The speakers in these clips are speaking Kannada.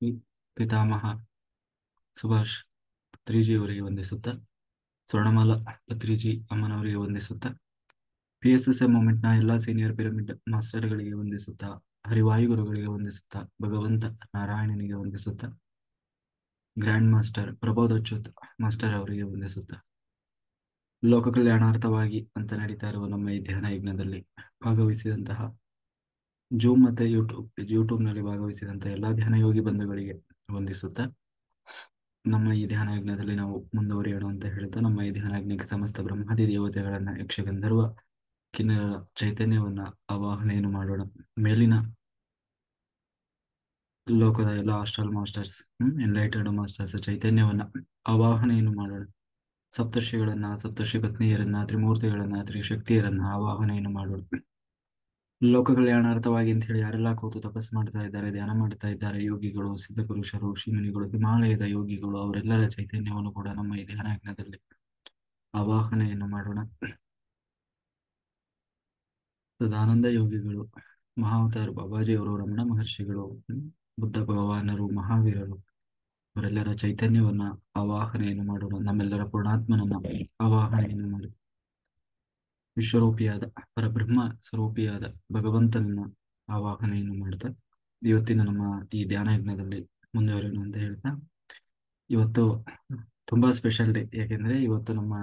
ಪಿ- ಪಿತಾಮಹ ಸುಭಾಷ್ ಪತ್ರಿಜಿ ಅವರಿಗೆ ವಂದಿಸುತ್ತಾ, ಸ್ವರ್ಣಮಾಲಾ ಪತ್ರಿಜಿ ಅಮ್ಮನವರಿಗೆ ವಂದಿಸುತ್ತಾ, PSSM ಮೂಮೆಂಟ್ನ ಎಲ್ಲ ಸೀನಿಯರ್ ಪಿರಮಿಡ್ ಮಾಸ್ಟರ್ಗಳಿಗೆ ವಂದಿಸುತ್ತಾ, ಹರಿವಾಯುಗುರುಗಳಿಗೆ ವಂದಿಸುತ್ತಾ, ಭಗವಂತ ನಾರಾಯಣನಿಗೆ ವಂದಿಸುತ್ತಾ, grand master Prabodh Achyuth master ಅವರಿಗೆ ವಂದಿಸುತ್ತಾ, ಲೋಕ ಕಲ್ಯಾಣಾರ್ಥವಾಗಿ ಅಂತ ನಡೀತಾ ಇರುವ ನಮ್ಮ ಈ ಧ್ಯಾನ ಯಜ್ಞದಲ್ಲಿ ಭಾಗವಹಿಸಿದಂತಹ ಜೂಮ್ ಮತ್ತೆ ಯೂಟ್ಯೂಬ್ನಲ್ಲಿ ಭಾಗವಹಿಸಿದಂತಹ ಎಲ್ಲ ಧ್ಯಾನಯೋಗಿ ಬಂಧುಗಳಿಗೆ ವಂದಿಸುತ್ತಾ, ನಮ್ಮ ಈ ಧ್ಯಾನ ಯಜ್ಞದಲ್ಲಿ ನಾವು ಮುಂದುವರಿಯೋಣ ಅಂತ ಹೇಳ್ತಾ, ನಮ್ಮ ಈ ಧ್ಯಾನ ಯಜ್ಞಕ್ಕೆ ಸಮಸ್ತ ಬ್ರಹ್ಮಾದಿ ದೇವತೆಗಳನ್ನ, ಯಕ್ಷಗಂಧರ್ವ ಕಿನ್ನರ ಚೈತನ್ಯವನ್ನ ಆವಾಹನೆಯನ್ನು ಮಾಡೋಣ. ಮೇಲಿನ ಲೋಕದ ಎಲ್ಲ ಆಸ್ಟ್ರಲ್ ಮಾಸ್ಟರ್ಸ್, ಎನ್ಲೈಟೆಡ್ ಮಾಸ್ಟರ್ಸ್ ಚೈತನ್ಯವನ್ನ ಆವಾಹನೆಯನ್ನು ಮಾಡೋಣ. ಸಪ್ತರ್ಷಿಗಳನ್ನ, ಸಪ್ತರ್ಷಿ ಪತ್ನಿಯರನ್ನ, ತ್ರಿಮೂರ್ತಿಗಳನ್ನ, ತ್ರಿಶಕ್ತಿಯರನ್ನ ಆವಾಹನೆಯನ್ನು ಮಾಡೋಣ. ಲೋಕ ಕಲ್ಯಾಣಾರ್ಥವಾಗಿ ಅಂತ ಹೇಳಿ ಯಾರೆಲ್ಲ ಕೂತು ತಪಸ್ಸು ಮಾಡ್ತಾ ಇದ್ದಾರೆ, ಧ್ಯಾನ ಮಾಡ್ತಾ ಇದ್ದಾರೆ, ಯೋಗಿಗಳು, ಸಿದ್ಧಪುರುಷರು, ಋಷಿಮುನಿಗಳು, ಹಿಮಾಲಯದ ಯೋಗಿಗಳು, ಅವರೆಲ್ಲರ ಚೈತನ್ಯವನ್ನು ಕೂಡ ನಮ್ಮ ಈ ಧ್ಯಾನ ಯಜ್ಞದಲ್ಲಿ ಆವಾಹನೆಯನ್ನು ಮಾಡೋಣ. ಸದಾನಂದ ಯೋಗಿಗಳು, ಮಹಾವತಾರ್ ಬಾಬಾಜಿಯವರು, ರಮಣ ಮಹರ್ಷಿಗಳು, ಬುದ್ಧ ಭಗವಾನರು, ಮಹಾವೀರರು, ಅವರೆಲ್ಲರ ಚೈತನ್ಯವನ್ನ ಆವಾಹನೆಯನ್ನು ಮಾಡೋಣ. ನಮ್ಮೆಲ್ಲರ ಪೂರ್ಣಾತ್ಮನನ್ನ ಆವಾಹನೆಯನ್ನು ಮಾಡಿ, ವಿಶ್ವರೂಪಿಯಾದ ಪರಬ್ರಹ್ಮ ಸ್ವರೂಪಿಯಾದ ಭಗವಂತನನ್ನ ಆವಾಹನೆಯನ್ನು ಮಾಡ್ತಾ ಇವತ್ತಿನ ನಮ್ಮ ಈ ಧ್ಯಾನ ಯಜ್ಞದಲ್ಲಿ ಮುಂದುವರಿಯೋಣ ಅಂತ ಹೇಳ್ತಾ, ಇವತ್ತು ತುಂಬಾ ಸ್ಪೆಷಲ್ ಡೇ. ಯಾಕೆಂದ್ರೆ ಇವತ್ತು ನಮ್ಮ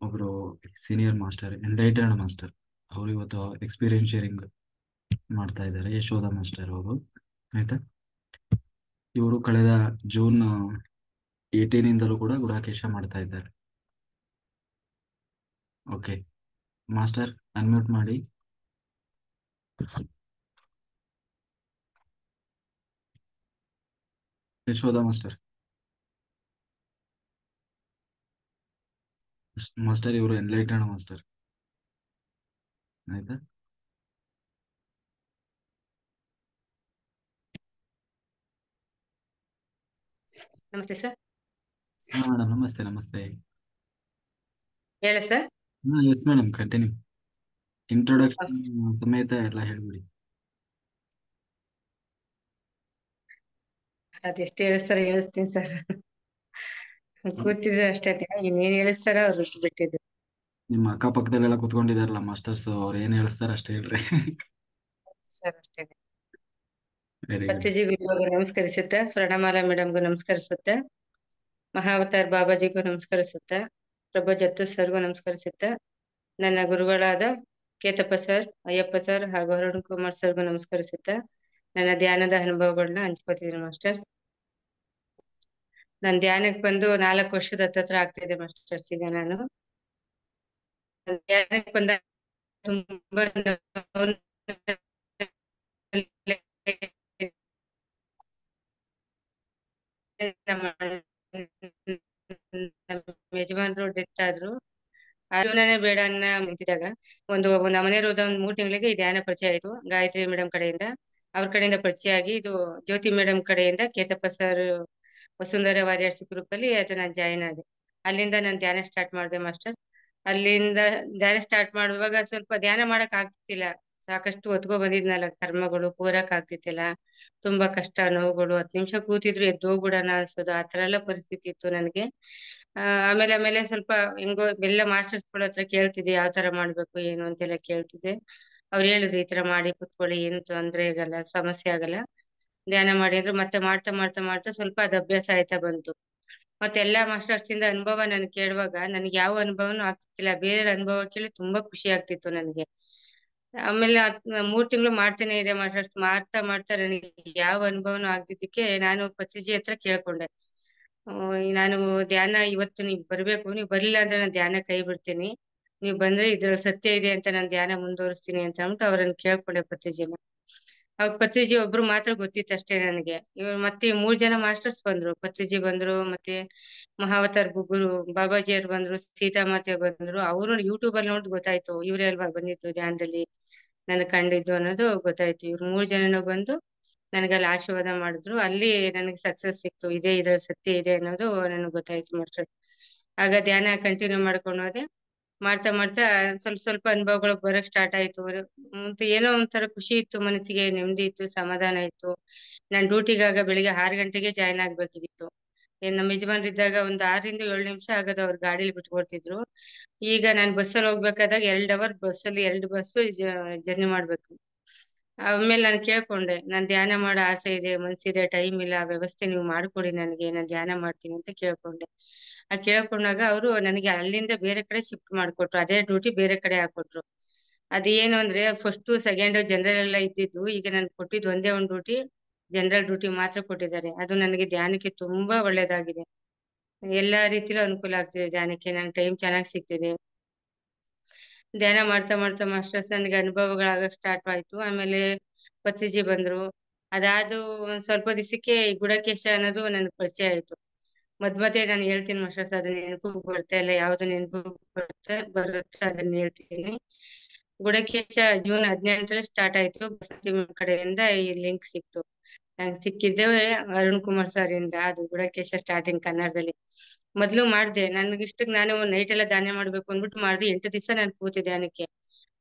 ಒಬ್ರು ಸೀನಿಯರ್ ಮಾಸ್ಟರ್, ಎನ್ಲೈಟೆಡ್ ಮಾಸ್ಟರ್, ಅವರು ಇವತ್ತು ಎಕ್ಸ್ಪೀರಿಯನ್ಸ್ ಶೇರಿಂಗ್ ಮಾಡ್ತಾ ಇದ್ದಾರೆ, ಯಶೋಧ ಮಾಸ್ಟರ್ ಅವರು. ಆಯ್ತಾ, ಇವರು ಕಳೆದ ಜೂನ್ 18 ಕೂಡ ಗುಡಾಕೇಶ ಮಾಡ್ತಾ ಇದ್ದಾರೆ. ಓಕೆ ಮಾಸ್ಟರ್, ಅನ್ಮ್ಯೂಟ್ ಮಾಡಿ. ಯಶೋಧ ಮಾಸ್ಟರ್. ಮಾಸ್ಟರ್ ಇವರು ಎನ್ಲೈಟೆಡ್ ಮಾಸ್ಟರ್. ಆಯ್ತಾ, ನಮಸ್ತೆ ಸರ್. ಹಾ ಮೇಡಮ್, ನಮಸ್ತೆ ನಮಸ್ತೆ. ಹೇಳಿ ಸರ್. ಹಾ ಎಸ್ ಮೇಡಮ್, ಕಂಟಿನ್ಯೂ. ಇಂಟ್ರೊಡಕ್ಷನ್ ಸಮೇತ ಎಲ್ಲ ಹೇಳ್ಬಿಡಿ. ಅದೆಷ್ಟು ಹೇಳಿಸ್ತಾರ ಹೇಳಿಸ್ತೀನಿ ಸರ್. ಕೂತಿದ್ರೆ ಅಷ್ಟೇ, ಇನ್ನೇನ್ ಹೇಳಿಸ್ತಾರ ಅವ್ರು ಬಿಟ್ಟಿದ್ದು. ನಿಮ್ಮ ಅಕ್ಕಪಕ್ಕದಲ್ಲೆಲ್ಲ ಕುತ್ಕೊಂಡಿದಾರಲ್ಲ ಮಾಸ್ಟರ್ಸ್, ಅವ್ರು ಏನ್ ಹೇಳಿಸ್ತಾರ ಅಷ್ಟೇ ಹೇಳ್ರಿ. ಸರ್ ಅಷ್ಟೇ. Very good. ಪತ್ರಿಜಿಗೂ ನಮಸ್ಕರಿಸುತ್ತೆ, ಸ್ವರ್ಣಮಾಲಾ ಮೇಡಮ್ಗೂ ನಮಸ್ಕರಿಸುತ್ತೆ, ಮಹಾವತಾರ್ ಬಾಬಾಜಿಗೂ ನಮಸ್ಕರಿಸುತ್ತೆ, ಪ್ರಭು ಜತ್ತು ಸರ್ಗೂ ನಮಸ್ಕರಿಸುತ್ತೆ, ನನ್ನ ಗುರುಗಳಾದ ಕೇತಪ್ಪ ಸರ್, ಅಯ್ಯಪ್ಪ ಸರ್ ಹಾಗೂ ಅರುಣ್ ಕುಮಾರ್ ಸರ್ಗೂ ನಮಸ್ಕರಿಸುತ್ತೆ. ನನ್ನ ಧ್ಯಾನದ ಅನುಭವಗಳನ್ನ ಹಂಚ್ಕೋತಿದ್ದೀನಿ ಮಾಸ್ಟರ್ಸ್. ನಾನು ಧ್ಯಾನಕ್ಕೆ ಬಂದು 4 ವರ್ಷದ ಹತ್ತತ್ರ ಆಗ್ತಿದೆ ಮಾಸ್ಟರ್ಸ್. ಈಗ ನಾನು ಧ್ಯಾನಕ್ಕೆ ಬಂದ ತುಂಬಾ ನಮ್ಮ ಯಜಮಾನ್ರು ಡೆತ್ ಆದ್ರು. ಆ ಜೀವನನೇ ಬೇಡ ಅನ್ನ ನಿಂತಿದಾಗ ಒಂದು ಮನೆಯವರು ಹೋದ 3 ತಿಂಗಳಿಗೆ ಈ ಧ್ಯಾನ ಪರಿಚಯ ಆಯ್ತು, ಗಾಯತ್ರಿ ಮೇಡಮ್ ಕಡೆಯಿಂದ. ಅವ್ರ ಕಡೆಯಿಂದ ಪರಿಚಯ ಆಗಿ, ಇದು ಜ್ಯೋತಿ ಮೇಡಮ್ ಕಡೆಯಿಂದ Ketappa sir Vasundhara warriors group ಅಲ್ಲಿ ಅದು ನಾನು ಜಾಯಿನ್ ಆದೆ. ಅಲ್ಲಿಂದ ನಾನು ಧ್ಯಾನ ಸ್ಟಾರ್ಟ್ ಮಾಡಿದೆ ಮಾಸ್ಟರ್. ಅಲ್ಲಿಂದ ಧ್ಯಾನ ಸ್ಟಾರ್ಟ್ ಮಾಡುವಾಗ ಸ್ವಲ್ಪ ಧ್ಯಾನ ಮಾಡಕ್ ಆಗ್ತಿಲ್ಲ, ಸಾಕಷ್ಟು ಹೊತ್ಕೊ ಬಂದಿದ್ನಲ್ಲ ಕರ್ಮಗಳು ಕೂರಕ್ ಆಗ್ತಿತ್ತಿಲ್ಲ. ತುಂಬಾ ಕಷ್ಟ, ನೋವುಗಳು, 10 ನಿಮಿಷ ಕೂತಿದ್ರು ಎದ್ದು ಹೋಗ್ಬಿಡೋಣ ಅನ್ಸೋದು, ಆ ತರ ಎಲ್ಲ ಪರಿಸ್ಥಿತಿ ಇತ್ತು ನನಗೆ. ಆಮೇಲೆ ಸ್ವಲ್ಪ ಹೆಂಗೋ ಎಲ್ಲ ಮಾಸ್ಟರ್ಸ್ ಗಳ ಹತ್ರ ಕೇಳ್ತಿದ್ದೆ, ಯಾವ ತರ ಮಾಡ್ಬೇಕು ಏನು ಅಂತೆಲ್ಲ ಕೇಳ್ತಿದ್ದೆ. ಅವ್ರು ಹೇಳಿದ್ರು, ಈ ತರ ಮಾಡಿ ಕುತ್ಕೊಳ್ಳಿ, ಏನು ತೊಂದ್ರೆ ಆಗಲ್ಲ, ಸಮಸ್ಯೆ ಆಗಲ್ಲ, ಧ್ಯಾನ ಮಾಡಿ ಅಂದ್ರು. ಮತ್ತೆ ಮಾಡ್ತಾ ಮಾಡ್ತಾ ಮಾಡ್ತಾ ಸ್ವಲ್ಪ ಅದು ಅಭ್ಯಾಸ ಆಯ್ತಾ ಬಂತು. ಮತ್ತೆ ಎಲ್ಲಾ ಮಾಸ್ಟರ್ಸ್ ಇಂದ ಅನುಭವ ನನ್ ಕೇಳುವಾಗ ನನಗೆ ಯಾವ ಅನುಭವನೂ ಆಗ್ತಿಲ್ಲ, ಬೇರೆ ಅನುಭವ ಕೇಳಿ ತುಂಬಾ ಖುಷಿ ಆಗ್ತಿತ್ತು ನನಗೆ. ಆಮೇಲೆ 3 ತಿಂಗಳು ಮಾಡ್ತೇನೆ ಇದೆ ಮಾಸ್ಟರ್ಸ್. ಮಾಡ್ತಾ ಮಾಡ್ತಾ ನನಗೆ ಯಾವ ಅನುಭವನೂ ಆಗ್ದಿದ್ದಕ್ಕೆ ನಾನು ಪತ್ರಿಜಿ ಹತ್ರ ಕೇಳ್ಕೊಂಡೆ, ನಾನು ಧ್ಯಾನ ಇವತ್ತು ನೀವು ಬರ್ಬೇಕು, ನೀವು ಬರ್ಲಿಲ್ಲ ಅಂದ್ರೆ ನಾನು ಧ್ಯಾನ ಕೈ ಬಿಡ್ತೀನಿ, ನೀವು ಬಂದ್ರೆ ಇದ್ರಲ್ಲಿ ಸತ್ಯ ಇದೆ ಅಂತ ನಾನು ಧ್ಯಾನ ಮುಂದುವರಿಸ್ತೀನಿ ಅಂತ ಅಂದ್ಬಿಟ್ಟು ಅವ್ರನ್ನ ಕೇಳ್ಕೊಂಡೆ ಪತ್ರಿಜಿನ. ಅವಾಗ ಪತ್ರಿಜಿ ಒಬ್ರು ಮಾತ್ರ ಗೊತ್ತಿತ್ತು ಅಷ್ಟೇ ನನಗೆ. ಇವ್ರು ಮತ್ತೆ 3 ಜನ ಮಾಸ್ಟರ್ಸ್ ಬಂದ್ರು, ಪತ್ರಿಜಿ ಬಂದ್ರು, ಮತ್ತೆ ಮಹಾವತಾರ್ ಗುರು ಬಾಬಾಜಿ ಅವ್ರು ಬಂದ್ರು, ಸೀತಾಮಾತೆ ಬಂದ್ರು. ಅವರು ಯೂಟ್ಯೂಬ್ ಅಲ್ಲಿ ನೋಡಿ ಗೊತ್ತಾಯ್ತು, ಇವರೇ ಅಲ್ವಾ ಬಂದಿತ್ತು ಧ್ಯಾನದಲ್ಲಿ ನನ್ ಕಂಡಿದ್ದು ಅನ್ನೋದು ಗೊತ್ತಾಯ್ತು. ಇವ್ರು 3 ಜನನು ಬಂದು ನನಗಲ್ಲಿ ಆಶೀರ್ವಾದ ಮಾಡಿದ್ರು. ಅಲ್ಲಿ ನನಗೆ ಸಕ್ಸಸ್ ಸಿಕ್ತು, ಇದ್ರಲ್ಲಿ ಸತ್ಯ ಇದೆ ಅನ್ನೋದು ನನಗೆ ಗೊತ್ತಾಯ್ತು ಮಾಸ್ಟರ್. ಆಗ ಧ್ಯಾನ ಕಂಟಿನ್ಯೂ ಮಾಡ್ಕೊಂಡು ಹೋದೆ. ಮಾಡ್ತಾ ಮಾಡ್ತಾ ಸ್ವಲ್ಪ ಸ್ವಲ್ಪ ಅನುಭವಗಳು ಬರಕ್ ಸ್ಟಾರ್ಟ್ ಆಯ್ತು. ಮತ್ತೆ ಏನೋ ಒಂಥರ ಖುಷಿ ಇತ್ತು, ಮನಸ್ಸಿಗೆ ನೆಮ್ಮದಿ ಇತ್ತು, ಸಮಾಧಾನ ಇತ್ತು. ನಾನ್ ಡ್ಯೂಟಿಗಾಗ ಬೆಳಿಗ್ಗೆ 6 ಗಂಟೆಗೆ ಜಾಯ್ನ್ ಆಗ್ಬೇಕಿತ್ತು. ನಮ್ಮ ಯಜಮಾನ್ರಿದ್ದಾಗ ಒಂದು 6 ರಿಂದ 7 ನಿಮಿಷ ಆಗೋದು, ಅವ್ರು ಗಾಡೀಲಿ ಬಿಟ್ಕೊಡ್ತಿದ್ರು. ಈಗ ನಾನು ಬಸ್ಸಲ್ಲಿ ಹೋಗ್ಬೇಕಾದಾಗ 2 ಅವರ್ ಬಸ್ಸಲ್ಲಿ 2 ಬಸ್ ಜರ್ನಿ ಮಾಡ್ಬೇಕು. ಆಮೇಲೆ ನಾನು ಕೇಳ್ಕೊಂಡೆ, ನಾನ್ ಧ್ಯಾನ ಮಾಡೋ ಆಸೆ ಇದೆ, ಮನ್ಸಿದೆ, ಟೈಮ್ ಇಲ್ಲ, ವ್ಯವಸ್ಥೆ ನೀವು ಮಾಡ್ಕೊಡಿ ನನಗೆ, ನಾನ್ ಧ್ಯಾನ ಮಾಡ್ತೀನಿ ಅಂತ ಕೇಳ್ಕೊಂಡೆ. ಕೇಳ್ಕೊಂಡಾಗ ಅವರು ನನಗೆ ಅಲ್ಲಿಂದ ಬೇರೆ ಕಡೆ ಶಿಫ್ಟ್ ಮಾಡ್ಕೊಟ್ರು, ಅದೇ ಡ್ಯೂಟಿ ಬೇರೆ ಕಡೆ ಹಾಕೊಟ್ರು. ಅದೇನು ಅಂದ್ರೆ ಫಸ್ಟ್ ಸೆಕೆಂಡ್ ಜನರಲ್ ಎಲ್ಲ ಇದ್ದಿದ್ದು, ಈಗ ನನ್ಗೆ ಕೊಟ್ಟಿದ್ದು ಒಂದೇ ಒಂದು ಡ್ಯೂಟಿ, ಜನರಲ್ ಡ್ಯೂಟಿ ಮಾತ್ರ ಕೊಟ್ಟಿದ್ದಾರೆ. ಅದು ನನಗೆ ಧ್ಯಾನಕ್ಕೆ ತುಂಬಾ ಒಳ್ಳೇದಾಗಿದೆ. ಎಲ್ಲಾ ರೀತಿಲೂ ಅನುಕೂಲ ಆಗ್ತಿದೆ ಧ್ಯಾನಕ್ಕೆ, ನನ್ಗೆ ಟೈಮ್ ಚೆನ್ನಾಗಿ ಸಿಗ್ತಿದೆ. ಧ್ಯಾನ ಮಾಡ್ತಾ ಮಾಡ್ತಾ ಮಾಸ್ಟರ್ಸ್ ನನಗೆ ಅನುಭವಗಳಾಗಕ್ ಸ್ಟಾರ್ಟ್ ಆಯ್ತು. ಆಮೇಲೆ ಪತ್ರಿಜಿ ಬಂದ್ರು. ಅದಾದು ಒಂದ್ ಸ್ವಲ್ಪ ದಿವಸಕ್ಕೆ ಈ ಗುಡಕೇಶ ಅನ್ನೋದು ನನ್ಗೆ ಪರಿಚಯ ಆಯ್ತು. ಮಧ್ಯೆ ನಾನು ಹೇಳ್ತೀನಿ ಮಾಸ್ಟರ್ಸ್, ಅದನ್ನ ನೆನಪು ಬರ್ತಾ ಇಲ್ಲ, ಯಾವ್ದು ನೆನಪು ಬರುತ್ತೆ ಅದನ್ನ ಹೇಳ್ತೀನಿ. ಗುಡಕೇಶ ಜೂನ್ 18ರಲ್ಲಿ ಸ್ಟಾರ್ಟ್ ಆಯ್ತು. ಬಸಂತಿ ಕಡೆಯಿಂದ ಈ ಲಿಂಕ್ ಸಿಕ್ತು. ನಂಗೆ ಸಿಕ್ಕಿದ್ದೆ ಅರುಣ್ ಕುಮಾರ್ ಸರ್ ಇಂದ, ಅದು ಗುಡಕೇಶ ಸ್ಟಾರ್ಟಿಂಗ್ ಕನ್ನಡದಲ್ಲಿ. ಮೊದ್ಲು ಮಾಡ್ದೆ, ನನ್ಗಿಷ್ಟಕ್ ನಾನು ನೈಟ್ ಎಲ್ಲ ಧ್ಯಾನ ಮಾಡ್ಬೇಕು ಅಂದ್ಬಿಟ್ಟು ಮಾಡ್ದೆ. 8 ದಿವಸ ನಾನು ಕೂತೆ ಧ್ಯಾನಕ್ಕೆ.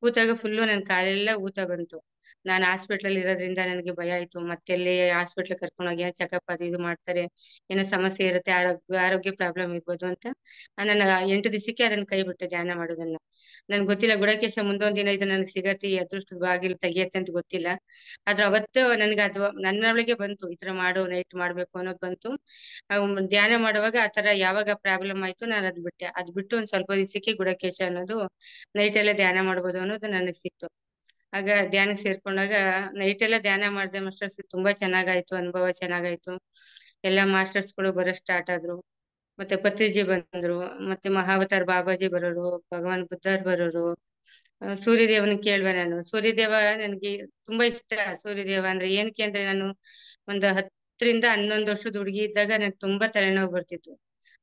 ಕೂತಾಗ ಫುಲ್ಲು ನನ್ ಕಾಲೆಲ್ಲ ಊತ ಬಂತು. ನಾನು ಹಾಸ್ಪಿಟ್ಲಲ್ಲಿ ಇರೋದ್ರಿಂದ ನನಗೆ ಭಯ ಆಯ್ತು. ಮತ್ತೆಲ್ಲಿ ಹಾಸ್ಪಿಟ್ಲ್ ಕರ್ಕೊಂಡೋಗಿ ಚೆಕಪ್ ಅದು ಇದು ಮಾಡ್ತಾರೆ, ಏನೋ ಸಮಸ್ಯೆ ಇರುತ್ತೆ, ಆರೋಗ್ಯ ಪ್ರಾಬ್ಲಮ್ ಇರ್ಬೋದು ಅಂತ ನಾನು 8 ದಿವಸಕ್ಕೆ ಅದನ್ನ ಕೈ ಬಿಟ್ಟೆ, ಧ್ಯಾನ ಮಾಡೋದನ್ನ. ನನ್ಗೆ ಗೊತ್ತಿಲ್ಲ ಗುಡಕೇಶ ಮುಂದೊಂದ್ ದಿನ ಇದು ನನಗೆ ಸಿಗತ್ತೆ, ಈ ಅದೃಷ್ಟದ ಬಾಗಿಲು ತೆಗಿಯತ್ತೆ ಅಂತ ಗೊತ್ತಿಲ್ಲ. ಆದ್ರೆ ಅವತ್ತು ನನ್ಗೆ ಅದು ನನ್ನೊಳಗೆ ಬಂತು, ಈ ತರ ಮಾಡು, ನೈಟ್ ಮಾಡ್ಬೇಕು ಅನ್ನೋದು ಬಂತು. ಧ್ಯಾನ ಮಾಡುವಾಗ ಆತರ ಯಾವಾಗ ಪ್ರಾಬ್ಲಮ್ ಆಯ್ತು, ನಾನು ಅದ್ ಬಿಟ್ಟೆ. ಅದ್ ಬಿಟ್ಟು ಒಂದ್ ಸ್ವಲ್ಪ ದಿವಸಕ್ಕೆ ಗುಡಕೇಶ ಅನ್ನೋದು ನೈಟ್ ಎಲ್ಲ ಧ್ಯಾನ ಮಾಡ್ಬೋದು ಅನ್ನೋದು ನನಗೆ ಸಿಕ್ತು. ಆಗ ಧ್ಯಾನಕ್ಕೆ ಸೇರ್ಕೊಂಡಾಗ ನೈಟ್ ಎಲ್ಲ ಧ್ಯಾನ ಮಾಡಿದೆ ಮಾಸ್ಟರ್ಸ್, ತುಂಬಾ ಚೆನ್ನಾಗಾಯ್ತು, ಅನುಭವ ಚೆನ್ನಾಗಾಯ್ತು. ಎಲ್ಲಾ ಮಾಸ್ಟರ್ಸ್ಗಳು ಬರೋ ಸ್ಟಾರ್ಟ್ ಆದ್ರು. ಮತ್ತೆ ಪತ್ರಿಜಿ ಬಂದ್ರು, ಮತ್ತೆ ಮಹಾವತಾರ್ ಬಾಬಾಜಿ ಬರೋರು, ಭಗವಾನ್ ಬುದ್ಧರ್ ಬರೋರು. ಸೂರ್ಯದೇವನ ಕೇಳ್ವೆ ನಾನು. ಸೂರ್ಯದೇವ ನನ್ಗೆ ತುಂಬಾ ಇಷ್ಟ. ಸೂರ್ಯದೇವ ಅಂದ್ರೆ ಏನಕ್ಕೆ ಅಂದ್ರೆ, ನಾನು ಒಂದು 10 ರಿಂದ 11 ವರ್ಷದ ಹುಡುಗಿ ಇದ್ದಾಗ ನನ್ಗೆ ತುಂಬಾ ತಲೆನೋವು ಬರ್ತಿತ್ತು.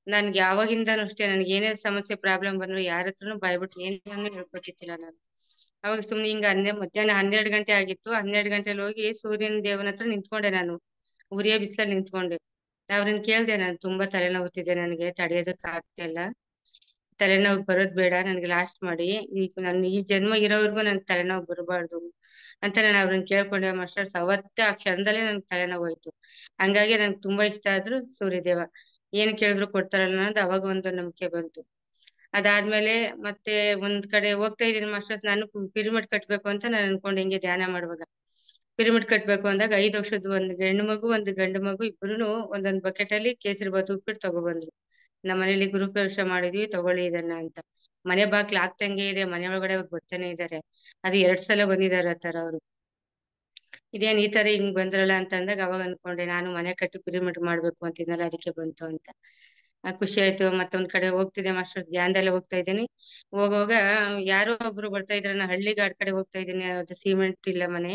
ನನ್ಗೆ ಯಾವಾಗಿಂದನೂ ಅಷ್ಟೇ, ನನ್ಗೆ ಏನೇ ಸಮಸ್ಯೆ ಪ್ರಾಬ್ಲಮ್ ಬಂದ್ರು ಯಾರ ಹತ್ರನು ಬಾಯ್ಬಿಟ್ಟು ಏನೇನು ಹೇಳ್ಕೊತಿದ್ದಿಲ್ಲ ನಾನು. ಅವಾಗ ಸುಮ್ನೆ ಹಿಂಗ ಮಧ್ಯಾಹ್ನ 12 ಗಂಟೆ ಆಗಿತ್ತು. 12 ಗಂಟೆಲಿ ಹೋಗಿ ಸೂರ್ಯನ ದೇವನ ಹತ್ರ ನಿಂತ್ಕೊಂಡೆ ನಾನು, ಉರಿಯ ಬಿಸಿಲಲ್ಲಿ ನಿಂತ್ಕೊಂಡೆ. ಅವ್ರನ್ನ ಕೇಳ್ದೆ, ನಾನು ತುಂಬಾ ತಲೆನೋವುತ್ತಿದೆ, ನನಗೆ ತಡೆಯೋದಕ್ ಆಗ್ತಾ ಇಲ್ಲ, ತಲೆನೋವು ಬರೋದ್ ಬೇಡ, ನನ್ಗೆ ಲಾಸ್ಟ್ ಮಾಡಿ, ಈಗ ನನ್ ಈ ಜನ್ಮ ಇರೋವರೆಗೂ ನನ್ಗೆ ತಲೆನೋವು ಬರಬಾರ್ದು ಅಂತ ನಾನು ಅವ್ರನ್ನ ಕೇಳ್ಕೊಂಡೆ ಮಾಸ್ಟರ್ಸ್. ಅವತ್ತೇ ಆ ಕ್ಷಣದಲ್ಲೇ ನನ್ಗೆ ತಲೆನೋವು ಹೋಯ್ತು. ಹಂಗಾಗಿ ನನ್ಗೆ ತುಂಬಾ ಇಷ್ಟ ಆದ್ರು ಸೂರ್ಯದೇವ. ಏನ್ ಕೇಳಿದ್ರು ಕೊಡ್ತಾರಲ್ಲ ಅನ್ನೋದು ಅವಾಗ ಒಂದು ನಂಬಿಕೆ ಬಂತು. ಅದಾದ್ಮೇಲೆ ಮತ್ತೆ ಒಂದ್ ಕಡೆ ಹೋಗ್ತಾ ಇದೀನಿ ಮಾಸ್ಟರ್ಸ್, ನಾನು ಪಿರಮಿಡ್ ಕಟ್ಬೇಕು ಅಂತ ನಾನು ಅನ್ಕೊಂಡೆ ಹಿಂಗೆ ಧ್ಯಾನ ಮಾಡುವಾಗ. ಪಿರಮಿಡ್ ಕಟ್ಬೇಕು ಅಂದಾಗ 5 ವರ್ಷದ ಒಂದು ಹೆಣ್ಣು ಮಗು ಒಂದು ಗಂಡು ಮಗು ಇಬ್ರುನು ಒಂದೊಂದ್ ಬಕೆಟ್ ಅಲ್ಲಿ ಕೇಸರಿ ಬಾತ್ ಉಪ್ಪಿಟ್ಟು ತಗೊಬಂದ್ರು. ನಮ್ಮ ಮನೇಲಿ ಗೃಹಪ್ರವೇಶ ಮಾಡಿದ್ವಿ, ತಗೊಳ್ಳಿ ಇದನ್ನ ಅಂತ. ಮನೆ ಬಾಗ್ಲು ಆಗ್ತಂಗೆ ಇದೆ, ಮನೆ ಒಳಗಡೆ ಅವ್ರು ಬರ್ತಾನೆ ಇದಾರೆ. ಅದು 2 ಸಲ ಬಂದಿದ್ದಾರೆ ಆ ತರ ಅವರು. ಇದೇನ್ ಈ ತರ ಹಿಂಗ್ ಬಂದ್ರಲ್ಲ ಅಂತ ಅಂದಾಗ ಅವಾಗ ಅನ್ಕೊಂಡೆ, ನಾನು ಮನೆ ಕಟ್ಟಿ ಪಿರಮಿಡ್ ಮಾಡ್ಬೇಕು ಅಂತಿದ್ನಲ್ಲ, ಅದಕ್ಕೆ ಬಂತು ಅಂತ. ಖುಷಿ ಆಯ್ತು. ಮತ್ತೊಂದ್ ಕಡೆ ಹೋಗ್ತಿದ್ದೆ ಮಾಸ್ಟರ್, ಧ್ಯಾನದಲ್ಲೇ ಹೋಗ್ತಾ ಇದ್ದೀನಿ. ಹೋಗುವಾಗ ಯಾರೋ ಒಬ್ರು ಬರ್ತಾ ಇದ್ರ, ನಾ ಹಳ್ಳಿಗಾಡ್ ಕಡೆ ಹೋಗ್ತಾ ಇದ್ದೀನಿ. ಅದು ಸಿಮೆಂಟ್ ಇಲ್ಲ ಮನೆ,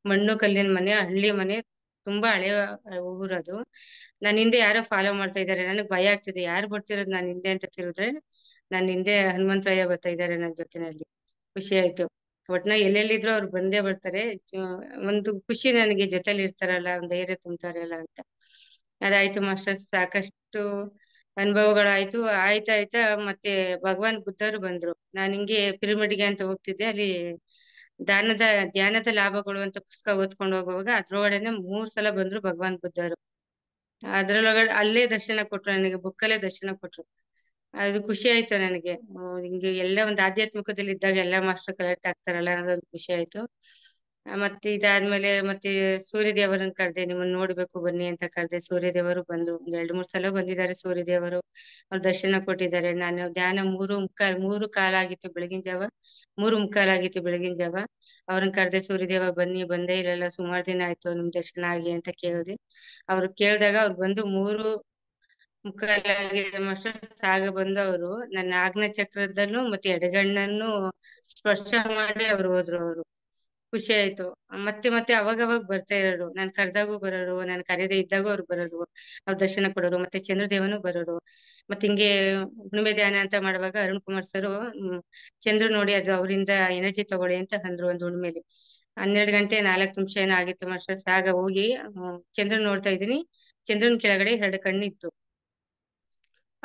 ಮಣ್ಣು ಕಲ್ಲಿನ ಮನೆ, ಹಳ್ಳಿ ಮನೆ, ತುಂಬಾ ಹಳೆಯ ಊರದು. ನನ್ ಹಿಂದೆ ಯಾರೋ ಫಾಲೋ ಮಾಡ್ತಾ ಇದಾರೆ. ನನಗ್ ಭಯ ಆಗ್ತಿದೆ, ಯಾರು ಬರ್ತಿರೋದು ನನ್ ಹಿಂದೆ ಅಂತ ತಿರುಗಿದ್ರೆ ನನ್ ಹಿಂದೆ ಹನುಮಂತಯ್ಯ ಬರ್ತಾ ಇದಾರೆ ನನ್ ಜೊತೆನಲ್ಲಿ. ಖುಷಿ ಆಯ್ತು. ಒಟ್ನಲ್ಲಿ ಎಲ್ಲೆಲ್ಲಿದ್ರು ಅವ್ರು ಬಂದೇ ಬರ್ತಾರೆ. ಒಂದು ಖುಷಿ ನನಗೆ, ಜೊತೆಲಿ ಇರ್ತಾರಲ್ಲ, ಒಂದ್ ಧೈರ್ಯ ತುಂಬ್ತಾರಲ್ಲ ಅಂತ. ಅದಾಯ್ತು ಮಾಸ್ಟರ್, ಸಾಕಷ್ಟು ಅನುಭವಗಳಾಯ್ತು. ಆಯ್ತಾ ಮತ್ತೆ ಭಗವಾನ್ ಬುದ್ಧರು ಬಂದ್ರು. ನಾನ್ ಹಿಂಗೆ ಪಿರಮಿಡ್ಗೆ ಅಂತ ಹೋಗ್ತಿದ್ದೆ, ಅಲ್ಲಿ ದಾನದ ಧ್ಯಾನದ ಲಾಭಗಳು ಅಂತ ಪುಸ್ತಕ ಓದ್ಕೊಂಡು ಹೋಗುವಾಗ ಅದ್ರೊಳಗಡೆನೆ 3 ಸಲ ಬಂದ್ರು ಭಗವಾನ್ ಬುದ್ಧರು. ಅದ್ರೊಳಗಡೆ ಅಲ್ಲೇ ದರ್ಶನ ಕೊಟ್ರು ನನಗೆ, ಬುಕ್ಕಲ್ಲೇ ದರ್ಶನ ಕೊಟ್ರು. ಅದು ಖುಷಿ ಆಯ್ತು ನನಗೆ. ಹಿಂಗೆ ಎಲ್ಲ ಒಂದು ಆಧ್ಯಾತ್ಮಿಕದಲ್ಲಿ ಇದ್ದಾಗ ಎಲ್ಲಾ ಮಾಸ್ಟರ್ ಕಲೆಕ್ಟ್ ಆಗ್ತಾರಲ್ಲ ಅನ್ನೋದೊಂದು ಖುಷಿ ಆಯ್ತು. ಮತ್ತೆ ಇದಾದ್ಮೇಲೆ ಮತ್ತೆ ಸೂರ್ಯದೇವರನ್ನ ಕರೆದೆ, ನಿಮ್ಮನ್ನ ನೋಡ್ಬೇಕು ಬನ್ನಿ ಅಂತ ಕರೆದೆ. ಸೂರ್ಯದೇವರು ಬಂದ್ರು, ಒಂದ್ 2-3 ಸಲ ಬಂದಿದ್ದಾರೆ ಸೂರ್ಯದೇವರು. ಅವ್ರು ದರ್ಶನ ಕೊಟ್ಟಿದ್ದಾರೆ. ನಾನು ಧ್ಯಾನ 3:15 ಬೆಳಗಿನ ಜಾವ, 3:15 ಬೆಳಗಿನ ಜಾವ. ಅವ್ರನ್ನ ಕರೆದೆ, ಸೂರ್ಯದೇವ ಬನ್ನಿ, ಬಂದೇ ಇರಲ್ಲ, ಸುಮಾರು ದಿನ ಆಯ್ತು ನಿಮ್ ದರ್ಶನ ಆಗಿ ಅಂತ ಕೇಳಿದೆ. ಅವ್ರು ಕೇಳಿದಾಗ ಅವ್ರು ಬಂದು 3:15 ಮಾಸ್ಟರ್ ಆಗ ಬಂದು ಅವರು ನನ್ನ ಆಜ್ಞಾ ಚಕ್ರದಲ್ಲೂ ಮತ್ತೆ ಎಡಗಣ್ಣನ್ನು ಸ್ಪರ್ಶ ಮಾಡಿ ಅವ್ರು ಹೋದ್ರು. ಅವರು ಖುಷಿ ಆಯ್ತು. ಮತ್ತೆ ಮತ್ತೆ ಅವಾಗ ಬರ್ತಾ ಇರೋರು, ನಾನ್ ಕರೆದಾಗೂ ಬರೋರು, ನಾನ್ ಕರೆಯದೇ ಇದ್ದಾಗೂ ಅವ್ರು ಬರೋರು, ಅವ್ರ ದರ್ಶನ ಕೊಡೋರು. ಮತ್ತೆ ಚಂದ್ರದೇವನು ಬರೋರು. ಮತ್ತೆ ಹಿಂಗೆ ಹುಣ್ಣಿಮೆ ಧ್ಯಾನ ಅಂತ ಮಾಡುವಾಗ ಅರುಣ್ ಕುಮಾರ್ ಸರ್ ಚಂದ್ರ ನೋಡಿ ಅದು ಅವರಿಂದ ಎನರ್ಜಿ ತಗೊಳ್ಳಿ ಅಂತ ಅಂದ್ರು. ಒಂದು ಹುಣ್ಣಿಮೆಲಿ 12 ಗಂಟೆ 4 ನಿಮಿಷ ಏನೋ ಆಗಿತ್ತು ಮಾಸ್ಟರ್ಸ್. ಆಗ ಹೋಗಿ ಚಂದ್ರನ್ ನೋಡ್ತಾ ಇದ್ದೀನಿ. ಚಂದ್ರನ್ ಕೆಳಗಡೆ 2 ಕಣ್ಣಿತ್ತು.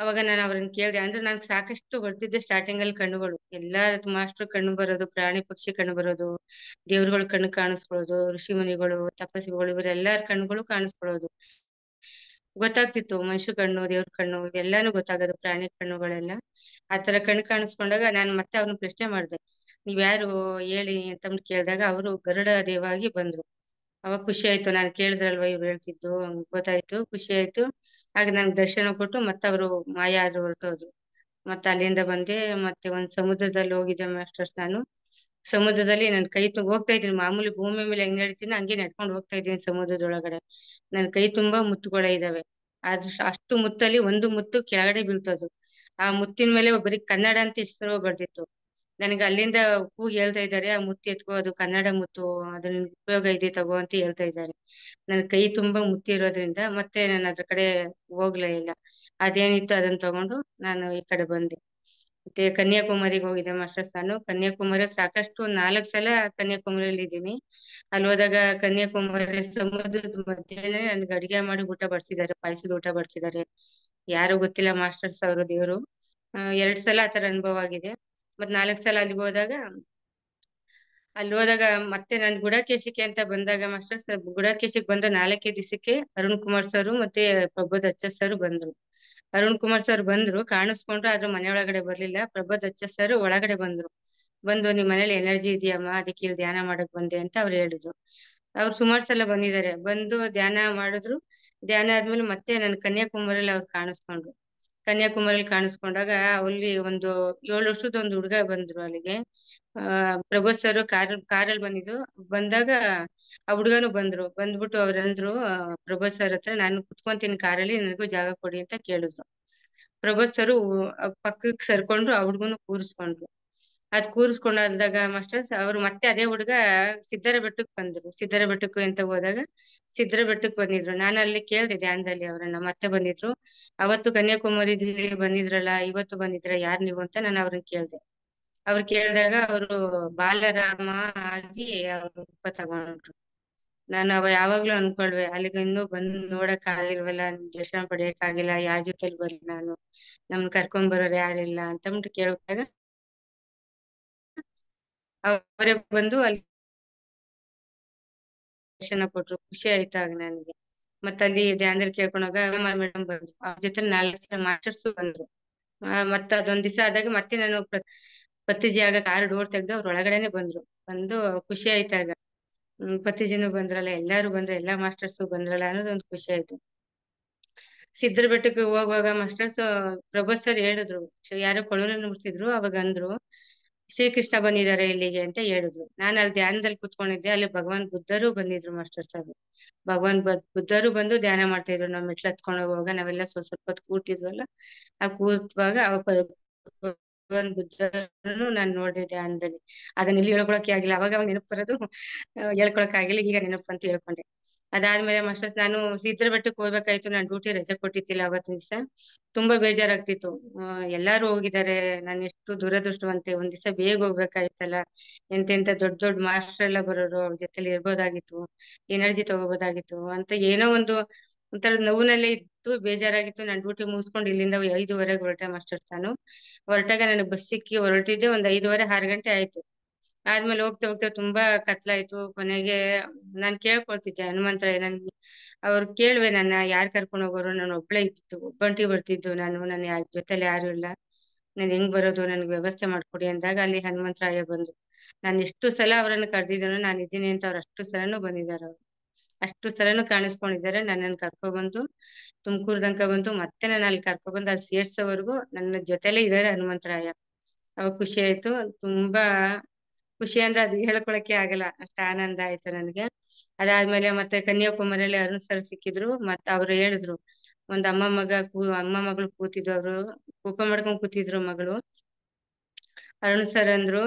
ಅವಾಗ ನಾನು ಅವ್ರನ್ನ ಕೇಳಿದೆ. ಅಂದ್ರೆ ನನ್ಗೆ ಸಾಕಷ್ಟು ಬರ್ತಿದ್ದೆ ಸ್ಟಾರ್ಟಿಂಗ್ ಅಲ್ಲಿ ಕಣ್ಣುಗಳು. ಎಲ್ಲಾ ಮಾಸ್ಟರ್ ಕಣ್ಣು ಬರೋದು, ಪ್ರಾಣಿ ಪಕ್ಷಿ ಕಣ್ಣು ಬರೋದು, ದೇವ್ರುಗಳ ಕಣ್ಣು ಕಾಣಿಸ್ಕೊಳ್ಳೋದು, ಋಷಿ ಮುನಿಗಳು, ತಪಸ್ವಿಗಳು ಇವರೆಲ್ಲಾರ ಕಣ್ಣುಗಳು ಕಾಣಿಸ್ಕೊಳ್ಳೋದು. ಗೊತ್ತಾಗ್ತಿತ್ತು ಮನುಷ್ಯ ಕಣ್ಣು, ದೇವ್ರ ಕಣ್ಣು ಎಲ್ಲಾನು ಗೊತ್ತಾಗೋದು, ಪ್ರಾಣಿ ಕಣ್ಣುಗಳೆಲ್ಲ. ಆತರ ಕಣ್ಣು ಕಾಣಿಸ್ಕೊಂಡಾಗ ನಾನು ಮತ್ತೆ ಅವ್ರನ್ನ ಪ್ರಶ್ನೆ ಮಾಡಿದೆ, ನೀವ್ಯಾರು ಹೇಳಿ ಅಂತ ಕೇಳಿದಾಗ ಅವರು ಗರುಡ ದೇವಾಗಿ ಬಂದ್ರು. ಅವಾಗ ಖುಷಿ ಆಯ್ತು, ನಾನು ಕೇಳಿದ್ರಲ್ವಾ ಇವ್ರು ಹೇಳ್ತಿದ್ದು, ಗೊತ್ತಾಯ್ತು, ಖುಷಿ ಆಯ್ತು. ಆಗ ನನ್ಗೆ ದರ್ಶನ ಕೊಟ್ಟು ಮತ್ತೆ ಅವರು ಮಾಯ ಆದ್ರು, ಹೊರಟೋದ್ರು. ಮತ್ತೆ ಅಲ್ಲಿಂದ ಬಂದೆ. ಮತ್ತೆ ಒಂದ್ ಸಮುದ್ರದಲ್ಲಿ ಹೋಗಿದ್ದೆ ಮಾಸ್ಟರ್ಸ್ ನಾನು. ಸಮುದ್ರದಲ್ಲಿ ನನ್ ಕೈ ಹೋಗ್ತಾ ಇದ್ದೀನಿ, ಮಾಮೂಲಿ ಭೂಮಿ ಮೇಲೆ ಹೆಂಗ್ ನಡೀತೀನಿ ಹಂಗೆ ನಡ್ಕೊಂಡು ಹೋಗ್ತಾ ಇದ್ದೀನಿ ಸಮುದ್ರದೊಳಗಡೆ. ನನ್ ಕೈ ತುಂಬಾ ಮುತ್ತುಗಳೇ ಇದಾವೆ. ಆದ್ರೆ ಅಷ್ಟು ಮುತ್ತಲ್ಲಿ ಒಂದು ಮುತ್ತು ಕೆಳಗಡೆ ಬೀಳ್ತದು. ಆ ಮುತ್ತಿನ ಮೇಲೆ ಬರೀ ಕನ್ನಡ ಅಂತ ಹೆಸರು ಬರ್ದಿತ್ತು. ನನಗೆ ಅಲ್ಲಿಂದ ಕೂಗಿ ಹೇಳ್ತಾ ಇದ್ದಾರೆ, ಆ ಮುತ್ತು ಎತ್ಕೋ, ಅದು ಕನ್ನಡ ಮುತ್ತು, ಅದ್ರ ಉಪಯೋಗ ಇದೆ ತಗೋ ಅಂತ ಹೇಳ್ತಾ ಇದ್ದಾರೆ. ನನ್ ಕೈ ತುಂಬಾ ಮುತ್ತಿ ಇರೋದ್ರಿಂದ ಮತ್ತೆ ನಾನು ಅದ್ರ ಕಡೆ ಹೋಗ್ಲೇ ಇಲ್ಲ. ಅದೇನಿತ್ತು ಅದನ್ನ ತಗೊಂಡು ನಾನು ಈ ಕಡೆ ಬಂದೆ. ಮತ್ತೆ ಕನ್ಯಾಕುಮಾರಿಗೆ ಹೋಗಿದ್ದೆ ಮಾಸ್ಟರ್ಸ್ ನಾನು. ಕನ್ಯಾಕುಮಾರಿ ಸಾಕಷ್ಟು 4 ಸಲ ಕನ್ಯಾಕುಮಾರಿಯಲ್ಲಿ ಇದ್ದೀನಿ. ಅಲ್ಲಿ ಹೋದಾಗ ಕನ್ಯಾಕುಮಾರಿ ಸಮುದ್ರದ ಮಧ್ಯೆನೆ ನನ್ಗೆ ಅಡಿಗೆ ಮಾಡಿ ಊಟ ಬಡಿಸಿದ್ದಾರೆ, ಪಾಯಸದ ಊಟ ಬಡಿಸಿದ್ದಾರೆ. ಯಾರು ಗೊತ್ತಿಲ್ಲ ಮಾಸ್ಟರ್ಸ್ ಅವರು ದೇವ್ರು. 2 ಸಲ ಆತರ ಅನುಭವ ಆಗಿದೆ. ಮತ್ 4 ಸಲ ಅಲ್ಲಿ ಹೋದಾಗ ಮತ್ತೆ ನಾನು ಗುಡಾಕೇಶಿಕೆ ಅಂತ ಬಂದಾಗ ಮಾಸ್ಟರ್ಸ್, ಗುಡಾಕೇಶಿಗೆ ಬಂದ 4 ದಿವಸಕ್ಕೆ ಅರುಣ್ ಕುಮಾರ್ ಸರ್ ಮತ್ತೆ ಪ್ರಬೋಧ್ ಅಚ್ಚ ಸರ್ ಬಂದ್ರು. ಅರುಣ್ ಕುಮಾರ್ ಸರ್ ಬಂದ್ರು, ಕಾಣಿಸ್ಕೊಂಡ್ರು, ಆದ್ರೆ ಮನೆ ಒಳಗಡೆ ಬರ್ಲಿಲ್ಲ. ಪ್ರಬೋಧ್ ಅಚ್ಚ ಸರ್ ಒಳಗಡೆ ಬಂದ್ರು. ಬಂದು ನಿಮ್ ಮನೇಲಿ ಎನರ್ಜಿ ಇದೆಯಮ್ಮ, ಅದಕ್ಕೆ ಇಲ್ಲಿ ಧ್ಯಾನ ಮಾಡಕ್ ಬಂದೆ ಅಂತ ಅವ್ರು ಹೇಳಿದ್ರು. ಅವ್ರು ಸುಮಾರು ಸಲ ಬಂದಿದ್ದಾರೆ, ಬಂದು ಧ್ಯಾನ ಮಾಡಿದ್ರು. ಧ್ಯಾನ ಆದ್ಮೇಲೆ ಮತ್ತೆ ನನ್ ಕನ್ಯಾಕುಮಾರಿಲಿ ಅವ್ರು ಕಾಣಿಸ್ಕೊಂಡ್ರು. ಕನ್ಯಾಕುಮಾರಿಲಿ ಕಾಣಿಸ್ಕೊಂಡಾಗ ಅಲ್ಲಿ ಒಂದು 7 ವರ್ಷದ ಒಂದು ಹುಡುಗ ಬಂದ್ರು ಅಲ್ಲಿಗೆ. ಪ್ರಭು ಸರ್ ಕಾರಲ್ಲಿ ಬಂದಿದ್ರು. ಬಂದಾಗ ಆ ಹುಡುಗನು ಬಂದ್ಬಿಟ್ಟು ಅವ್ರಂದ್ರು, ಪ್ರಭು ಸರ್ ಹತ್ರ ನಾನು ಕುತ್ಕೊಂತೀನಿ ಕಾರಲ್ಲಿ, ನನಗೂ ಜಾಗ ಕೊಡಿ ಅಂತ ಕೇಳಿದ್ರು. ಪ್ರಭು ಸರ್ ಪಕ್ಕಕ್ಕೆ ಸರ್ಕೊಂಡ್ರು, ಆ ಹುಡುಗನು ಕೂರಿಸ್ಕೊಂಡ್ರು. ಅದ್ ಕೂರಿಸ್ಕೊಂಡಾದಾಗ ಮಾಸ್ಟರ್ಸ್ ಅವ್ರು ಮತ್ತೆ ಅದೇ ಹುಡುಗ ಸಿದ್ದರ ಬೆಟ್ಟಕ್ಕೆ ಬಂದ್ರು. ಸಿದ್ದರ ಬೆಟ್ಟಕ್ಕೆ ಅಂತ ಹೋದಾಗ ಸಿದ್ದರ ಬೆಟ್ಟಕ್ಕೆ ಬಂದಿದ್ರು. ನಾನು ಅಲ್ಲಿ ಕೇಳ್ದೆ ಧ್ಯಾನದಲ್ಲಿ ಅವ್ರನ್ನ, ಮತ್ತೆ ಬಂದಿದ್ರು. ಅವತ್ತು ಕನ್ಯಾಕುಮಾರಿ ಬಂದಿದ್ರಲ್ಲ, ಇವತ್ತು ಬಂದಿದ್ರ, ಯಾರ್ ನೀವು ಅಂತ ನಾನು ಅವ್ರನ್ನ ಕೇಳ್ದೆ. ಅವ್ರು ಕೇಳಿದಾಗ ಅವರು ಬಾಲರಾಮ ಆಗಿ ಅವ್ರು ರೂಪ ತಗೊಂಡ್ರು. ನಾನು ಯಾವಾಗ್ಲೂ ಅನ್ಕೊಳ್ವೆ, ಅಲ್ಲಿಗೆ ಇನ್ನೂ ಬಂದ್ ನೋಡಕ್ ಆಗಿಲ್ವಲ್ಲ, ದರ್ಶನ ಪಡೆಯಕ್ ಆಗಿಲ್ಲ, ಯಾರ್ ಜೊತೆಲಿ ಬರ್ಲಿ ನಾನು, ನಮ್ನ ಕರ್ಕೊಂಡ್ ಬರೋರು ಯಾರಿಲ್ಲ ಅಂತ ಕೇಳಿದಾಗ ಅವರೇ ಬಂದು ಅಲ್ಲಿ ದರ್ಶನ ಕೊಟ್ರು. ಖುಷಿ ಆಯ್ತು ಆಗ ನನಗೆ. ಮತ್ತೆ ಅಲ್ಲಿ ಧ್ಯಾನದಲ್ಲಿ ಕೇಳ್ಕೊಂಡಾಗ ಮೇಡಮ್ ಬಂದ್ರು, ಅವ್ರ ಜೊತೆ 4 ಜನ ಮಾಸ್ಟರ್ಸ್ ಬಂದ್ರು. ಮತ್ತೆ ಅದೊಂದ್ ದಿವಸ ಆದಾಗ ಮತ್ತೆ ನಾನು ಪತ್ರಿಜಿ ಆಗ ಕಾರ್ ಡೋರ್ ತೆಗ್ದು ಅವ್ರ ಒಳಗಡೆನೆ ಬಂದ್ರು. ಬಂದು ಖುಷಿ ಆಯ್ತಾಗ. ಪತ್ರಿಜಿನೂ ಬಂದ್ರಲ್ಲ, ಎಲ್ಲಾರು ಬಂದ್ರು, ಎಲ್ಲಾ ಮಾಸ್ಟರ್ಸ್ ಬಂದ್ರಲ್ಲ ಅನ್ನೋದೊಂದು ಖುಷಿ ಆಯ್ತು. ಸಿದ್ಧರ ಬೆಟ್ಟಕ್ಕೆ ಹೋಗುವಾಗ ಮಾಸ್ಟರ್ಸ್ ಪ್ರಭು ಸರ್ ಹೇಳಿದ್ರು, ಯಾರೋ ಕೊಳಲು ನುಡಿಸಿದ್ರು. ಅವಾಗ ಅಂದ್ರು, ಶ್ರೀಕೃಷ್ಣ ಬಂದಿದ್ದಾರೆ ಇಲ್ಲಿಗೆ ಅಂತ ಹೇಳಿದ್ರು. ನಾನು ಅಲ್ಲಿ ಧ್ಯಾನದಲ್ಲಿ ಕುತ್ಕೊಂಡಿದ್ದೆ. ಅಲ್ಲಿ ಭಗವಾನ್ ಬುದ್ಧರು ಬಂದಿದ್ರು ಮಾಸ್ಟರ್ಸ್. ಅದು ಭಗವಾನ್ ಬುದ್ಧರು ಬಂದು ಧ್ಯಾನ ಮಾಡ್ತಾ ಇದ್ರು. ನಾವ್ ಮೆಟ್ಲು ಹತ್ಕೊಂಡು ಹೋಗುವಾಗ ನಾವೆಲ್ಲ ಸ್ವಲ್ಪ ಹೊತ್ತು ಕೂರ್ತಿದ್ವಲ್ಲ, ಆ ಕೂತ್ವಾಗ ಭಗವಾನ್ ಬುದ್ಧರನ್ನು ನಾನ್ ನೋಡ್ದೆ ಧ್ಯಾನದಲ್ಲಿ. ಅದನ್ನ ಇಲ್ಲಿ ಹೇಳ್ಕೊಳಕ್ಕೆ ಆಗಿಲ್ಲ. ಅವಾಗ ನೆನಪು ಬರೋದು, ಹೇಳ್ಕೊಳಕ್ ಆಗಿಲ್ಲ, ಈಗ ನೆನಪು ಅಂತ ಹೇಳ್ಕೊಂಡೆ. ಅದಾದ್ಮೇಲೆ ಮಾಸ್ಟರ್ಸ್ ನಾನು ಸಿದ್ಧರ ಬೆಟ್ಟಕ್ಕೆ ಹೋಗ್ಬೇಕಾಯ್ತು. ನಾನು ಡ್ಯೂಟಿ ರಜೆ ಕೊಟ್ಟಿದ್ದಿಲ್ಲ ಅವತ್ತಿನ ದಿವಸ. ತುಂಬಾ ಬೇಜಾರಾಗ್ತಿತ್ತು. ಎಲ್ಲಾರು ಹೋಗಿದ್ದಾರೆ, ನಾನು ಎಷ್ಟು ದುರದೃಷ್ಟವಂತೆ, ಒಂದ್ ದಿವಸ ಬೇಗ ಹೋಗ್ಬೇಕಾಯ್ತಲ್ಲ. ಎಂತೆಂತ ದೊಡ್ಡ ದೊಡ್ಡ ಮಾಸ್ಟರ್ ಎಲ್ಲ ಬರೋರು, ಅವ್ರ ಜೊತೆಲಿ ಇರ್ಬೋದಾಗಿತ್ತು, ಎನರ್ಜಿ ತಗೋಬೋದಾಗಿತ್ತು ಅಂತ ಏನೋ ಒಂಥರ ನೋವಿನಲ್ಲೇ ಇತ್ತು, ಬೇಜಾರಾಗಿತ್ತು. ನಾನು ಡ್ಯೂಟಿ ಮುಗಿಸ್ಕೊಂಡು ಇಲ್ಲಿಂದ 5:30ಗೆ ಹೊರಟೆ ಮಾಸ್ಟರ್ಸ್ ನಾನು. ಹೊರಟಾಗ ನನಗೆ ಬಸ್ ಸಿಕ್ಕಿ ಹೊರಟಿದ್ದೆ ಒಂದ್ 5:30 6 ಗಂಟೆ ಆಯ್ತು. ಆದ್ಮೇಲೆ ಹೋಗ್ತಾ ಹೋಗ್ತಾ ತುಂಬಾ ಕತ್ಲಾಯ್ತು. ಕೊನೆಗೆ ನಾನ್ ಕೇಳ್ಕೊಳ್ತಿದ್ದೆ ಹನುಮಂತರಾಯ, ಅವ್ರು ಕೇಳುವೆ, ನನ್ನ ಯಾರ್ ಕರ್ಕೊಂಡು ಹೋಗೋರು, ನಾನು ಒಬ್ಳೆ ಇದ್ದಿತ್ತು, ಒಬ್ಬಂಟಿ ಬರ್ತಿದ್ದು ನಾನು, ನನ್ನ ಜೊತೆಲಿ ಯಾರು ಇಲ್ಲ, ನಾನ್ ಹೆಂಗ್ ಬರೋದು, ನನ್ಗೆ ವ್ಯವಸ್ಥೆ ಮಾಡ್ಕೊಡಿ ಅಂದಾಗ ಅಲ್ಲಿ ಹನುಮಂತರಾಯ ಬಂದು, ನಾನು ಎಷ್ಟು ಸಲ ಅವರನ್ನು ಕರೆದಿದ್ದೇನೋ, ನಾನು ಇದ್ದೀನಿ ಅಂತ ಅವ್ರು ಅಷ್ಟು ಸಲನು ಬಂದಿದ್ದಾರೆ. ಅವ್ರು ಅಷ್ಟು ಸಲನು ಕಾಣಿಸ್ಕೊಂಡಿದ್ದಾರೆ. ನನ್ನನ್ನು ಕರ್ಕೊಬಂದು ತುಮಕೂರು ತನಕ ಬಂದು ಮತ್ತೆ ನಾನು ಅಲ್ಲಿ ಕರ್ಕೊಬಂದು ಅಲ್ಲಿ ಸೇರ್ಸೋವರೆಗೂ ನನ್ನ ಜೊತೆಲೇ ಇದ್ದಾರೆ ಹನುಮಂತರಾಯ. ಅವಾಗ ಖುಷಿ ಆಯ್ತು. ತುಂಬಾ ಖುಷಿ ಅಂದ್ರೆ ಅದು ಹೇಳ್ಕೊಳಕ್ಕೆ ಆಗಲ್ಲ, ಅಷ್ಟ ಆನಂದ ಆಯ್ತು ನನಗೆ. ಅದಾದ್ಮೇಲೆ ಮತ್ತೆ ಕನ್ಯಾಕುಮಾರಿಯಲ್ಲಿ ಅರುಣ್ ಸರ್ ಸಿಕ್ಕಿದ್ರು. ಮತ್ತೆ ಅವ್ರು ಹೇಳಿದ್ರು, ಒಂದ್ ಅಮ್ಮ ಮಗಳು ಕೂತಿದ್ರು. ಅವ್ರು ಕೋಪ ಮಾಡ್ಕೊಂಡ್ ಕೂತಿದ್ರು ಮಗಳು. ಅರುಣ್ ಸರ್ ಅಂದ್ರು,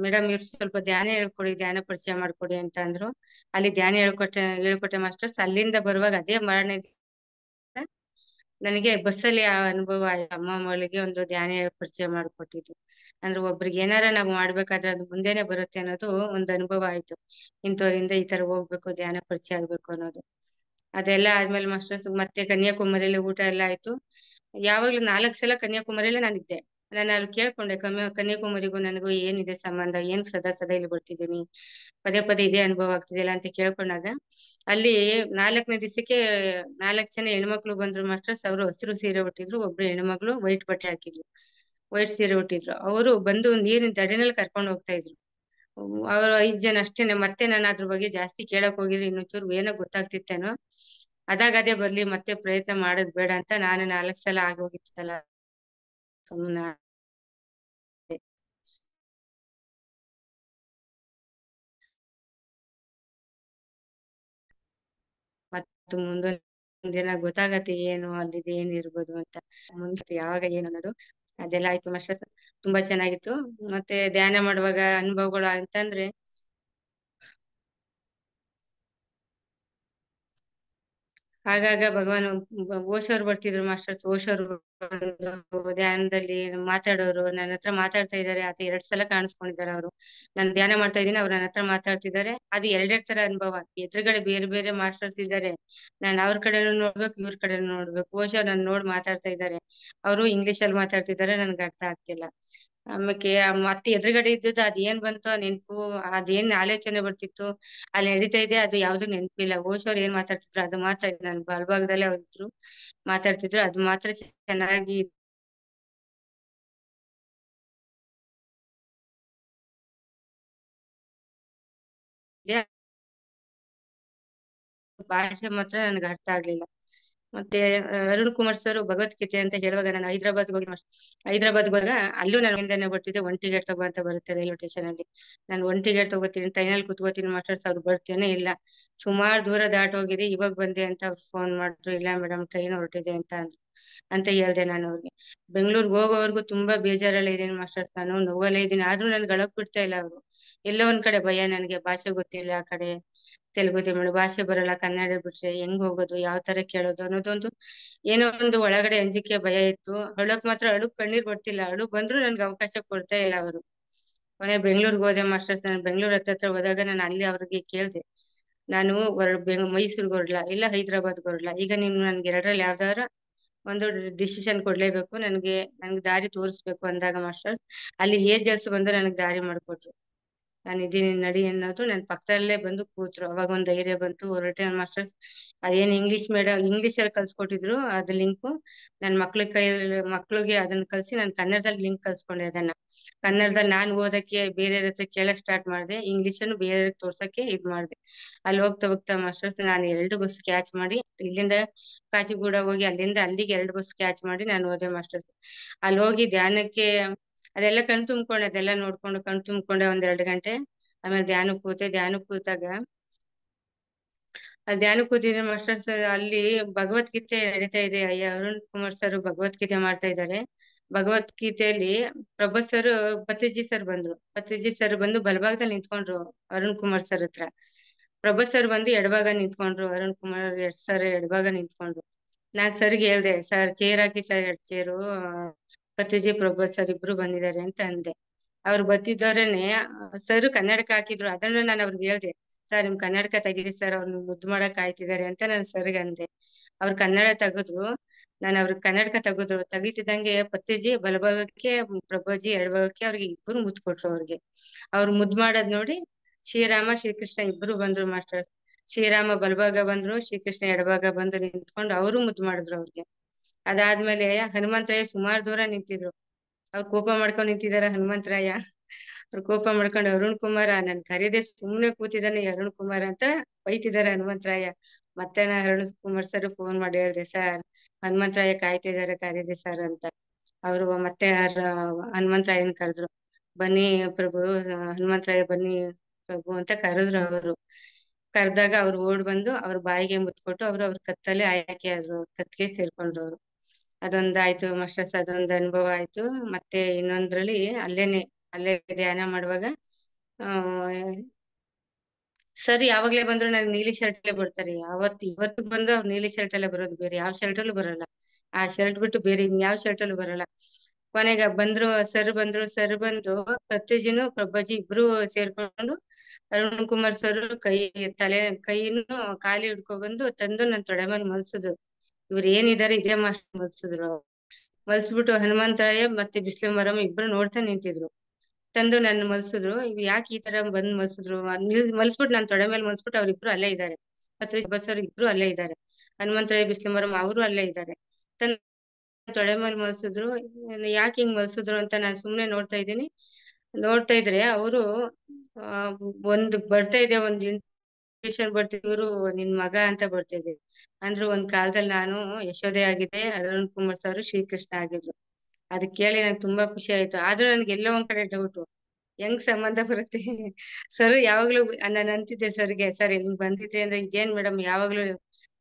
ಮೇಡಮ್ ಇವ್ರು ಸ್ವಲ್ಪ ಧ್ಯಾನ ಹೇಳ್ಕೊಡಿ, ಧ್ಯಾನ ಪರಿಚಯ ಮಾಡ್ಕೊಡಿ ಅಂತ ಅಂದ್ರು. ಅಲ್ಲಿ ಧ್ಯಾನ ಹೇಳ್ಕೊಟ್ಟೆ ಮಾಸ್ಟರ್ಸ್. ಅಲ್ಲಿಂದ ಬರುವಾಗ ಅದೇ ಮಾರನೇ ನನಗೆ ಬಸ್ಸಲ್ಲಿ ಆ ಅನುಭವ ಆಯ್ತು. ಅಮ್ಮ ಮಗಳಿಗೆ ಒಂದು ಧ್ಯಾನ ಪರಿಚಯ ಮಾಡ್ಕೊಟ್ಟಿದ್ದು. ಅಂದ್ರೆ ಒಬ್ರಿಗೆ ಏನಾರ ನಾವು ಮಾಡ್ಬೇಕಾದ್ರೆ ಅದು ಮುಂದೆನೆ ಬರುತ್ತೆ ಅನ್ನೋದು ಒಂದು ಅನುಭವ ಆಯ್ತು. ಇಂಥವ್ರಿಂದ ಈ ತರ ಹೋಗ್ಬೇಕು, ಧ್ಯಾನ ಪರಿಚಯ ಆಗ್ಬೇಕು ಅನ್ನೋದು. ಅದೆಲ್ಲ ಆದ್ಮೇಲೆ ಮಾಸ್ಟರ್ಸ್ ಮತ್ತೆ ಕನ್ಯಾಕುಮಾರಿಯಲ್ಲಿ ಊಟ ಎಲ್ಲ ಆಯ್ತು. ಯಾವಾಗ್ಲೂ 4 ಸಲ ಕನ್ಯಾಕುಮಾರಿಯಲ್ಲೇ ನಾನಿದ್ದೆ. ನಾನು ಅಲ್ಲಿ ಕೇಳ್ಕೊಂಡೆ ಕನ್ಯಾಕುಮಾರಿಗೂ ನನಗೂ ಏನಿದೆ ಸಂಬಂಧ? ಏನ್ ಸದಾ ಸದಾ ಇಲ್ಲಿ ಬರ್ತಿದ್ದೀನಿ? ಪದೇ ಪದೇ ಇದೇ ಅನುಭವ ಆಗ್ತಿದೆಯಲ್ಲ ಅಂತ ಕೇಳ್ಕೊಂಡಾಗ, ಅಲ್ಲಿ 4ನೇ ದಿವಸಕ್ಕೆ 4 ಜನ ಹೆಣ್ಮಕ್ಳು ಬಂದ್ರು ಮಾಸ್ಟರ್ಸ್. ಅವರು ಹಸಿರು ಸೀರೆ ಉಟ್ಟಿದ್ರು. ಒಬ್ರು ಹೆಣ್ಮಗಳು ವೈಟ್ ಬಟ್ಟೆ ಹಾಕಿದ್ರು. ವೈಟ್ ಸೀರೆ ಉಟ್ಟಿದ್ರು. ಅವರು ಬಂದು ನೀರಿನ ದಡೇನಲ್ಲಿ ಕರ್ಕೊಂಡು ಹೋಗ್ತಾ ಇದ್ರು. ಅವರು 5 ಜನ ಅಷ್ಟೇನೆ. ಮತ್ತೆ ನಾನು ಅದ್ರ ಬಗ್ಗೆ ಜಾಸ್ತಿ ಕೇಳಕ್ ಹೋಗಿದ್ರೆ ಇನ್ನೊಂಚೂರು ಏನೋ ಗೊತ್ತಾಗ್ತಿತ್ತೇನೋ. ಅದೇ ಬರ್ಲಿ, ಮತ್ತೆ ಪ್ರಯತ್ನ ಮಾಡೋದ್ ಬೇಡ ಅಂತ ನಾನು 4 ಸಲ ಆಗೋಗಿತ್ತಲ್ಲ ಸುಮ್ನ ಮತ್ತು ಮುಂದೊಂದ್ ದಿನ ಗೊತ್ತಾಗತ್ತೆ ಏನು ಅಲ್ಲಿದ್ ಏನ್ ಇರ್ಬೋದು ಅಂತ. ಮುಂದೆ ಯಾವಾಗ ಏನ್ ಅನ್ನೋದು ಅದೆಲ್ಲ ಆಯ್ತು ಮಾಸ್ಟರ್. ತುಂಬಾ ಚೆನ್ನಾಗಿತ್ತು. ಮತ್ತೆ ಧ್ಯಾನ ಮಾಡುವಾಗ ಅನುಭವಗಳು ಅಂತಂದ್ರೆ, ಆಗಾಗ ಭಗವಾನ್ ಓಶೋರು ಬರ್ತಿದ್ರು ಮಾಸ್ಟರ್ಸ್. ಓಶೋರು ಬಂದು ಧ್ಯಾನದಲ್ಲಿ ಮಾತಾಡೋರು. ನನ್ನ ಹತ್ರ ಮಾತಾಡ್ತಾ ಇದಾರೆ ಅದು 2 ಸಲ ಕಾಣಿಸ್ಕೊಂಡಿದ್ದಾರೆ ಅವರು. ನಾನು ಧ್ಯಾನ ಮಾಡ್ತಾ ಇದ್ದೀನಿ, ಅವ್ರು ನನ್ನ ಹತ್ರ ಮಾತಾಡ್ತಿದ್ದಾರೆ. ಅದು ಎರಡೆರಡ್ ತರ ಅನುಭವ. ಎದುರುಗಡೆ ಬೇರೆ ಬೇರೆ ಮಾಸ್ಟರ್ಸ್ ಇದ್ದಾರೆ. ನಾನು ಅವ್ರ ಕಡೆನೂ ನೋಡ್ಬೇಕು, ಇವ್ರ ಕಡೆನೂ ನೋಡ್ಬೇಕು. ಓಶೋ ನನ್ನ ನೋಡ್ ಮಾತಾಡ್ತಾ ಇದ್ದಾರೆ. ಅವರು ಇಂಗ್ಲಿಷ್ ಅಲ್ಲಿ ಮಾತಾಡ್ತಿದ್ದಾರೆ, ನನ್ಗೆ ಅರ್ಥ ಆಗ್ತಿಲ್ಲ. ಆಮೇಲೆ ಮತ್ತೆ ಎದುರುಗಡೆ ಇದ್ದದ್ದು ಅದ್ ಏನ್ ಬಂತು ಆ ನೆನ್ಪು, ಅದೇನ್ ಆಲೋಚನೆ ಬರ್ತಿತ್ತು ಅಲ್ಲಿ ನಡೀತಾ ಇದೆ, ಅದು ಯಾವ್ದು ನೆನಪಿಲ್ಲ. ಓಶೋರ್ ಏನ್ ಮಾತಾಡ್ತಿದ್ರು ಅದು ಮಾತ್ರ ನನ್ ಬಲಭಾಗದಲ್ಲೇ ಅವ್ರಿದ್ರು ಮಾತಾಡ್ತಿದ್ರು. ಅದು ಮಾತ್ರ ಚೆನ್ನಾಗಿ ಇದೆ. ಭಾಷೆ ಮಾತ್ರ ನನ್ಗೆ ಅರ್ಥ ಆಗ್ಲಿಲ್ಲ. ಮತ್ತೆ ಅರುಣ್ ಕುಮಾರ್ ಸರ್ ಭಗವದ್ಗೀತೆ ಅಂತ ಹೇಳುವಾಗ ನಾನು ಹೈದರಾಬಾದ್ ಹೋದಾಗ ಅಲ್ಲೂ ನಾನು ಬರ್ತಿದ್ದೆ. ಒನ್ ಟಿಕೆಟ್ ತಗೋ ಅಂತ ಬರುತ್ತೆ ರೈಲ್ವೆ ಸ್ಟೇಷನ್ ಅಲ್ಲಿ. ನಾನು ಒನ್ ಟಿಕೆಟ್ ತಗೋತೀನಿ, ಟ್ರೈನಲ್ಲಿ ಕುತ್ಕೋತೀನಿ ಮಾಸ್ಟರ್ಸ್. ಅವ್ರು ಬರ್ತೇನೆ ಇಲ್ಲ, ಸುಮಾರು ದೂರ ದಾಟ್ ಹೋಗಿದೆ, ಇವಾಗ ಬಂದೆ ಅಂತ ಅವ್ರು ಫೋನ್ ಮಾಡಿದ್ರು. ಇಲ್ಲ ಮೇಡಮ್ ಟ್ರೈನ್ ಹೊರಟಿದೆ ಅಂತ ಅಂದ್ರು. ಅಂತ ಹೇಳ್ದೆ ನಾನು ಅವ್ರಿಗೆ. ಬೆಂಗಳೂರಿಗೆ ಹೋಗೋವರೆಗೂ ತುಂಬಾ ಬೇಜಾರಲ್ಲೇ ಇದೀನಿ ಮಾಸ್ಟರ್ಸ್, ನಾನು ನೋವಲ್ಲೇ ಇದೀನಿ. ಆದ್ರೂ ನನ್ಗೆ ಅಳಕ್ ಬಿಡ್ತಾ ಇಲ್ಲ ಅವರು. ಎಲ್ಲೋ ಒಂದ್ ಕಡೆ ಭಯ, ನನಗೆ ಭಾಷೆ ಗೊತ್ತಿಲ್ಲ ಆ ಕಡೆ. ತೆಲುಗು ತಮಿಳು ಭಾಷೆ ಬರಲ್ಲ, ಕನ್ನಡ ಬಿಟ್ರೆ ಹೆಂಗ್ ಹೋಗೋದು, ಯಾವ ತರ ಕೇಳೋದು ಅನ್ನೋದೊಂದು ಏನೋ ಒಂದು ಒಳಗಡೆ ಅಂಜಿಕೆ ಭಯ ಇತ್ತು. ಅಳಕ್ ಮಾತ್ರ ಕಣ್ಣೀರ್ ಬರ್ತಿಲ್ಲ. ಬಂದ್ರು ನನ್ಗೆ ಅವಕಾಶ ಕೊಡ್ತಾ ಇಲ್ಲ ಅವರು. ಕೊನೆ ಬೆಂಗ್ಳೂರ್ಗೆ ಹೋದೆ ಮಾಸ್ಟರ್ಸ್. ನಾನು ಬೆಂಗ್ಳೂರ್ ಹತ್ರ ಹೋದಾಗ ನಾನು ಅಲ್ಲಿ ಅವ್ರಿಗೆ ಕೇಳ್ದೆ, ನಾನು ಮೈಸೂರ್ಗೆ ಹೊರಡ್ಲಾ ಇಲ್ಲ ಹೈದರಾಬಾದ್ಗೆ ಹೊರಡ್ಲಾ? ಈಗ ನೀನು ನನ್ಗೆ ಎರಡರಲ್ಲಿ ಯಾವ್ದಾರ ಒಂದು ಡಿಸಿಷನ್ ಕೊಡ್ಲೇಬೇಕು. ನನ್ಗೆ ದಾರಿ ತೋರಿಸ್ಬೇಕು ಅಂದಾಗ ಮಾಸ್ಟರ್ಸ್ ಅಲ್ಲಿ ಏಜರ್ಸ್ ಬಂದು ನನಗೆ ದಾರಿ ಮಾಡ್ಕೊಟ್ರು. ನಾನು ಇದೀನಿ ನಡಿ ಅನ್ನೋದು ನನ್ನ ಪಕ್ಕದಲ್ಲೇ ಬಂದು ಕೂತ್ರು. ಅವಾಗ ಒಂದ್ ಧೈರ್ಯ ಬಂತು, ಹೊರಟೆ ಮಾಸ್ಟರ್ಸ್. ಅದೇನ್ ಇಂಗ್ಲಿಷ್ ಅಲ್ಲಿ ಕಲ್ಸ್ಕೊಟ್ಟಿದ್ರು ಅದ್ ಲಿಂಕು ನನ್ ಮಕ್ಳಿಗೆ ಅದನ್ನ ಕಲ್ಸಿ ನಾನು ಕನ್ನಡದಲ್ಲಿ ಲಿಂಕ್ ಕಲ್ಸ್ಕೊಂಡೆ. ಅದನ್ನ ಕನ್ನಡದಲ್ಲಿ ನಾನು ಓದಕ್ಕೆ ಬೇರೆಯವ್ರ ಹತ್ರ ಕೇಳಕ್ ಸ್ಟಾರ್ಟ್ ಮಾಡ್ದೆ. ಇಂಗ್ಲಿಷನ್ನು ಬೇರೆಯವ್ರಿಗೆ ತೋರ್ಸಕ್ಕೆ ಇದ್ ಮಾಡ್ದೆ. ಅಲ್ಲಿ ಹೋಗ್ತಾ ಹೋಗ್ತಾ ಮಾಸ್ಟರ್ಸ್ ನಾನು 2 ಬಸ್ ಕ್ಯಾಚ್ ಮಾಡಿ, ಇಲ್ಲಿಂದ ಕಾಚಿಗೂಡ ಹೋಗಿ ಅಲ್ಲಿಂದ ಅಲ್ಲಿಗೆ 2 ಬಸ್ ಕ್ಯಾಚ್ ಮಾಡಿ ನಾನು ಹೋದೆ ಮಾಸ್ಟರ್ಸ್. ಅಲ್ಲಿ ಹೋಗಿ ಧ್ಯಾನಕ್ಕೆ ಅದೆಲ್ಲ ಕಣ್ ತುಂಬ್ಕೊಂಡೆ, ಅದೆಲ್ಲ ನೋಡ್ಕೊಂಡು ಕಣ್ ತುಂಬ್ಕೊಂಡೆ ಒಂದ್ 2 ಗಂಟೆ. ಆಮೇಲೆ ಧ್ಯಾನಕ್ಕೆ ಕೂತಾಗ ಅಲ್ಲಿ ಧ್ಯಾನಕ್ಕೆ ಕೂತಿದ್ರೆ ಮಾಸ್ಟರ್ ಸರ್ ಅಲ್ಲಿ ಭಗವದ್ಗೀತೆ ನಡೀತಾ ಇದೆ. ಅಯ್ಯ ಅರುಣ್ ಕುಮಾರ್ ಸರ್ ಭಗವದ್ಗೀತೆ ಮಾಡ್ತಾ ಇದ್ದಾರೆ. ಭಗವದ್ಗೀತೆಯಲ್ಲಿ ಪ್ರೊಫೆಸರ್ ಪತ್ರಿಜಿ ಸರ್ ಬಂದ್ರು. ಪತ್ರಿಜಿ ಸರ್ ಬಂದು ಬಲಭಾಗದಲ್ಲಿ ನಿಂತ್ಕೊಂಡ್ರು ಅರುಣ್ ಕುಮಾರ್ ಸರ್ ಹತ್ರ. ಪ್ರೊಫೆಸರ್ ಬಂದು ಎಡಭಾಗ ನಿಂತ್ಕೊಂಡ್ರು. ಅರುಣ್ ಕುಮಾರ್ ಸರ್ ಎಡಭಾಗ ನಿಂತ್ಕೊಂಡ್ರು. ನಾನ್ ಸರ್ಗೆ ಹೇಳ್ದೆ, ಸರ್ ಚೇರ್ ಹಾಕಿ ಸರ್ 2 ಚೇರು, ಪತ್ರಿಜಿ ಪ್ರೊಫೆಸರ್ ಇಬ್ರು ಬಂದಿದ್ದಾರೆ ಅಂತ ಅಂದೆ. ಅವ್ರು ಬರ್ತಿದ್ದವ್ರೇನೆ ಸರ್ ಕನ್ನಡಕ ಹಾಕಿದ್ರು. ಅದನ್ನ ನಾನು ಅವ್ರಿಗೆ ಹೇಳ್ದೆ, ಸರ್ ನಿಮ್ ಕನ್ನಡಕ ತೆಗೀರಿ ಸರ್, ಅವ್ರು ಮುದ್ದು ಮಾಡಕ್ ಕಾಯ್ತಿದ್ದಾರೆ ಅಂತ ನಾನು ಸರ್ಗೆ ಅಂದೆ. ಅವ್ರು ಕನ್ನಡ ತೆಗೆದ್ರು. ನಾನು ಅವ್ರಿಗೆ ಕನ್ನಡಕ ತೆಗಿತಿದ್ದಂಗೆ ಪತ್ರಿಜಿ ಬಲಭಾಗಕ್ಕೆ, ಪ್ರಭುಜಿ ಎಡಭಾಗಕ್ಕೆ, ಅವ್ರಿಗೆ ಇಬ್ರು ಮುದ್ದು ಕೊಟ್ರು. ಅವ್ರಿಗೆ ಅವ್ರು ಮುದ್ದು ಮಾಡೋದ್ ನೋಡಿ ಶ್ರೀರಾಮ ಶ್ರೀಕೃಷ್ಣ ಇಬ್ರು ಬಂದ್ರು ಮಾಸ್ಟರ್. ಶ್ರೀರಾಮ ಬಲಭಾಗ ಬಂದ್ರು, ಶ್ರೀಕೃಷ್ಣ ಎಡಭಾಗ ಬಂದು ನಿಂತ್ಕೊಂಡು ಅವರು ಮುದ್ದು ಮಾಡಿದ್ರು ಅವ್ರಿಗೆ. ಅದಾದ್ಮೇಲೆ ಹನುಮಂತಯ್ಯ ಸುಮಾರು ದೂರ ನಿಂತಿದ್ರು. ಅವ್ರು ಕೋಪ ಮಾಡ್ಕೊಂಡು ನಿಂತಿದಾರ ಹನುಮಂತರಾಯ. ಅವ್ರು ಕೋಪ ಮಾಡ್ಕೊಂಡು, ಅರುಣ್ ಕುಮಾರ ನನ್ ಕರೀದೆ ಸುಮ್ನೆ ಕೂತಿದ್ದಾನೆ ಅರುಣ್ ಕುಮಾರ್ ಅಂತ ಬೈತಿದಾರೆ ಹನುಮಂತರಾಯ. ಮತ್ತೆ ನಾ ಅರುಣ್ ಕುಮಾರ್ ಸರ್ ಫೋನ್ ಮಾಡಿ ಹೇಳ್ದೆ, ಸರ್ ಹನುಮಂತರಾಯ ಕಾಯ್ತಿದಾರೆ ಕರೀರಿ ಸರ್ ಅಂತ. ಅವರು ಮತ್ತೆ ಹನುಮಂತರಾಯನ್ ಕರೆದ್ರು. ಬನ್ನಿ ಪ್ರಭು, ಹನುಮಂತರಾಯ ಬನ್ನಿ ಪ್ರಭು ಅಂತ ಕರೆದ್ರು. ಅವರು ಕರೆದಾಗ ಅವ್ರು ಓಡ್ ಬಂದು ಅವ್ರ ಬಾಯಿಗೆ ಮುತ್ಕೊಟ್ಟು ಅವ್ರ ಕತ್ತಲ್ಲೇ ಆಯ್ಕೆ ಆದ್ರು. ಅವ್ರ ಕತ್ಗೆ ಸೇರ್ಕೊಂಡ್ರು ಅವರು. ಅದೊಂದಾಯ್ತು ಮಾಸ್ಟರ್ಸ್, ಅದೊಂದು ಅನುಭವ ಆಯ್ತು. ಮತ್ತೆ ಇನ್ನೊಂದ್ರಲ್ಲಿ ಅಲ್ಲೇ ಧ್ಯಾನ ಮಾಡುವಾಗ ಆ ಸರ್ ಯಾವಾಗ್ಲೇ ಬಂದ್ರು ನನ್ಗೆ ನೀಲಿ ಶರ್ಟ್ ಅಲ್ಲೇ ಬರ್ತಾರೆ. ಇವತ್ತು ಬಂದು ಅವ್ರು ನೀಲಿ ಶರ್ಟ್ ಅಲ್ಲೇ ಬರೋದು, ಬೇರೆ ಯಾವ ಶರ್ಟ್ ಅಲ್ಲೂ ಬರಲ್ಲ. ಆ ಶರ್ಟ್ ಬಿಟ್ಟು ಬೇರೆ ಇನ್ಯಾವ ಶರ್ಟ್ ಅಲ್ಲೂ ಬರಲ್ಲ. ಕೊನೆಗೆ ಸರ್ ಬಂದು ಪತ್ರಿಜಿನು ಪ್ರಭಾಜಿ ಇಬ್ರು ಸೇರ್ಕೊಂಡು ಅರುಣ್ ಕುಮಾರ್ ಸರ್ ಕೈಯನ್ನು ಕಾಲಿ ಹಿಡ್ಕೊ ಬಂದು ತಂದು ನನ್ ತೊಡೆ ಮೇಲೆ ಮಲ್ಸಿದ್ರು. ಇವ್ರು ಏನಿದಾರೆ ಇದೇ ಮಾಸ್ಟರ್ ಮಲ್ಸಿದ್ರು. ಮಲ್ಸ್ಬಿಟ್ಟು ಹನುಮಂತರಾಯ ಮತ್ತೆ ಬಿಸ್ಲು ಮರಮ್ಮ ಇಬ್ರು ನೋಡ್ತಾ ನಿಂತಿದ್ರು. ತಂದು ನನ್ನ ಮಲ್ಸಿದ್ರು. ಇವ್ ಯಾಕೆ ಈ ತರ ಬಂದ್ ಮಲ್ಸಿದ್ರು ಮಲ್ಸ್ಬಿಟ್ಟು ನಾನ್ ತೊಡೆ ಮೇಲೆ ಮಲ್ಸ್ಬಿಟ್ಟು ಅವ್ರಿಬ್ರು ಅಲ್ಲೇ ಇದ್ದಾರೆ. ಬಸ್ ಅವ್ರು ಇಬ್ರು ಅಲ್ಲೇ ಇದ್ದಾರೆ. ಹನುಮಂತರಾಯ ಬಿಸ್ಲು ಮರಮ್ಮ ಅವರು ಅಲ್ಲೇ ಇದ್ದಾರೆ. ತೊಡೆ ಮೇಲೆ ಮಲ್ಸಿದ್ರು. ಯಾಕೆ ಹಿಂಗ್ ಮಲ್ಸಿದ್ರು ಅಂತ ನಾನ್ ಸುಮ್ನೆ ನೋಡ್ತಾ ಇದ್ದೀನಿ. ನೋಡ್ತಾ ಇದ್ರೆ ಅವರು ಒಂದು ಬರ್ತಾ ಇದೆ, ಒಂದ್ ಇನ್ವಿಟೇಷನ್ ಬರ್ತಿದ್ರು. ಇವ್ರು ನಿನ್ ಮಗ ಅಂತ ಬರ್ತಿದೆ ಅಂದ್ರು. ಒಂದ್ ಕಾಲದಲ್ಲಿ ನಾನು ಯಶೋದೆ ಆಗಿದ್ದೆ, ಅರುಣ್ ಕುಮಾರ್ ಸರ್ ಶ್ರೀಕೃಷ್ಣ ಆಗಿದ್ರು. ಅದ್ ಕೇಳಿ ನಂಗೆ ತುಂಬಾ ಖುಷಿ ಆಯ್ತು. ಆದ್ರೂ ನನ್ಗೆ ಎಲ್ಲೋ ಒಂದ್ ಕಡೆ ಡೌಟು, ಹೆಂಗ್ ಸಂಬಂಧ ಬರುತ್ತೆ. ಸರ್ ಯಾವಾಗ್ಲೂ ನಾನು ಅಂತಿದ್ದೆ ಸರ್ಗೆ, ಸರ್ ಹಿಂಗ್ ಬಂದಿದ್ರಿ ಅಂದ್ರೆ ಇದೇನ್ ಮೇಡಮ್ ಯಾವಾಗ್ಲೂ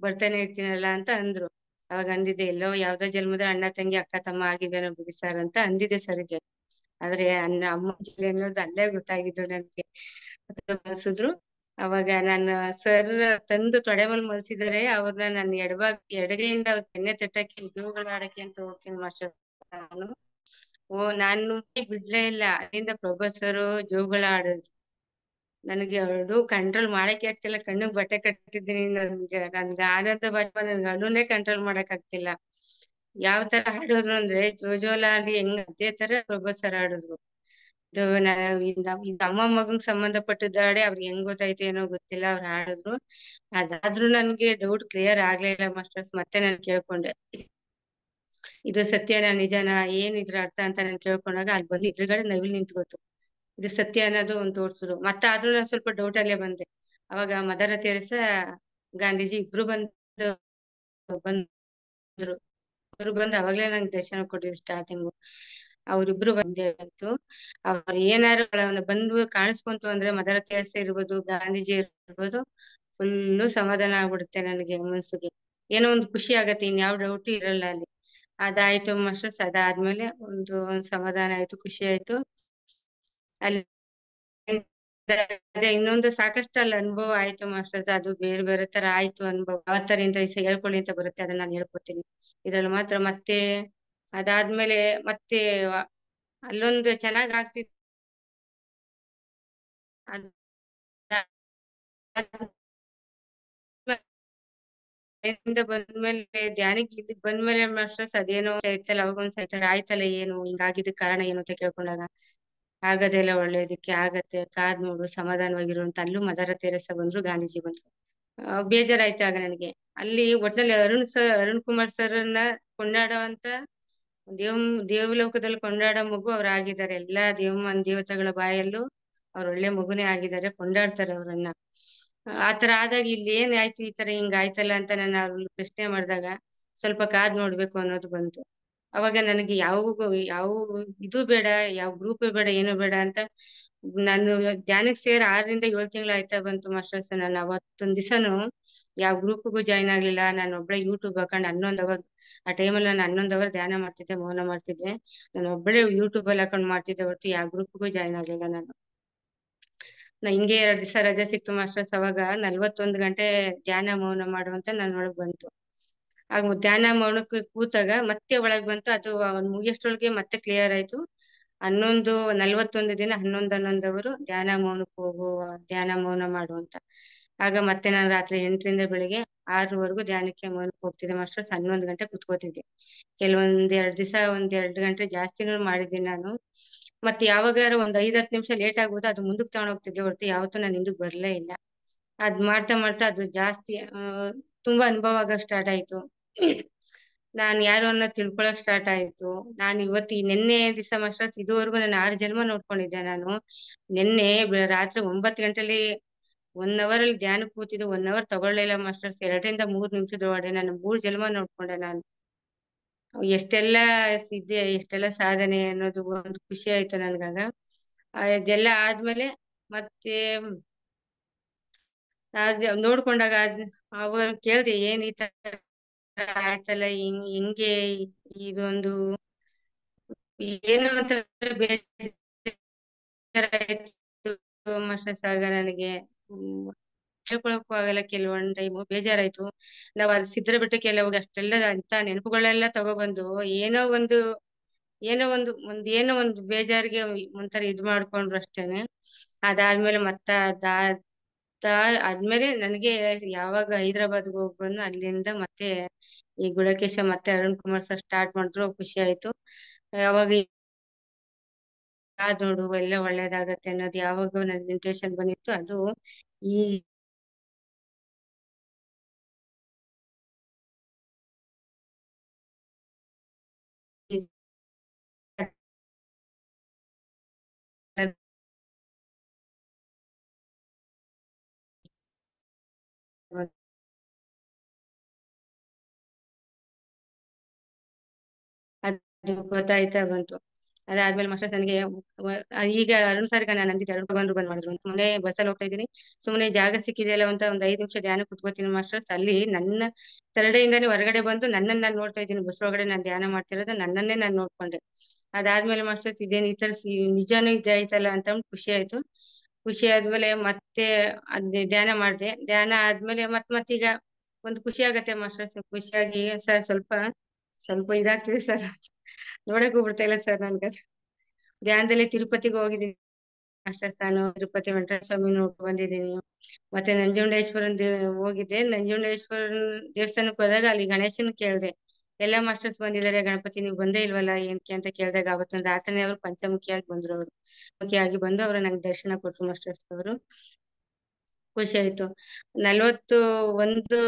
ಬರ್ತಾನೆ ಇರ್ತೀನಲ್ಲ ಅಂತ ಅಂದ್ರು. ಅವಾಗ ಅಂದಿದ್ದೆ, ಎಲ್ಲೋ ಯಾವ್ದೋ ಜನ್ಮದ ಅಣ್ಣ ತಂಗಿ ಅಕ್ಕ ತಮ್ಮ ಆಗಿದ್ದೇನೋ ಬಿಡಿ ಸರ್ ಅಂತ ಅಂದಿದ್ದೆ ಸರ್ಗೆ. ಆದ್ರೆ ಅಮ್ಮ ಜೊತೆ ಅನ್ನೋದು ಅಲ್ಲೇ ಗೊತ್ತಾಗಿದ್ದು ನನ್ಗೆ. ಮಲ್ಸಿದ್ರು. ಅವಾಗ ನಾನು ಸರ್ ತಂದು ತೊಡೆ ಮೇಲೆ ಮಲ್ಸಿದಾರೆ. ಅವ್ರನ್ನ ನಾನು ಎಡಗೈಯಿಂದ ಅವ್ರ ಕೆನ್ನೆ ತಟ್ಟಕ್ಕೆ ಜೋಗಳ ಆಡಕ್ಕೆ ಅಂತ ಹೋಗ್ತೀನಿ ಮಾಸ್ಟರ್ ನಾನು. ನಾನು ಬಿಡ್ಲೇ ಇಲ್ಲ. ಅಲ್ಲಿಂದ ಪ್ರೊಫೆಸರ್ ಜೋಗಳ ಆಡಿದ್ರು. ನನಗೆ ಎರಡು ಕಂಟ್ರೋಲ್ ಮಾಡಕ್ಕೆ ಆಗ್ತಿಲ್ಲ. ಕಣ್ಣಿಗೆ ಬಟ್ಟೆ ಕಟ್ಟಿದ್ದೀನಿ. ನನ್ಗೆ ಆನಂದ ಬಾಷ್ಪ, ನನ್ಗೆ ಅಳುನೇ ಕಂಟ್ರೋಲ್ ಮಾಡಕ್ ಆಗ್ತಿಲ್ಲ. ಯಾವ ತರ ಹಾಡಿದ್ರು ಅಂದ್ರೆ ಜೋಜೋಲಾಲಿ ಹೆಂಗ್ ಅದೇ ತರ ಪ್ರೊಫೆಸರ್ ಆಡಿದ್ರು. ಇದು ಅಮ್ಮ ಮಗಂಗ್ ಸಂಬಂಧಪಟ್ಟಿದ್ದ ಹಾಡೆ. ಅವ್ರಿಗೆ ಹೆಂಗ್ ಗೊತ್ತಾಯ್ತು ಏನೋ ಗೊತ್ತಿಲ್ಲ, ಅವ್ರು ಹಾಡಿದ್ರು. ಅದಾದ್ರೂ ನನ್ಗೆ ಡೌಟ್ ಕ್ಲಿಯರ್ ಆಗ್ಲೇ ಇಲ್ಲ ಮಾಸ್ಟರ್ಸ್. ಮತ್ತೆ ನಾನು ಕೇಳ್ಕೊಂಡೆ, ಇದು ಸತ್ಯನಾ ನಿಜನಾ ಏನಿದ್ರ ಅರ್ಥ ಅಂತ ನಾನು ಕೇಳ್ಕೊಂಡಾಗ ಅಲ್ಲಿ ಬಂದು ಎದುರುಗಡೆ ನವಿಲ್ ನಿಂತ್ಕೊತು. ಇದು ಸತ್ಯ ಅನ್ನೋದು ಒಂದು ತೋರ್ಸಿದ್ರು. ಮತ್ತೆ ಆದ್ರೂ ನಾನು ಸ್ವಲ್ಪ ಡೌಟ್ ಅಲ್ಲೇ ಬಂದೆ. ಅವಾಗ ಮದರ್ ತೆರೇಸಾ ಗಾಂಧೀಜಿ ಇಬ್ರು ಬಂದ್ರು. ಅವ್ರು ಬಂದು ಅವಾಗ್ಲೇ ನಂಗೆ ದರ್ಶನ ಕೊಟ್ಟಿದ್ರು ಸ್ಟಾರ್ಟಿಂಗು. ಅವ್ರಿಬ್ರು ಬಂದೇ ಆಯ್ತು. ಅವ್ರು ಏನಾರು ಬಂದು ಕಾಣಿಸ್ಕೊಂತು ಅಂದ್ರೆ ಮದರ್ ತೆರೇಸಾ ಇರ್ಬೋದು, ಗಾಂಧೀಜಿ ಇರ್ಬೋದು, ಫುಲ್ಲು ಸಮಾಧಾನ ಆಗ್ಬಿಡುತ್ತೆ ನನಗೆ ಮನ್ಸಿಗೆ. ಏನೋ ಒಂದು ಖುಷಿ ಆಗತ್ತೆ, ಇನ್ಯಾವ ಡೌಟ್ ಇರಲ್ಲ ಅಲ್ಲಿ. ಅದಾಯ್ತು ಮಾಸ್ಟರ್ಸ್. ಅದಾದ್ಮೇಲೆ ಒಂದು ಸಮಾಧಾನ ಆಯ್ತು, ಖುಷಿ ಆಯ್ತು. ಅಲ್ಲಿ ಅದೇ ಇನ್ನೊಂದು ಸಾಕಷ್ಟು ಅಲ್ಲಿ ಅನುಭವ ಆಯ್ತು ಮಾಸ್ಟರ್ಸ್. ಅದು ಬೇರೆ ಬೇರೆ ತರ ಆಯ್ತು ಅನುಭವ. ಯಾವ ತರ ಇಂತ ಹೇಳ್ಕೊಳ್ಳಿ ಅಂತ ಬರುತ್ತೆ ಅದನ್ನ ನಾನು ಹೇಳ್ಕೊತೀನಿ ಇದ್ರಲ್ಲಿ ಮಾತ್ರ. ಮತ್ತೆ ಅದಾದ್ಮೇಲೆ ಮತ್ತೆ ಅಲ್ಲೊಂದು ಚೆನ್ನಾಗ್ ಆಗ್ತಿತ್ತು. ಬಂದ್ಮೇಲೆ ಧ್ಯಾನಕ್ಕೆ ಇಲ್ಲಿಗ್ ಬಂದ್ಮೇಲೆ ಮಾಸ್ಟರ್ಸ್ ಅದೇನೋ ಇತ್ತಲ್ಲ, ಅವಾಗ ಒಂದ್ಸಲ ಆಯ್ತಲ್ಲ ಏನು ಹಿಂಗಾಗಿದ್ದಕ್ ಕಾರಣ ಏನು ಅಂತ ಕೇಳ್ಕೊಂಡಾಗ, ಆಗದೆಲ್ಲ ಒಳ್ಳೇದಕ್ಕೆ ಆಗತ್ತೆ, ಕಾದ್ ನೋಡು, ಸಮಾಧಾನವಾಗಿರು ಅಂತ ಅಲ್ಲೂ ಮದರ್ ತೆರೇಸಾ ಬಂದ್ರು, ಗಾಂಧೀಜಿ ಬಂದ್ರು. ಬೇಜಾರಾಯ್ತು ಆಗ ನನಗೆ. ಅಲ್ಲಿ ಒಟ್ನಲ್ಲಿ ಅರುಣ್ ಕುಮಾರ್ ಸರ್ನ ಕೊಂಡಾಡುವಂತ ದೇವಲೋಕದಲ್ಲಿ ಕೊಂಡಾಡೋ ಮಗು ಅವ್ರು ಆಗಿದ್ದಾರೆ. ಎಲ್ಲಾ ದೇವತೆಗಳ ಬಾಯಲ್ಲೂ ಅವ್ರ ಒಳ್ಳೆ ಮಗುನೇ ಆಗಿದ್ದಾರೆ, ಕೊಂಡಾಡ್ತಾರೆ ಅವ್ರನ್ನ. ಆತರ ಆದಾಗ ಇಲ್ಲಿ ಏನ್ ಆಯ್ತು, ಈ ತರ ಹಿಂಗ ಆಯ್ತಲ್ಲ ಅಂತ ನಾನು ಅವ್ರಲ್ಲಿ ಪ್ರಶ್ನೆ ಮಾಡಿದಾಗ ಸ್ವಲ್ಪ ಕಾದ್ ನೋಡ್ಬೇಕು ಅನ್ನೋದು ಬಂತು. ಅವಾಗ ನನಗೆ ಯಾವ ಇದು ಬೇಡ, ಯಾವ ಗ್ರೂಪ್ ಬೇಡ, ಏನು ಬೇಡ ಅಂತ ನಾನು ಧ್ಯಾನಕ್ಕೆ ಸೇರಿ 6ರಿಂದ 7 ತಿಂಗಳು ಆಯ್ತಾ ಬಂತು ಮಾಸ್ಟರ್ಸ್. ನಾನು ಅವತ್ತೊಂದ್ ದಿವಸನು ಯಾವ ಗ್ರೂಪ್ಗೂ ಜಾಯ್ನ್ ಆಗ್ಲಿಲ್ಲ. ನಾನು ಒಬ್ಳೆ ಯೂಟ್ಯೂಬ್ ಹಾಕೊಂಡು 11 ಅವರ್, ಆ ಟೈಮಲ್ಲಿ ನಾನು 11 ಅವರ್ ಧ್ಯಾನ ಮಾಡ್ತಿದ್ದೆ, ಮೌನ ಮಾಡ್ತಿದ್ದೆ. ನಾನು ಒಬ್ಬಳೆ ಯೂಟ್ಯೂಬ್ ಅಲ್ಲಿ ಹಾಕೊಂಡು ಮಾಡ್ತಿದ್ದೆ ಹೊರತು ಯಾವ ಗ್ರೂಪ್ಗೂ ಜಾಯ್ನ್ ಆಗ್ಲಿಲ್ಲ ನಾನು. ಹಿಂಗೆ 2 ದಿವಸ ರಜೆ ಸಿಕ್ತು ಮಾಸ್ಟರ್ಸ್. ಅವಾಗ 41 ಗಂಟೆ ಧ್ಯಾನ ಮೌನ ಮಾಡುವಂತ ನನ್ನೊಳಗ್ ಬಂತು. ಆಗ ಧ್ಯಾನ ಮೌನಕ್ಕೆ ಕೂತಾಗ ಮತ್ತೆ ಒಳಗ್ ಬಂತು. ಅದು ಮುಗಿಯಷ್ಟರೊಳಗೆ ಮತ್ತೆ ಕ್ಲಿಯರ್ ಆಯ್ತು. 41 ದಿನ 11 ಅವರು ಧ್ಯಾನ ಮೌನಕ್ಕೆ ಹೋಗು, ಧ್ಯಾನ ಮೌನ ಮಾಡು ಅಂತ. ಆಗ ಮತ್ತೆ ನಾನು ರಾತ್ರಿ 8ರಿಂದ ಬೆಳಿಗ್ಗೆ 6ವರೆಗೂ ಧ್ಯಾನಕ್ಕೆ ಮೌನಕ್ಕೆ ಹೋಗ್ತಿದ್ದೆ ಮಾಸ್ಟರ್ಸ್. 11 ಗಂಟೆ ಕುತ್ಕೋತಿದ್ದೆ. ಕೆಲವೊಂದ್ 2 ದಿವಸ 2 ಗಂಟೆ ಜಾಸ್ತಿನೂ ಮಾಡಿದ್ದೀನಿ ನಾನು. ಮತ್ತೆ ಯಾವಾಗಾರ ಒಂದ್ 5-10 ನಿಮಿಷ ಲೇಟ್ ಆಗ್ಬೋದು, ಅದು ಮುಂದಕ್ಕೆ ತಗೊಂಡ್ ಹೋಗ್ತಿದ್ದೆ ಹೊರತು ಯಾವತ್ತೂ ನಾನು ಹಿಂದಕ್ಕೆ ಬರ್ಲೇ ಇಲ್ಲ. ಅದ್ ಮಾಡ್ತಾ ಮಾಡ್ತಾ ಅದು ಜಾಸ್ತಿ ತುಂಬಾ ಅನುಭವ ಆಗಕ್ ಸ್ಟಾರ್ಟ್ ಆಯ್ತು. ನಾನ್ ಯಾರು ಅನ್ನೋದ್ ತಿಳ್ಕೊಳಕ್ ಸ್ಟಾರ್ಟ್ ಆಯ್ತು. ನಾನು ಇವತ್ತು ನಿನ್ನೆ ದಿವಸ ಮಾಸ್ಟರ್ಸ್ ಇದುವರೆಗೂ ನಾನು 6 ಜನ್ಮ ನೋಡ್ಕೊಂಡಿದ್ದೆ ನಾನು. ನಿನ್ನೆ ರಾತ್ರಿ 9 ಗಂಟೆಲಿ 1 ಅವರ್ ಅಲ್ಲಿ ಧ್ಯಾನಕ್ಕೆ ಕೂತಿದ್ದು, 1 ಅವರ್ ತಗೊಳ್ಳಿಲ್ಲ ಮಾಸ್ಟರ್ಸ್. 2ರಿಂದ 3 ನಿಮಿಷದೊಳಗಡೆ ನಾನು 3 ಜನ್ಮ ನೋಡ್ಕೊಂಡೆ ನಾನು. ಎಷ್ಟೆಲ್ಲಾ ಎಷ್ಟೆಲ್ಲಾ ಸಾಧನೆ ಅನ್ನೋದು ಒಂದು ಖುಷಿ ಆಯ್ತು ನನ್ಗಾಗ. ಇದೆಲ್ಲ ಆದ್ಮೇಲೆ ಮತ್ತೆ ನೋಡ್ಕೊಂಡಾಗ ಅವಾಗ ಕೇಳ್ದೆ, ಏನ್ ಈ ತರ ಆಯ್ತಲ್ಲ, ಹಿಂಗೆ ಇದೊಂದು ಏನೋ ಒಂಥರ ಬೇಜಾರಾಯ್ತು ಮಾಸ್ಟರ್ಸ್. ಆಗ ನನಗೆ ಹೇಳ್ಕೊಳಕ್ಕೂ ಆಗಲ್ಲ. ಕೆಲವೊಂದ್ ಟೈಮ್ ಬೇಜಾರಾಯ್ತು. ನಾವ್ ಅಲ್ಲಿ ಸಿದ್ರ ಬೆಟ್ಟಕ್ಕೆ ಎಲ್ಲ ಹೋಗಿ ಅಷ್ಟೆಲ್ಲ ಅಂತ ನೆನಪುಗಳೆಲ್ಲ ತಗೊಬಂದು ಏನೋ ಒಂದು ಬೇಜಾರಿಗೆ ಒಂಥರ ಇದ್ ಮಾಡ್ಕೊಂಡ್ರು ಅಷ್ಟೇನೆ. ಅದಾದ್ಮೇಲೆ ಆದ್ಮೇಲೆ ನನಗೆ ಯಾವಾಗ ಹೈದರಾಬಾದ್ಗೆ ಹೋಗಿ ಬಂದು ಅಲ್ಲಿಂದ ಮತ್ತೆ ಈ ಗುಡಕೇಶ ಮತ್ತೆ ಅರುಣ್ ಕುಮಾರ್ ಸರ್ ಸ್ಟಾರ್ಟ್ ಮಾಡಿದ್ರು, ಖುಷಿ ಆಯ್ತು. ಯಾವಾಗ ನೋಡು ಎಲ್ಲ ಒಳ್ಳೇದಾಗತ್ತೆ ಅನ್ನೋದು ಯಾವಾಗ ನನ್ಗೆ ಇಂಟೆನ್ಷನ್ ಬಂದಿತ್ತು, ಅದು ಈ ಅದು ಗೊತ್ತಾಯ್ತಾ ಬಂತು. ಅದಾದ್ಮೇಲೆ ಮಾಸ್ಟರ್ ನನಗೆ ಈಗ ಅರುಣ್ ಸರ್ಗೆ ನಾನು ಅಂದಿದ್ದೆ, ಅರುಣ್ ಭಗವಾನ್ ಬಂದ್ ಮಾಡಿದ್ರು ಅಂತ. ಮೊನ್ನೆ ಬಸ್ಸಲ್ಲಿ ಹೋಗ್ತಾ ಇದ್ದೀನಿ, ಸುಮ್ಮನೆ ಜಾಗ ಸಿಕ್ಕಿದೆಯಲ್ಲ ಅಂತ ಒಂದ್ 5 ನಿಮಿಷ ಧ್ಯಾನ ಕುತ್ಕೋತೀನಿ ಮಾಸ್ಟರ್ಸ್. ಅಲ್ಲಿ ನನ್ನ ತರಡೆಯಿಂದಾನೇ ಹೊರಗಡೆ ಬಂದು ನನ್ನನ್ನು ನಾನು ನೋಡ್ತಾ ಇದ್ದೀನಿ. ಬಸ್ ಒಳಗಡೆ ನಾನು ಧ್ಯಾನ ಮಾಡ್ತಿರೋದು ನನ್ನನ್ನೇ ನಾನು ನೋಡ್ಕೊಂಡೆ. ಅದಾದ್ಮೇಲೆ ಮಾಸ್ಟರ್ ಇದೇನು ಈ ತರ ನಿಜಾನೂ ಇದಾಯ್ತಲ್ಲ ಅಂತ ಖುಷಿ ಆಯ್ತು. ಖುಷಿ ಆದ್ಮೇಲೆ ಮತ್ತೆ ಧ್ಯಾನ ಮಾಡಿದೆ. ಧ್ಯಾನ ಆದ್ಮೇಲೆ ಮತ್ತೀಗ ಒಂದು ಖುಷಿ ಆಗತ್ತೆ ಮಾಸ್ಟರ್ಸ್. ಖುಷಿಯಾಗಿ ಸರ್ ಸ್ವಲ್ಪ ಸ್ವಲ್ಪ ಇದಾಗ್ತಿದೆ ಸರ್, ನೋಡಕ್ ಹೋಗ್ಬಿಡ್ತಾ ಇಲ್ಲ ಸರ್ ನನ್ಗೆ. ಧ್ಯಾನದಲ್ಲಿ ತಿರುಪತಿಗೆ ಹೋಗಿದ್ದೀನಿ ಮಾಸ್ಟರ್ಸ್. ನಾನು ತಿರುಪತಿ ವೆಂಕಟೇಶ್ವರ ಸ್ವಾಮಿ ನೋಡ್ಕೊಂಡು ಬಂದಿದ್ದೀನಿ. ಮತ್ತೆ ನಂಜುಂಡೇಶ್ವರನ್ ಹೋಗಿದ್ದೆ. ನಂಜುಂಡೇಶ್ವರನ್ ದೇವಸ್ಥಾನಕ್ಕೆ ಹೋದಾಗ ಅಲ್ಲಿ ಗಣೇಶನ್ ಕೇಳ್ದೆ, ಎಲ್ಲ ಮಾಸ್ಟರ್ಸ್ ಬಂದಿದ್ದಾರೆ, ಗಣಪತಿ ನೀವು ಬಂದೇ ಇಲ್ವಲ್ಲ ಏನಕ್ಕೆ ಅಂತ ಕೇಳಿದಾಗ ಅವತ್ತೊಂದು ರಾತ್ರಿನೇ ಅವರು ಪಂಚಮುಖಿಯಾಗಿ ಬಂದ್ರು. ಅವರು ಮುಖಿಯಾಗಿ ಬಂದು ಅವರು ನಂಗೆ ದರ್ಶನ ಕೊಟ್ರು ಮಾಸ್ಟರ್ಸ್. ಅವರು ಖುಷಿ ಆಯ್ತು. 41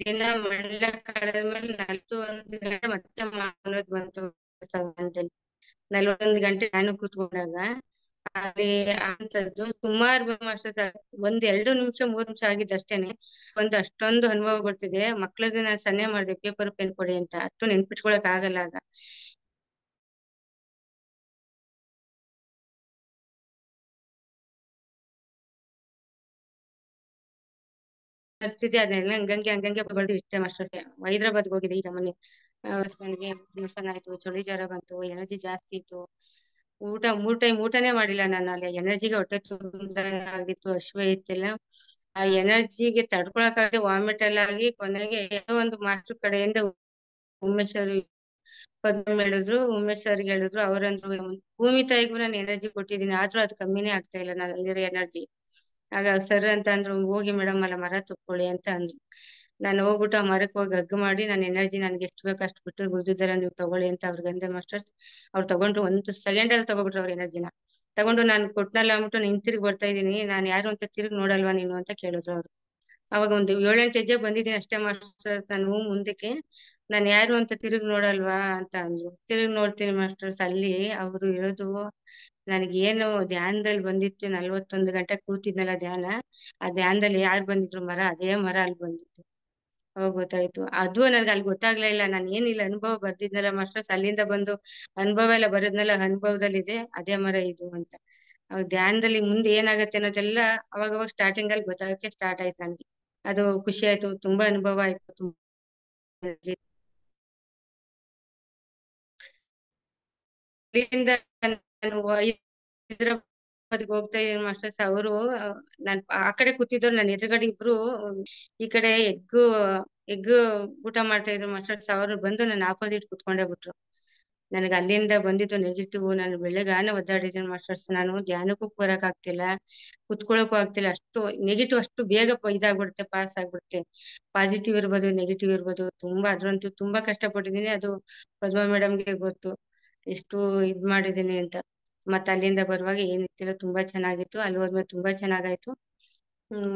ದಿನ ಮಂಡಲ ಕಳೆದ್ಮೇಲೆ 41 ಗಂಟೆ ಮತ್ತೆ ಮಾಡೋದ್ ಬಂತು. 41 ಗಂಟೆ ನಾನು ಕೂತ್ಕೊಂಡಾಗ ಅಲ್ಲಿ ಅಂತದ್ದು ಸುಮಾರು ಮಾಸ್ಟರ್ಸ್ 1-2 ನಿಮಿಷ 3 ನಿಮಿಷ ಆಗಿದ್ದಷ್ಟೇನೆ ಅಷ್ಟೊಂದು ಅನುಭವ ಬರ್ತಿದೆ. ಮಕ್ಳಿಗೆ ನಾನು ಸನ್ನೆ ಮಾಡಿದೆ, ಪೇಪರ್ ಪೆನ್ ಕೊಡಿ ಅಂತ. ಅಷ್ಟು ನೆನ್ಪಿಟ್ಕೊಳಕ್ ಆಗಲ್ಲ ಆಗ. ಪರಿಸ್ಥಿತಿ ಅದನ್ನೆಲ್ಲ ಹಂಗಂಗೆ ಬರ್ದು ಇಷ್ಟೇ ಮಾಸ್ಟರ್ಸ್. ಹೈದರಾಬಾದ್ಗೆ ಹೋಗಿದೆ ಈಗ ಮೊನ್ನೆ. ನನಗೆ ದಿವಸನ ಆಯ್ತು, ಚಳಿ ಜ್ವರ ಬಂತು, ಎನರ್ಜಿ ಜಾಸ್ತಿ ಇತ್ತು. ಊಟ 3 ಟೈಮ್ ಊಟನೇ ಮಾಡಿಲ್ಲ ನಾನು. ಅಲ್ಲಿ ಎನರ್ಜಿಗೆ ಹೊಟ್ಟೆ ಆಗಿತ್ತು, ಹಸಿವೆ ಇತ್ತಿಲ್ಲ. ಆ ಎನರ್ಜಿಗೆ ತಡ್ಕೊಳಕ್ಕಾಗದೆ ವಾಮಿಟ್ ಎಲ್ಲ ಆಗಿ ಕೊನೆಗೆ ಏನೋ ಒಂದು ಮಾಸ್ಟರ್ ಕಡೆಯಿಂದ ಉಮೇಶ್ ಅವರು ಪದ್ಮ ಹೇಳಿದ್ರು, ಉಮೇಶ್ ಸರ್ಗೆ ಹೇಳಿದ್ರು. ಅವ್ರಂದ್ರು ಭೂಮಿ ತಾಯಿಗೂ ನಾನು ಎನರ್ಜಿ ಕೊಟ್ಟಿದ್ದೀನಿ, ಆದ್ರೂ ಅದು ಕಮ್ಮಿನೇ ಆಗ್ತಾ ಇಲ್ಲ ನನ್ನಲ್ಲಿರೋ ಎನರ್ಜಿ. ಆಗ ಸರ್ ಅಂತ ಅಂದ್ರು, ಹೋಗಿ ಮೇಡಮ್ ಅಲ್ಲ ಮರ ತಕ್ಕೊಳ್ಳಿ ಅಂತ ಅಂದ್ರು. ನಾನು ಹೋಗ್ಬಿಟ್ಟು ಆ ಮರಕ್ಕೆ ಹೋಗಿ ಹಗ್ ಮಾಡಿ ನನ್ನ ಎನರ್ಜಿ ನನ್ಗೆ ಎಷ್ಟು ಬೇಕು ಅಷ್ಟು ಬಿಟ್ಟು ಉಳಿದಿದ್ದೆಲ್ಲ ನೀವು ತಗೊಳ್ಳಿ ಅಂತ ಅವ್ರಿಗೆ ಅಂದೆ ಮಾಸ್ಟರ್ಸ್. ಅವ್ರು ತಗೊಂಡ್ರು, 1 ಸೆಕೆಂಡ್ ಅಲ್ಲಿ ತಗೊಬಿಟ್ರು ಅವ್ರ ಎನರ್ಜಿನ. ತಗೊಂಡು ನಾನು ಕೊಟ್ನಲ್ಲ ಅಂದ್ಬಿಟ್ಟು ಹಿಂತಿರುಗಿ ಬರ್ತಾ ಇದೀನಿ, ನಾನು ಯಾರು ಅಂತ ತಿರುಗಿ ನೋಡಲ್ವಾ ನೀನು ಅಂತ ಕೇಳಿದ್ರು ಅವ್ರು. ಅವಾಗ ಒಂದು 7-8 ಹೆಜ್ಜೆ ಬಂದಿದ್ದೀನಿ ಅಷ್ಟೇ ಮಾಸ್ಟರ್ ನಾನು ಮುಂದಕ್ಕೆ. ನಾನು ಯಾರು ಅಂತ ತಿರುಗಿ ನೋಡಲ್ವಾ ಅಂತ ಅಂದ್ರು. ತಿರುಗಿ ನೋಡ್ತೀನಿ ಮಾಸ್ಟರ್ಸ್, ಅಲ್ಲಿ ಅವ್ರು ಇರೋದು ನನಗೇನು ಧ್ಯಾನದಲ್ಲಿ ಬಂದಿತ್ತು. 41 ಗಂಟೆ ಕೂತಿದ್ನಲ್ಲ ಧ್ಯಾನ, ಆ ಧ್ಯಾನದಲ್ಲಿ ಯಾರು ಬಂದಿದ್ರು ಮರ, ಅದೇ ಮರ ಅಲ್ಲಿ ಬಂದಿತ್ತು. ಅವಾಗ ಗೊತ್ತಾಯ್ತು. ಅದು ನನ್ಗೆ ಅಲ್ಲಿ ಗೊತ್ತಾಗ್ಲೇ ಇಲ್ಲ, ನಾನು ಏನಿಲ್ಲ ಅನುಭವ ಬರ್ದಿದ್ನಲ್ಲ ಮಾಸ್ಟರ್ಸ್, ಅಲ್ಲಿಂದ ಬಂದು ಅನುಭವ ಎಲ್ಲ ಬರೋದ್ನೆಲ್ಲ ಅನುಭವದಲ್ಲಿದೆ, ಅದೇ ಮರ ಇದು ಅಂತ. ಅವಾಗ ಧ್ಯಾನದಲ್ಲಿ ಮುಂದೆ ಏನಾಗತ್ತೆ ಅನ್ನೋದೆಲ್ಲ ಅವಾಗ ಸ್ಟಾರ್ಟಿಂಗ್ ಅಲ್ಲಿ ಗೊತ್ತಾಗಕ್ಕೆ ಸ್ಟಾರ್ಟ್ ಆಯ್ತು ನನ್ಗೆ. ಅದು ಖುಷಿ ಆಯ್ತು, ತುಂಬಾ ಅನುಭವ ಆಯ್ತು. ತುಂಬಾ ಅಲ್ಲಿಂದ ನಾನು ಹೈದರಾಬಾದ್ಗೆ ಹೋಗ್ತಾ ಇದ್ದೀನಿ ಮಾಸ್ಟರ್ಸ್. ಅವರು ನಾನ್ ಆ ಕಡೆ ಕೂತಿದ್ರು, ನನ್ನ ಎದುರುಗಡೆ ಇಬ್ರು ಈ ಕಡೆ ಎಗ್ ಊಟ ಮಾಡ್ತಾ ಇದ್ರು ಮಾಸ್ಟರ್ಸ್. ಅವರು ಬಂದು ನನ್ನ ಆಪೋಸಿಟ್ ಕುತ್ಕೊಂಡೇ ಬಿಟ್ರು. ನನಗೆ ಅಲ್ಲಿಂದ ಬಂದಿದ್ದು ನೆಗೆಟಿವ್. ನಾನು ಬೆಳಗಾನ ಒದ್ದಾಡಿದ್ದೀನಿ ಮಾಸ್ಟರ್ಸ್. ನಾನು ಧ್ಯಾನಕ್ಕೂ ಬರಕ್ ಆಗ್ತಿಲ್ಲ, ಕುತ್ಕೊಳಕ್ಕೂ ಆಗ್ತಿಲ್ಲ. ಅಷ್ಟು ನೆಗೆಟಿವ್ ಅಷ್ಟು ಬೇಗ ಇದಾಗ್ಬಿಡುತ್ತೆ, ಪಾಸ್ ಆಗ್ಬಿಡುತ್ತೆ. ಪಾಸಿಟಿವ್ ಇರ್ಬೋದು, ನೆಗೆಟಿವ್ ಇರ್ಬೋದು. ತುಂಬಾ ಅದ್ರಂತೂ ತುಂಬಾ ಕಷ್ಟಪಟ್ಟಿದ್ದೀನಿ. ಅದು ಪದ್ಮಾ ಮೇಡಮ್ಗೆ ಗೊತ್ತು ಎಷ್ಟು ಮಾಡಿದೀನಿ ಅಂತ. ಮತ್ತೆ ಅಲ್ಲಿಂದ ಬರುವಾಗ ಏನಿತ್ತಿಲ್ಲ, ತುಂಬಾ ಚೆನ್ನಾಗಿತ್ತು. ಅಲ್ಲಿ ಹೋದ್ಮೇಲೆ ತುಂಬಾ ಚೆನ್ನಾಗಾಯ್ತು.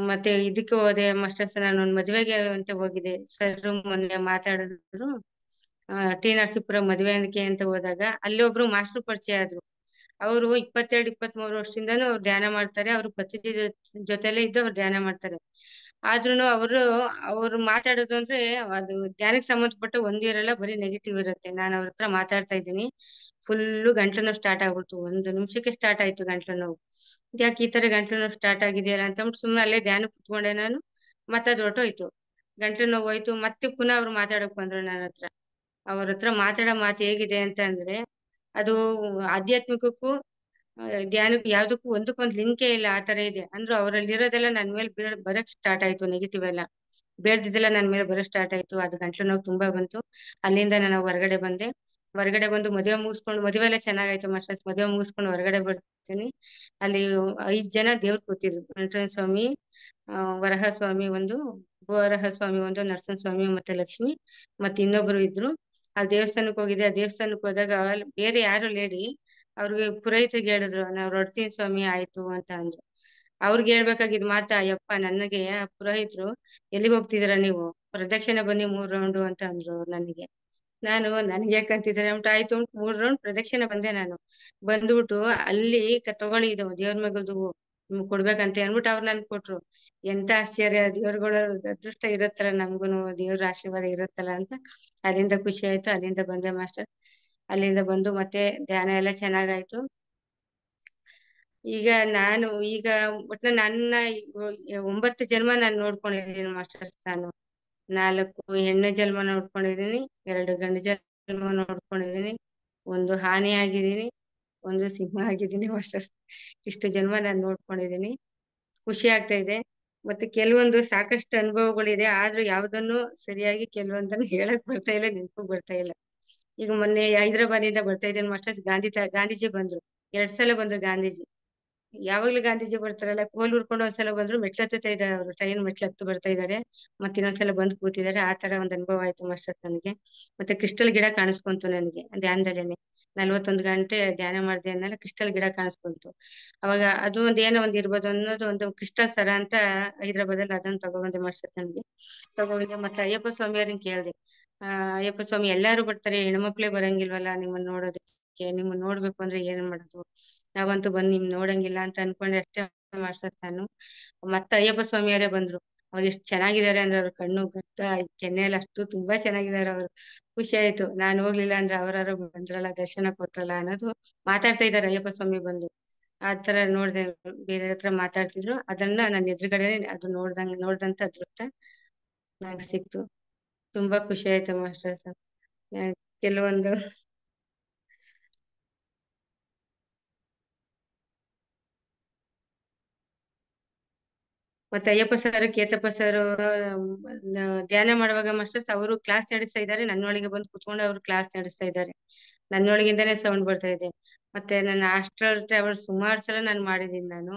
ಮತ್ತೆ ಇದಕ್ಕೆ ಹೋದೆ ಮಾಸ್ಟರ್ಸ್, ನಾನು ಒಂದ್ ಮದ್ವೆಗೆ ಅಂತ ಹೋಗಿದ್ದೆ. ಸರ್ ಮೊನ್ನೆ ಮಾತಾಡಿದ್ರು. ಟಿ ನರಸೀಪುರ ಮದ್ವೆಗೆ ಅಂತ ಹೋದಾಗ ಅಲ್ಲಿ ಒಬ್ರು ಮಾಸ್ಟರ್ ಪರಿಚಯ ಆದ್ರು. ಅವರು 22-23 ವರ್ಷದಿಂದನೂ ಅವ್ರು ಧ್ಯಾನ ಮಾಡ್ತಾರೆ. ಅವ್ರು ಪತಿ ಜೊತೆಲೆ ಇದ್ದು ಅವ್ರು ಧ್ಯಾನ ಮಾಡ್ತಾರೆ. ಆದ್ರೂನು ಅವ್ರು ಮಾತಾಡೋದು ಅಂದ್ರೆ ಅದು ಧ್ಯಾನಕ್ಕೆ ಸಂಬಂಧಪಟ್ಟ ಒಂದಿರಲ್ಲ, ಬರೀ ನೆಗೆಟಿವ್ ಇರುತ್ತೆ. ನಾನು ಅವ್ರ ಹತ್ರ ಮಾತಾಡ್ತಾ ಇದ್ದೀನಿ, ಫುಲ್ಲು ಗಂಟ್ಲು ನೋವು ಸ್ಟಾರ್ಟ್ ಆಗ್ಬಿಡ್ತು. 1 ನಿಮಿಷಕ್ಕೆ ಸ್ಟಾರ್ಟ್ ಆಯ್ತು ಗಂಟ್ಲು ನೋವು. ಯಾಕೆ ಈ ತರ ಗಂಟ್ಲು ನೋವು ಸ್ಟಾರ್ಟ್ ಆಗಿದೆಯಲ್ಲ ಅಂತ ಅಂದ್ಬಿಟ್ಟು ಸುಮ್ಮನೆ ಅಲ್ಲೇ ಧ್ಯಾನ ಕುತ್ಕೊಂಡೆ ನಾನು. ಮತ್ತೆ ಅದು ಹೊರಟೋಯ್ತು, ಗಂಟ್ಲು ನೋವು ಹೋಯ್ತು. ಮತ್ತೆ ಪುನಃ ಅವ್ರು ಮಾತಾಡಕ್ ಬಂದ್ರು ನನ್ನ ಹತ್ರ. ಅವ್ರ ಹತ್ರ ಮಾತಾಡೋ ಮಾತು ಹೇಗಿದೆ ಅಂತ ಅಂದ್ರೆ, ಅದು ಆಧ್ಯಾತ್ಮಿಕಕ್ಕೂ ಧ್ಯಾನಕ್ಕೂ ಯಾವ್ದಕ್ಕೂ ಒಂದಕ್ಕೊಂದು ಲಿಂಕೇ ಇಲ್ಲ, ಆ ತರ ಇದೆ. ಅಂದ್ರು ಅವರಲ್ಲಿ ಇರೋದೆಲ್ಲ ನನ್ ಮೇಲೆ ಬರಕ್ ಸ್ಟಾರ್ಟ್ ಆಯ್ತು, ನೆಗೆಟಿವ್ ಎಲ್ಲ ಬೇಡ್ದಿದ್ದೆಲ್ಲ ನನ್ ಮೇಲೆ ಬರಕ್ ಸ್ಟಾರ್ಟ್ ಆಯ್ತು. ಅದು ಗಂಟ್ಲು ನೋವು ತುಂಬಾ ಬಂತು. ಅಲ್ಲಿಂದ ನಾನು ಹೊರಗಡೆ ಬಂದೆ. ಹೊರಗಡೆ ಬಂದು ಮದುವೆ ಮುಗಿಸ್ಕೊಂಡು, ಮದುವೆ ಎಲ್ಲ ಚೆನ್ನಾಗಾಯ್ತು ಮಾಸ್ಟರ್ಸ್. ಮದುವೆ ಮುಗಿಸ್ಕೊಂಡು ಹೊರಗಡೆ ಬರ್ತೀನಿ. ಅಲ್ಲಿ 5 ಜನ ದೇವ್ರು ಕೂತಿದ್ರು. ವೆಂಕಟೇಶ್ವರ ಸ್ವಾಮಿ, ವರಹ ಸ್ವಾಮಿ ಒಂದು, ಭೂವರಹ ಸ್ವಾಮಿ ಒಂದು, ನರಸಿಂಹ ಸ್ವಾಮಿ ಮತ್ತೆ ಲಕ್ಷ್ಮಿ ಮತ್ತೆ ಇನ್ನೊಬ್ರು ಇದ್ರು. ಆ ದೇವಸ್ಥಾನಕ್ಕೆ ಹೋಗಿದ್ದೆ. ಆ ದೇವಸ್ಥಾನಕ್ಕೆ ಹೋದಾಗ ಅಲ್ಲಿ ಬೇರೆ ಯಾರು ಲೇಡಿ, ಅವ್ರಿಗೆ ಪುರೋಹಿತರಿಗೆ ಹೇಳಿದ್ರು, ನಾವ್ ಹೊರಡ್ತೀವಿ ಸ್ವಾಮಿ ಆಯ್ತು ಅಂತ ಅಂದ್ರು. ಅವ್ರಿಗೆ ಹೇಳ್ಬೇಕಾಗಿದ್ ಮಾತಾ, ಯಪ್ಪ ನನಗೆ ಪುರೋಹಿತರು ಎಲ್ಲಿಗೆ ಹೋಗ್ತಿದ್ದೀರಾ ನೀವು, ಪ್ರದಕ್ಷಿಣೆ ಬನ್ನಿ 3 ರೌಂಡು ಅಂತ ಅಂದ್ರು ಅವ್ರು ನನಗೆ. ನಾನು ನನ್ಗೆ ಯಾಕಂತಿದ್ದಾರೆ ಅಂದ್ಬಿಟ್ಟು ಆಯ್ತು 3 ರೌಂಡ್ ಪ್ರದಕ್ಷಿಣೆ ಬಂದೆ ನಾನು. ಬಂದ್ಬಿಟ್ಟು ಅಲ್ಲಿ ತಗೊಳ್ಳಿ ಇದು ದೇವ್ರ ಮಗಳ್ದು ನಿಮ್ಗೆ ಕೊಡ್ಬೇಕಂತ ಅಂದ್ಬಿಟ್ಟು ಅವ್ರು ನನ್ಗೆ ಕೊಟ್ರು. ಎಂತ ಆಶ್ಚರ್ಯ, ದೇವ್ರುಗಳ ಅದೃಷ್ಟ ಇರುತ್ತಲ್ಲ, ನಮ್ಗೂನು ದೇವ್ರ ಆಶೀರ್ವಾದ ಇರುತ್ತಲ್ಲ ಅಂತ ಅಲ್ಲಿಂದ ಖುಷಿ ಆಯ್ತು. ಅಲ್ಲಿಂದ ಬಂದೆ ಮಾಸ್ಟರ್. ಅಲ್ಲಿಂದ ಬಂದು ಮತ್ತೆ ಧ್ಯಾನ ಎಲ್ಲ ಚೆನ್ನಾಗಾಯ್ತು. ಈಗ ನಾನು ಈಗ ಒಟ್ನ ನನ್ನ 9 ಜನ್ಮ ನಾನು ನೋಡ್ಕೊಂಡಿದ್ದೀನಿ ಮಾಸ್ಟರ್ಸ್. ನಾನು 4 ಹೆಣ್ಣು ಜನ್ಮ ನೋಡ್ಕೊಂಡಿದ್ದೀನಿ, 2 ಗಂಡು ಜನ್ಮ ನೋಡ್ಕೊಂಡಿದ್ದೀನಿ, 1 ಆನೆ ಆಗಿದ್ದೀನಿ, 1 ಸಿಂಹ ಆಗಿದ್ದೀನಿ ಮಾಸ್ಟರ್ಸ್. ಇಷ್ಟು ಜನ್ಮ ನಾನು ನೋಡ್ಕೊಂಡಿದ್ದೀನಿ. ಖುಷಿ ಆಗ್ತಾ ಇದೆ. ಮತ್ತೆ ಕೆಲವೊಂದು ಸಾಕಷ್ಟು ಅನುಭವಗಳಿದೆ, ಆದ್ರೂ ಯಾವ್ದನ್ನು ಸರಿಯಾಗಿ ಕೆಲವೊಂದನ್ನು ಹೇಳಕ್ ಬರ್ತಾ ಇಲ್ಲ, ನೆನಪು ಬರ್ತಾ ಇಲ್ಲ. ಈಗ ಮೊನ್ನೆ ಹೈದರಾಬಾದಿಂದ ಬರ್ತಾ ಇದ್ದೇನೆ ಮಾಸ್ಟರ್ಸ್. ಗಾಂಧೀಜಿ ಬಂದ್ರು. 2 ಸಲ ಬಂದ್ರು ಗಾಂಧೀಜಿ. ಯಾವಾಗ್ಲೂ ಗಾಂಧೀಜಿ ಬರ್ತಾರಲ್ಲ, ಕೋಲ್ ಉರ್ಕೊಂಡು ಒಂದ್ಸಲ ಬಂದ್ರು, ಮೆಟ್ಲು ಹತ್ತುತ್ತಾ ಇದ್ದಾರೆ ಅವರು, ಟ್ರೈನ್ ಮೆಟ್ಲು ಹತ್ತು ಬರ್ತಾ ಇದ್ದಾರೆ. ಮತ್ತೆ ಇನ್ನೊಂದ್ಸಲ ಬಂದು ಕೂತಿದ್ದಾರೆ. ಆ ತರ ಒಂದು ಅನುಭವ ಆಯ್ತು ಮಾಸ್ಟರ್ ನನಗೆ. ಮತ್ತೆ ಕ್ರಿಸ್ಟಲ್ ಗಿಡ ಕಾಣಿಸ್ಕೊಂತು ನನಗೆ ಧ್ಯಾನದಲ್ಲೇನೆ. 41 ಗಂಟೆ ಧ್ಯಾನ ಮಾಡಿದೆ ಅನ್ನೆಲ್ಲ ಕ್ರಿಸ್ಟಲ್ ಗಿಡ ಕಾಣಿಸ್ಕೊಂತು. ಅವಾಗ ಅದು ಏನೋ ಒಂದ್ ಇರ್ಬೋದು ಅನ್ನೋದು, ಒಂದು ಕ್ರಿಸ್ಟಲ್ ಸರ ಅಂತ ಹೈದರಾಬಾದಲ್ಲಿ ಅದನ್ನ ತಗೊಬಂದೆ ಮಾಸ್ಟರ್ ನನಗೆ. ತಗೊಬಂದೆ. ಮತ್ತೆ ಅಯ್ಯಪ್ಪ ಸ್ವಾಮಿಯವ್ರನ್ನ ಕೇಳ್ದೆ, ಅಯ್ಯಪ್ಪ ಸ್ವಾಮಿ ಎಲ್ಲಾರು ಬರ್ತಾರೆ, ಹೆಣ್ಮಕ್ಳೇ ಬರಂಗಿಲ್ವಲ್ಲ ನಿಮ್ಮನ್ನ ನೋಡೋದಕ್ಕೆ, ನಿಮ್ಮನ್ನ ನೋಡ್ಬೇಕು ಅಂದ್ರೆ ಏನ್ ಮಾಡೋದು, ನಾವಂತೂ ಬಂದ್ ನಿಮ್ ನೋಡಂಗಿಲ್ಲ ಅಂತ ಅನ್ಕೊಂಡೆ ಅಷ್ಟೇ ಮಾಸ್ಟರ್ ನಾನು. ಮತ್ತೆ ಅಯ್ಯಪ್ಪ ಸ್ವಾಮಿಯವರೇ ಬಂದ್ರು. ಅವ್ರು ಎಷ್ಟು ಚೆನ್ನಾಗಿದ್ದಾರೆ ಅಂದ್ರೆ, ಅವ್ರ ಕಣ್ಣು ಗತ್ತ, ಕೆನ್ನೆ ಎಲ್ಲ ಅಷ್ಟು ತುಂಬಾ ಚೆನ್ನಾಗಿದ್ದಾರೆ ಅವರು. ಖುಷಿ ಆಯ್ತು. ನಾನು ಹೋಗ್ಲಿಲ್ಲ ಅಂದ್ರೆ ಅವರಾರು ಬಂದ್ರಲ್ಲ, ದರ್ಶನ ಕೊಟ್ರಲ್ಲ ಅನ್ನೋದು. ಮಾತಾಡ್ತಾ ಇದ್ದಾರೆ ಅಯ್ಯಪ್ಪ ಸ್ವಾಮಿ ಬಂದು. ಆ ತರ ನೋಡ್ದೆ, ಬೇರೆ ಹತ್ರ ಮಾತಾಡ್ತಿದ್ರು, ಅದನ್ನ ನನ್ನ ಎದುರುಗಡೆ ಅದು ನೋಡ್ದಂತ ಅದೃಷ್ಟ ನಂಗೆ ಸಿಕ್ತು. ತುಂಬಾ ಖುಷಿ ಆಯ್ತು ಮಾಸ್ಟರ್ ಸರ್. ಕೆಲವೊಂದು ಮತ್ತೆ ಅಯ್ಯಪ್ಪ ಸರ್, ಕೇತಪ್ಪ ಸರ್ ಧ್ಯಾನ ಮಾಡುವಾಗ ಮಾಸ್ಟರ್ಸ್ ಅವರು ಕ್ಲಾಸ್ ನಡೆಸ್ತಾ ಇದ್ದಾರೆ. ನನ್ನೊಳಗೆ ಬಂದು ಕುತ್ಕೊಂಡು ಅವರು ಕ್ಲಾಸ್ ನಡೆಸ್ತಾ ಇದ್ದಾರೆ. ನನ್ನೊಳಗಿಂದಾನೇ ಸೌಂಡ್ ಬರ್ತಾ ಇದೆ. ಮತ್ತೆ ನನ್ನ ಆಸ್ಟ್ರಲ್ ಟ್ರಾವೆಲ್ ಸುಮಾರು ಸಲ ನಾನು ಮಾಡಿದೀನಿ ನಾನು.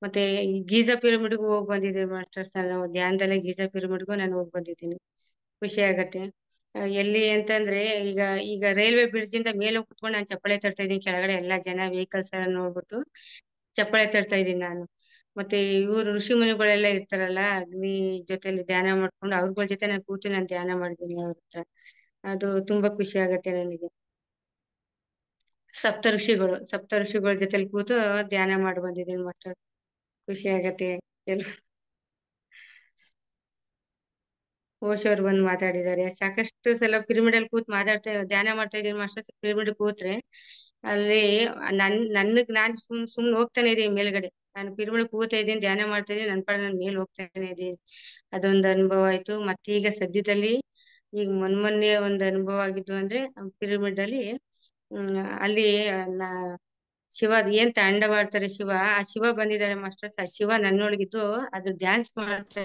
ಮತ್ತೆ ಈ ಗೀಜಾ ಪಿರಮಿಡ್ಗೂ ಹೋಗಿ ಬಂದಿದ್ದೀನಿ ಮಾಸ್ಟರ್ಸ್. ನಾನು ಧ್ಯಾನದಲ್ಲೇ ಗೀಜಾ ಪಿರಮಿಡ್ಗೂ ನಾನು ಹೋಗಿ ಬಂದಿದ್ದೀನಿ. ಖುಷಿ ಆಗತ್ತೆ. ಎಲ್ಲಿ ಅಂತಂದ್ರೆ, ಈಗ ಈಗ ರೈಲ್ವೆ ಬ್ರಿಡ್ಜ್ ಇಂದ ಮೇಲೆ ಕುತ್ಕೊಂಡು ನಾನು ಚಪ್ಪಾಳೆ ತಟ್ತಾ ಇದ್ದೀನಿ. ಕೆಳಗಡೆ ಎಲ್ಲಾ ಜನ ವೆಹಿಕಲ್ಸ್ ಎಲ್ಲ ನೋಡ್ಬಿಟ್ಟು ಚಪ್ಪಾಳೆ ತಟ್ತಾ ಇದ್ದೀನಿ ನಾನು. ಮತ್ತೆ ಇವ್ರು ಋಷಿ ಮುನಿಗಳೆಲ್ಲ ಇರ್ತಾರಲ್ಲ, ಅಗ್ನಿ ಜೊತೆಲಿ ಧ್ಯಾನ ಮಾಡ್ಕೊಂಡು ಅವ್ರಗಳ ಜೊತೆ ನಾನು ಕೂತು ನಾನು ಧ್ಯಾನ ಮಾಡಿದ್ದೀನಿ ಅವ್ರ ಹತ್ರ. ಅದು ತುಂಬಾ ಖುಷಿ ಆಗತ್ತೆ ನನಗೆ. ಸಪ್ತ ಋಷಿಗಳ ಜೊತೆಲಿ ಕೂತು ಧ್ಯಾನ ಮಾಡಿ ಬಂದಿದ್ದೀನಿ ಮಾಸ್ಟರ್. ಖುಷಿ ಆಗತ್ತೆ. ಎಲ್ ಓಶೋ ಅವ್ರು ಬಂದು ಮಾತಾಡಿದ್ದಾರೆ. ಸಾಕಷ್ಟು ಸಲ ಪಿರಮಿಡ್ ಅಲ್ಲಿ ಕೂತ್ ಧ್ಯಾನ ಮಾಡ್ತಾ ಇದೀನಿ ಮಾಸ್ಟರ್. ಪಿರಮಿಡ್ ಕೂತ್ರೆ ಅಲ್ಲಿ ನನಗ್ ನಾನ್ ಸುಮ್ನೆ ಹೋಗ್ತಾನೆ ಇದೀನಿ ಮೇಲ್ಗಡೆ. ನಾನು ಪಿರಮಿಡ್ ಕೂತಾ ಇದ್ದೀನಿ, ಧ್ಯಾನ ಮಾಡ್ತಾ ಇದೀನಿ, ನನ್ ಪಾಡ ನಾನು ಮೇಲ್ ಹೋಗ್ತಾನೆ ಇದೀನಿ. ಅದೊಂದು ಅನುಭವ ಆಯ್ತು. ಮತ್ತೆ ಈಗ ಸದ್ಯದಲ್ಲಿ ಈಗ ಮೊನ್ನೆ ಒಂದು ಅನುಭವ ಆಗಿದ್ದು ಅಂದ್ರೆ, ಪಿರಮಿಡ್ ಅಲ್ಲಿ ಅಲ್ಲಿ ಶಿವ ಏನ್ ತಾಂಡವಾಡ್ತಾರೆ ಶಿವ, ಆ ಶಿವ ಬಂದಿದ್ದಾರೆ ಮಾಸ್ಟರ್ಸ್. ಆ ಶಿವ ನನ್ನೊಳಗಿದ್ದು ಅದು ಡ್ಯಾನ್ಸ್ ಮಾಡ್ತಾ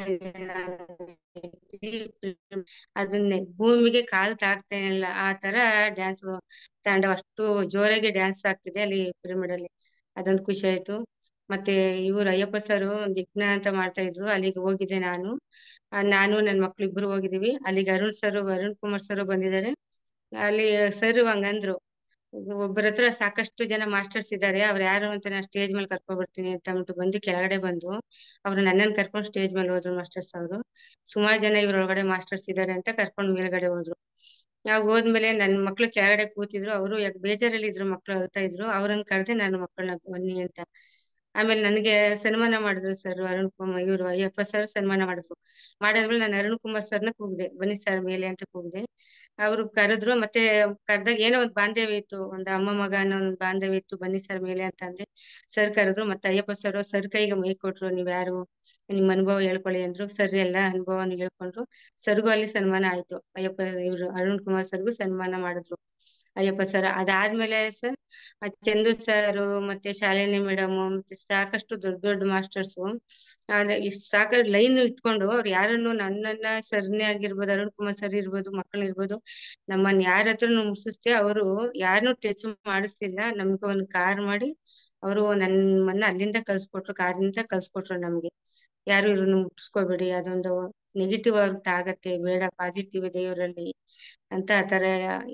ಅದನ್ನೇ ಭೂಮಿಗೆ ಕಾಲ್ ತಾಕ್ತೇನಿಲ್ಲ ಆ ತರ ಡ್ಯಾನ್ಸ್ ತಾಂಡವ, ಅಷ್ಟು ಜೋರಾಗಿ ಡ್ಯಾನ್ಸ್ ಆಗ್ತಿದೆ ಅಲ್ಲಿ ಪಿರಮಿಡ್ ಅಲ್ಲಿ. ಅದೊಂದು ಖುಷಿ ಆಯ್ತು. ಮತ್ತೆ ಇವ್ರು ಅಯ್ಯಪ್ಪ ಸರ್ ಒಂದು ಯಜ್ಞ ಅಂತ ಮಾಡ್ತಾ ಇದ್ರು, ಅಲ್ಲಿಗೆ ಹೋಗಿದ್ದೆ ನಾನು. ನಾನು ನನ್ ಮಕ್ಳು ಇಬ್ರು ಹೋಗಿದೀವಿ ಅಲ್ಲಿಗೆ. ಅರುಣ್ ಕುಮಾರ್ ಸರ್ ಬಂದಿದ್ದಾರೆ. ಅಲ್ಲಿ ಸರ್ ಹಂಗಂದ್ರು, ಒಬ್ಬರ ಹತ್ರ ಸಾಕಷ್ಟು ಜನ ಮಾಸ್ಟರ್ಸ್ ಇದ್ದಾರೆ, ಅವ್ರು ಯಾರು ಅಂತ ನಾನು ಸ್ಟೇಜ್ ಮೇಲೆ ಕರ್ಕೊಂಡ್ ಬರ್ತೀನಿ ಅಂತ ಅಂದ್ಬಿಟ್ಟು ಬಂದು ಕೆಳಗಡೆ ಬಂದು ಅವ್ರು ನನ್ನನ್ನು ಕರ್ಕೊಂಡು ಸ್ಟೇಜ್ ಮೇಲೆ ಹೋದ್ರು ಮಾಸ್ಟರ್ಸ್ ಅವರು. ಸುಮಾರು ಜನ ಇವ್ರೊಳಗಡೆ ಮಾಸ್ಟರ್ಸ್ ಇದ್ದಾರೆ ಅಂತ ಕರ್ಕೊಂಡು ಮೇಲ್ಗಡೆ ಹೋದ್ರು. ನಾವು ಹೋದ್ಮೇಲೆ ನನ್ನ ಮಕ್ಳು ಕೆಳಗಡೆ ಕೂತಿದ್ರು. ಅವರು ಬೇಜಾರಲ್ಲಿ ಇದ್ರು, ಮಕ್ಳು ಅಳ್ತಾ ಇದ್ರು. ಅವ್ರನ್ನ ಕರೆದೆ ನನ್ನ ಮಕ್ಕಳನ್ನ ಬನ್ನಿ ಅಂತ. ಆಮೇಲೆ ನನಗೆ ಸನ್ಮಾನ ಮಾಡಿದ್ರು ಸರ್ ಇವರು ಅಯ್ಯಪ್ಪ ಸರ್ ಸನ್ಮಾನ ಮಾಡಿದ್ರು. ಮಾಡಾದ್ಮೇಲೆ ನಾನು ಅರುಣ್ ಕುಮಾರ್ ಸರ್ನ ಕೂಗ್ದೆ, ಬನ್ನಿ ಸರ್ ಮೇಲೆ ಅಂತ ಕೂಗ್ದೆ. ಅವ್ರು ಕರೆದ್ರು. ಮತ್ತೆ ಕರೆದಾಗ ಏನೋ ಒಂದು ಬಾಂಧವ್ಯ ಇತ್ತು, ಒಂದು ಅಮ್ಮ ಮಗ ಅನ್ನೋ ಒಂದು ಬಾಂಧವ್ಯ ಇತ್ತು. ಬನ್ನಿ ಸರ್ ಮೇಲೆ ಅಂತ ಅಂದೆ. ಸರ್ ಕರೆದ್ರು. ಮತ್ತೆ ಅಯ್ಯಪ್ಪ ಸರ್ ಕೈಗೆ ಮೈ ಕೊಟ್ರು, ನೀವ್ ಯಾರು, ನಿಮ್ ಅನುಭವ ಹೇಳ್ಕೊಳ್ಳಿ ಅಂದ್ರು. ಸರ್ ಎಲ್ಲ ಅನುಭವನ ಹೇಳ್ಕೊಂಡ್ರು. ಸರ್ಗೂ ಅಲ್ಲಿ ಸನ್ಮಾನ ಆಯ್ತು. ಇವ್ರು ಅರುಣ್ ಕುಮಾರ್ ಸರ್ಗೂ ಸನ್ಮಾನ ಮಾಡಿದ್ರು ಅಯ್ಯಪ್ಪ ಸರ್. ಅದಾದ್ಮೇಲೆ ಸರ್ ಚಂದು ಸರ್ ಮತ್ತೆ ಶಾಲಿನಿ ಮೇಡಮ್ ಮತ್ತೆ ಸಾಕಷ್ಟು ದೊಡ್ಡ ದೊಡ್ಡ ಮಾಸ್ಟರ್ಸು ಇಷ್ಟು ಸಾಕಷ್ಟು ಲೈನ್ ಇಟ್ಕೊಂಡು ಅವ್ರು ಯಾರನ್ನು ನನ್ನನ್ನ ಸರ್ನೇ ಆಗಿರ್ಬೋದು, ಅರುಣ್ ಕುಮಾರ್ ಸರ್ ಇರ್ಬೋದು, ಮಕ್ಕಳು ಇರ್ಬೋದು, ನಮ್ಮನ್ನ ಯಾರ ಹತ್ರನು ಮುಗಿಸ್ತೆ ಅವರು ಯಾರನ್ನೂ ಟಚ್ ಮಾಡಿಸ್ತಿಲ್ಲ. ನಮ್ಗೆ ಒಂದು ಕಾರ್ ಮಾಡಿ ಅವರು ನಮ್ಮನ್ನ ಅಲ್ಲಿಂದ ಕಳ್ಸ್ಕೊಟ್ರು, ಕಾರಿಂದ ಕಳ್ಸ್ಕೊಟ್ರು ನಮ್ಗೆ. ಯಾರು ಇವ್ರನ್ನ ಮುಗಿಸ್ಕೋಬೇಡಿ, ಅದೊಂದು ನೆಗೆಟಿವ್ ಆಗುತ್ತೆ ಆಗತ್ತೆ, ಬೇಡ ಪಾಸಿಟಿವ್ ಇದೆ ಇವರಲ್ಲಿ ಅಂತ ಆತರ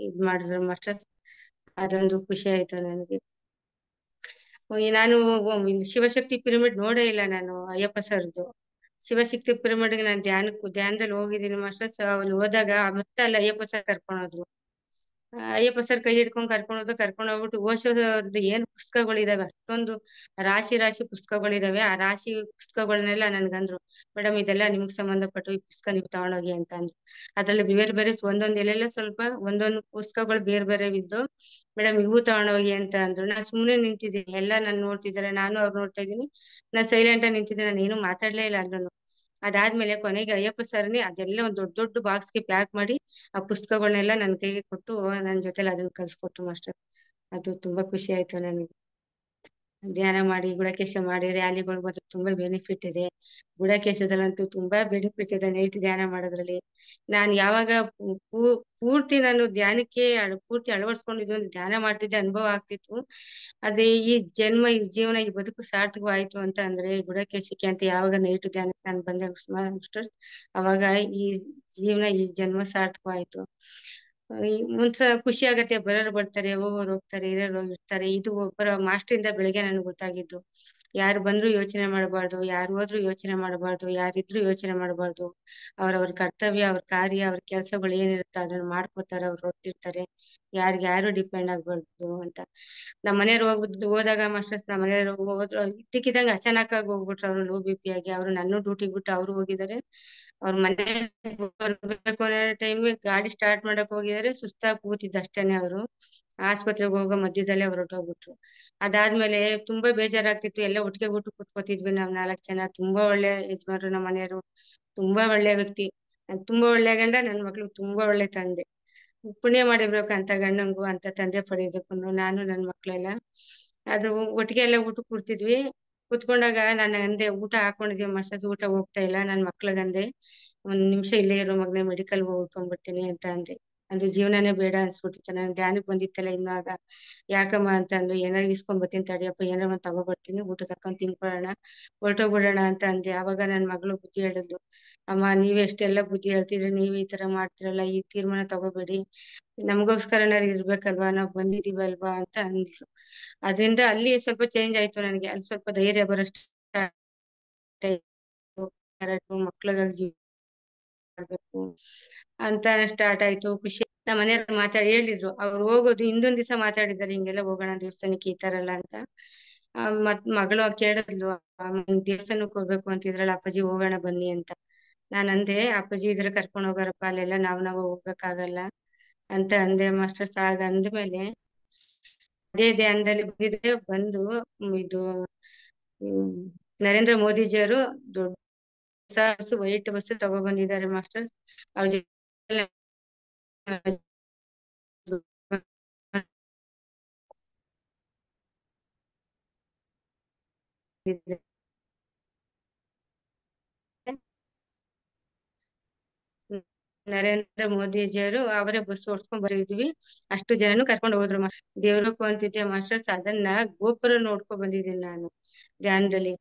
ಇದ್ ಮಾಡಿದ್ರು ಮಾಸ್ಟರ್. ಅದೊಂದು ಖುಷಿ ಆಯ್ತು ನನಗೆ. ನಾನು ಶಿವಶಕ್ತಿ ಪಿರಮಿಡ್ ನೋಡೇ ಇಲ್ಲ ನಾನು, ಅಯ್ಯಪ್ಪ ಸರ್ದು ಶಿವಶಕ್ತಿ ಪಿರಮಿಡ್ಗೆ ನಾನು ಧ್ಯಾನದಲ್ಲಿ ಹೋಗಿದ್ದೀನಿ ಮಾಸ್ಟರ್ಸ್. ಅಲ್ಲಿ ಹೋದಾಗ ಮತ್ತೆ ಅಲ್ಲಿ ಅಯ್ಯಪ್ಪ ಸರ್ ಕರ್ಕೊಂಡು ಹೋದ್ರು. ಅಯ್ಯಪ್ಪ ಸರ್ ಕೈ ಹಿಡ್ಕೊಂಡ್ ಕರ್ಕೊಂಡು ಹೋಗ್ಬಿಟ್ಟು ಓಶೋದವ್ರದ್ದು ಏನ್ ಪುಸ್ತಕಗಳಿದಾವೆ ಅಷ್ಟೊಂದು ರಾಶಿ ರಾಶಿ ಪುಸ್ತಕಗಳಿದಾವೆ. ಆ ರಾಶಿ ಪುಸ್ತಕಗಳನ್ನೆಲ್ಲ ನನ್ಗಂದ್ರು, ಮೇಡಮ್ ಇದೆಲ್ಲ ನಿಮ್ಗೆ ಸಂಬಂಧಪಟ್ಟು ಈ ಪುಸ್ತಕ ನೀವು ತಗೊಂಡೋಗಿ ಅಂತ ಅಂದ್ರು. ಅದ್ರಲ್ಲಿ ಬೇರೆ ಬೇರೆ ಒಂದೊಂದ್ ಎಲ್ಲೆಲ್ಲ ಸ್ವಲ್ಪ ಒಂದೊಂದು ಪುಸ್ತಕಗಳು ಬೇರೆ ಬೇರೆ ಇದ್ದು, ಮೇಡಮ್ ಇವು ತಗೊಂಡೋಗಿ ಅಂತ ಅಂದ್ರು. ನಾನ್ ಸುಮ್ನೆ ನಿಂತಿದ್ದೀನಿ, ಎಲ್ಲ ನಾನ್ ನೋಡ್ತಿದ್ದಾರೆ, ನಾನು ಅವ್ರು ನೋಡ್ತಾ ಇದ್ದೀನಿ. ನಾನ್ ಸೈಲೆಂಟ್ ಆಗಿ ನಿಂತಿದ್ದೀನಿ, ನಾನು ಏನು ಮಾತಾಡ್ಲೇ ಇಲ್ಲ ಅಲ್ಲೂ. ಅದಾದ್ಮೇಲೆ ಕೊನೆಗೆ ಅಯ್ಯಪ್ಪ ಸರ್ನೇ ಅದೆಲ್ಲ ಒಂದ್ ದೊಡ್ಡ ದೊಡ್ಡ ಬಾಕ್ಸ್ಗೆ ಪ್ಯಾಕ್ ಮಾಡಿ ಆ ಪುಸ್ತಕಗಳನ್ನೆಲ್ಲ ನನ್ ಕೈಗೆ ಕೊಟ್ಟು ನನ್ ಜೊತೆಲಿ ಅದನ್ನ ಕಳ್ಸ್ಕೊಟ್ರು ಮಾಸ್ಟರ್. ಅದು ತುಂಬಾ ಖುಷಿ ಆಯ್ತು ನನಗೆ. ಧ್ಯಾನ ಮಾಡಿ ಗುಡಕೇಶ ಮಾಡಿ ರ್ಯಾಲಿಗಳು ಹೋದ್ರೆ ತುಂಬಾ ಬೆನಿಫಿಟ್ ಇದೆ. ಗುಡಕೇಶದಲ್ಲಂತೂ ತುಂಬಾ ಬೆನಿಫಿಟ್ ಇದೆ ನೈಟ್ ಧ್ಯಾನ ಮಾಡೋದ್ರಲ್ಲಿ. ನಾನ್ ಯಾವಾಗ ಪೂರ್ತಿ ನಾನು ಧ್ಯಾನಕ್ಕೆ ಪೂರ್ತಿ ಅಳವಡಿಸ್ಕೊಂಡಿದ್ದು ಧ್ಯಾನ ಮಾಡ್ತಿದ್ದೆ ಅನುಭವ ಆಗ್ತಿತ್ತು. ಅದೇ ಈ ಜನ್ಮ, ಈ ಜೀವನ, ಈ ಬದುಕು ಸಾರ್ಥಕವಾಯ್ತು ಅಂತ ಅಂದ್ರೆ ಗುಡಕೇಶಕ್ಕೆ ಅಂತ ಯಾವಾಗ ನೈಟ್ ಧ್ಯಾನಕ್ಕೆ ನಾನು ಬಂದೆ ಮಾಸ್ಟರ್ಸ್, ಅವಾಗ ಈ ಜೀವನ, ಈ ಜನ್ಮ ಸಾರ್ಥಕವಾಯ್ತು. ಮುಂಚೆ ಖುಷಿ ಆಗತ್ತೆ, ಬರೋರು ಬರ್ತಾರೆ, ಹೋಗೋರು ಹೋಗ್ತಾರೆ, ಇರೋರು ಇರ್ತಾರೆ. ಇದು ಒಬ್ಬರ ಮಾಸ್ಟರಿಂದ ಬೆಳಿಗ್ಗೆ ನನ್ಗೆ ಗೊತ್ತಾಗಿದ್ದು. ಯಾರು ಬಂದ್ರು ಯೋಚನೆ ಮಾಡಬಾರ್ದು, ಯಾರು ಹೋದ್ರು ಯೋಚನೆ ಮಾಡಬಾರ್ದು, ಯಾರಿದ್ರು ಯೋಚನೆ ಮಾಡಬಾರ್ದು. ಅವ್ರವ್ರ ಕರ್ತವ್ಯ, ಅವ್ರ ಕಾರ್ಯ, ಅವ್ರ ಕೆಲ್ಸಗಳು ಏನಿರುತ್ತೋ ಅದನ್ನ ಮಾಡ್ಕೋತಾರೆ, ಅವ್ರು ಹೊರಟಿರ್ತಾರೆ. ಯಾರು ಡಿಪೆಂಡ್ ಆಗ್ಬಾರ್ದು ಅಂತ. ನಮ್ಮ ಮನೆಯವ್ರು ಹೋದಾಗ ಮಾಸ್ಟರ್ಸ್, ನಮ್ಮ ಮನೆಯವ್ರು ಹೋದ್ರು ಇದ್ದಕ್ಕಿದ್ದಂಗೆ ಅಚಾನಕ್ ಆಗಿ ಹೋಗ್ಬಿಟ್ರು. ಅವ್ರು ಲೋ ಬಿ ಪಿ ಆಗಿ ಅವ್ರು ನನ್ನ ಡ್ಯೂಟಿಗೆ ಬಿಟ್ಟು ಅವ್ರು ಹೋಗಿದ್ದಾರೆ. ಅವ್ರ ಮನೆ ಬರ್ಬೇಕು ಅನ್ನೋ ಟೈಮ್ ಗಾಡಿ ಸ್ಟಾರ್ಟ್ ಮಾಡಕ್ ಹೋಗಿದ್ದಾರೆ, ಸುಸ್ತಾಗಿ ಕೂತಿದ್ದ ಅಷ್ಟೇನೆ. ಅವರು ಆಸ್ಪತ್ರೆಗೆ ಹೋಗೋ ಮಧ್ಯದಲ್ಲೇ ಅವ್ರು ಹೊರಟೋಗ್ಬಿಟ್ರು. ಅದಾದ್ಮೇಲೆ ತುಂಬಾ ಬೇಜಾರಾಗ್ತಿತ್ತು. ಎಲ್ಲ ಒಟ್ಟಿಗೆ ಊಟ ಕೂತ್ಕೋತಿದ್ವಿ ನಾವ್ 4 ಜನ. ತುಂಬಾ ಒಳ್ಳೆ ಯಜಮಾನ್ರು ನಮ್ಮ ಮನೆಯವರು, ತುಂಬಾ ಒಳ್ಳೆ ವ್ಯಕ್ತಿ. ತುಂಬಾ ಒಳ್ಳೆ ಗಂಡ, ನನ್ ಮಕ್ಳು ತುಂಬಾ ಒಳ್ಳೆ ತಂದೆ. ಪುಣ್ಯ ಮಾಡಿರ್ಬೇಕು ಅಂತ ಗಂಡಂಗು ಅಂತ ತಂದೆ ಪಡೆಯೋದಕ್ಕೂ, ನಾನು ನನ್ ಮಕ್ಳೆಲ್ಲ. ಅದು ಒಟ್ಟಿಗೆ ಎಲ್ಲ ಊಟ ಕೂರ್ತಿದ್ವಿ. ಕುತ್ಕೊಂಡಾಗ ನಾನು ಅಂದೆ, ಊಟ ಹಾಕೊಂಡಿದೀವಿ ಮಾಸ್ಟರ್ಸ್, ಊಟ ಹೋಗ್ತಾ ಇಲ್ಲ. ನನ್ ಮಕ್ಳಿಗಂದೆ, ಒಂದ್ ನಿಮಿಷ ಇಲ್ಲೇ ಇರೋ ಮಗನೇ, ಮೆಡಿಕಲ್ ಹೋಗ್ಕೊಂಡ್ಬರ್ತೀನಿ ಅಂತ ಅಂದೆ. ಅಂದ್ರೆ ಜೀವನನೇ ಬೇಡ ಅನ್ಸ್ಬಿಟ್ಟಿತ್ತು. ನಾನು ಧ್ಯಾನಕ್ಕೆ ಬಂದಿತ್ತಲ್ಲ ಇನ್ನು ಆಗ. ಯಾಕಮ್ಮ ಅಂತ ಅಂದ್ರು, ಏನಾರು ಇಸ್ಕೊಂಡ್ ಬರ್ತೀನಿ ತಡಿಯಪ್ಪ, ಏನಾರ ಒಂದ್ ತಗೊಬರ್ತೀನಿ, ಊಟಕ್ಕೆ ಹಾಕೊಂಡ್ ತಿನ್ಕೊಳ್ಳೋಣ, ಹೊರಟೋಗ್ಬಿಡೋಣ ಅಂತ ಅಂದೆ. ಆವಾಗ ನನ್ ಮಗಳು ಬುದ್ಧಿ ಹೇಳಿದ್ಲು, ಅಮ್ಮ ನೀವ್ ಎಷ್ಟೆಲ್ಲ ಬುದ್ಧಿ ಹೇಳ್ತಿದ್ರಿ, ನೀವ್ ಈ ತರ ಮಾಡ್ತಿರಲ್ಲ, ಈ ತೀರ್ಮಾನ ತಗೋಬೇಡಿ, ನಮ್ಗೋಸ್ಕರನಾರು ಇರ್ಬೇಕಲ್ವಾ, ನಾವ್ ಬಂದಿದೀವಲ್ವಾ ಅಂತ ಅಂದ್ರು. ಅದ್ರಿಂದ ಅಲ್ಲಿ ಸ್ವಲ್ಪ ಚೇಂಜ್ ಆಯ್ತು ನನಗೆ. ಅಲ್ಲಿ ಸ್ವಲ್ಪ ಧೈರ್ಯ ಬರೋಷ್ಟು ಮಕ್ಳಿಗಾಗಿ ಜೀವ ಮಾಡ್ಬೇಕು ಅಂತ ಸ್ಟಾರ್ಟ್ ಆಯ್ತು. ಖುಷಿ. ನಮ್ಮ ಮನೆಯವ್ರು ಹೇಳಿದ್ರು, ಅವ್ರು ಹೋಗೋದು ಹಿಂದೊಂದ್ ದಿವಸ ಮಾತಾಡಿದ್ದಾರೆ, ಹಿಂಗೆಲ್ಲ ಹೋಗೋಣ ದೇವಸ್ಥಾನಕ್ಕೆ ಈ ತರ ಎಲ್ಲ ಅಂತ. ಮತ್ ಮಗಳು ಕೇಳಿದ್ಲು, ದೇವಸ್ಥಾನಕ್ಕೆ ಹೋಗ್ಬೇಕು ಅಂತಿದ್ರಲ್ಲ ಅಪ್ಪಾಜಿ, ಹೋಗೋಣ ಬನ್ನಿ ಅಂತ. ನಾನ್ ಅಂದೆ, ಅಪ್ಪಾಜಿ ಇದ್ರೆ ಕರ್ಕೊಂಡ್ ಹೋಗಾರಪ್ಪ, ಅಲ್ಲೆಲ್ಲ ನಾವು ಹೋಗಕ್ಕಾಗಲ್ಲ ಅಂತ ಅಂದೆ ಮಾಸ್ಟರ್ಸ್. ಆಗ ಅಂದ್ಮೇಲೆ ಅದೇ ಧ್ಯಾನದಲ್ಲಿ ಬಂದಿದ್ರೆ ಬಂದು ಇದು ನರೇಂದ್ರ ಮೋದಿಜಿಯವರು ದೊಡ್ಡ ವೈಟ್ ಬಸ್ ತಗೊಬಂದಿದ್ದಾರೆ ಮಾಸ್ಟರ್ಸ್. ಅವ್ರ ನರೇಂದ್ರ ಮೋದಿಜಿಯವರು ಅವರೇ ಬಸ್ ಓಡಿಸ್ಕೊಂಡ್ ಬರಿದ್ವಿ. ಅಷ್ಟು ಜನನು ಕರ್ಕೊಂಡು ಹೋದ್ರು. ದೇವ್ರಕ್ಕೂ ಅಂತಿದ್ದೆ ಮಾಸ್ಟರ್ಸ್, ಅದನ್ನ ಗೋಪುರ ನೋಡ್ಕೊಂಡ್ ಬಂದಿದ್ದೀನಿ ನಾನು ಧ್ಯಾನದಲ್ಲಿ.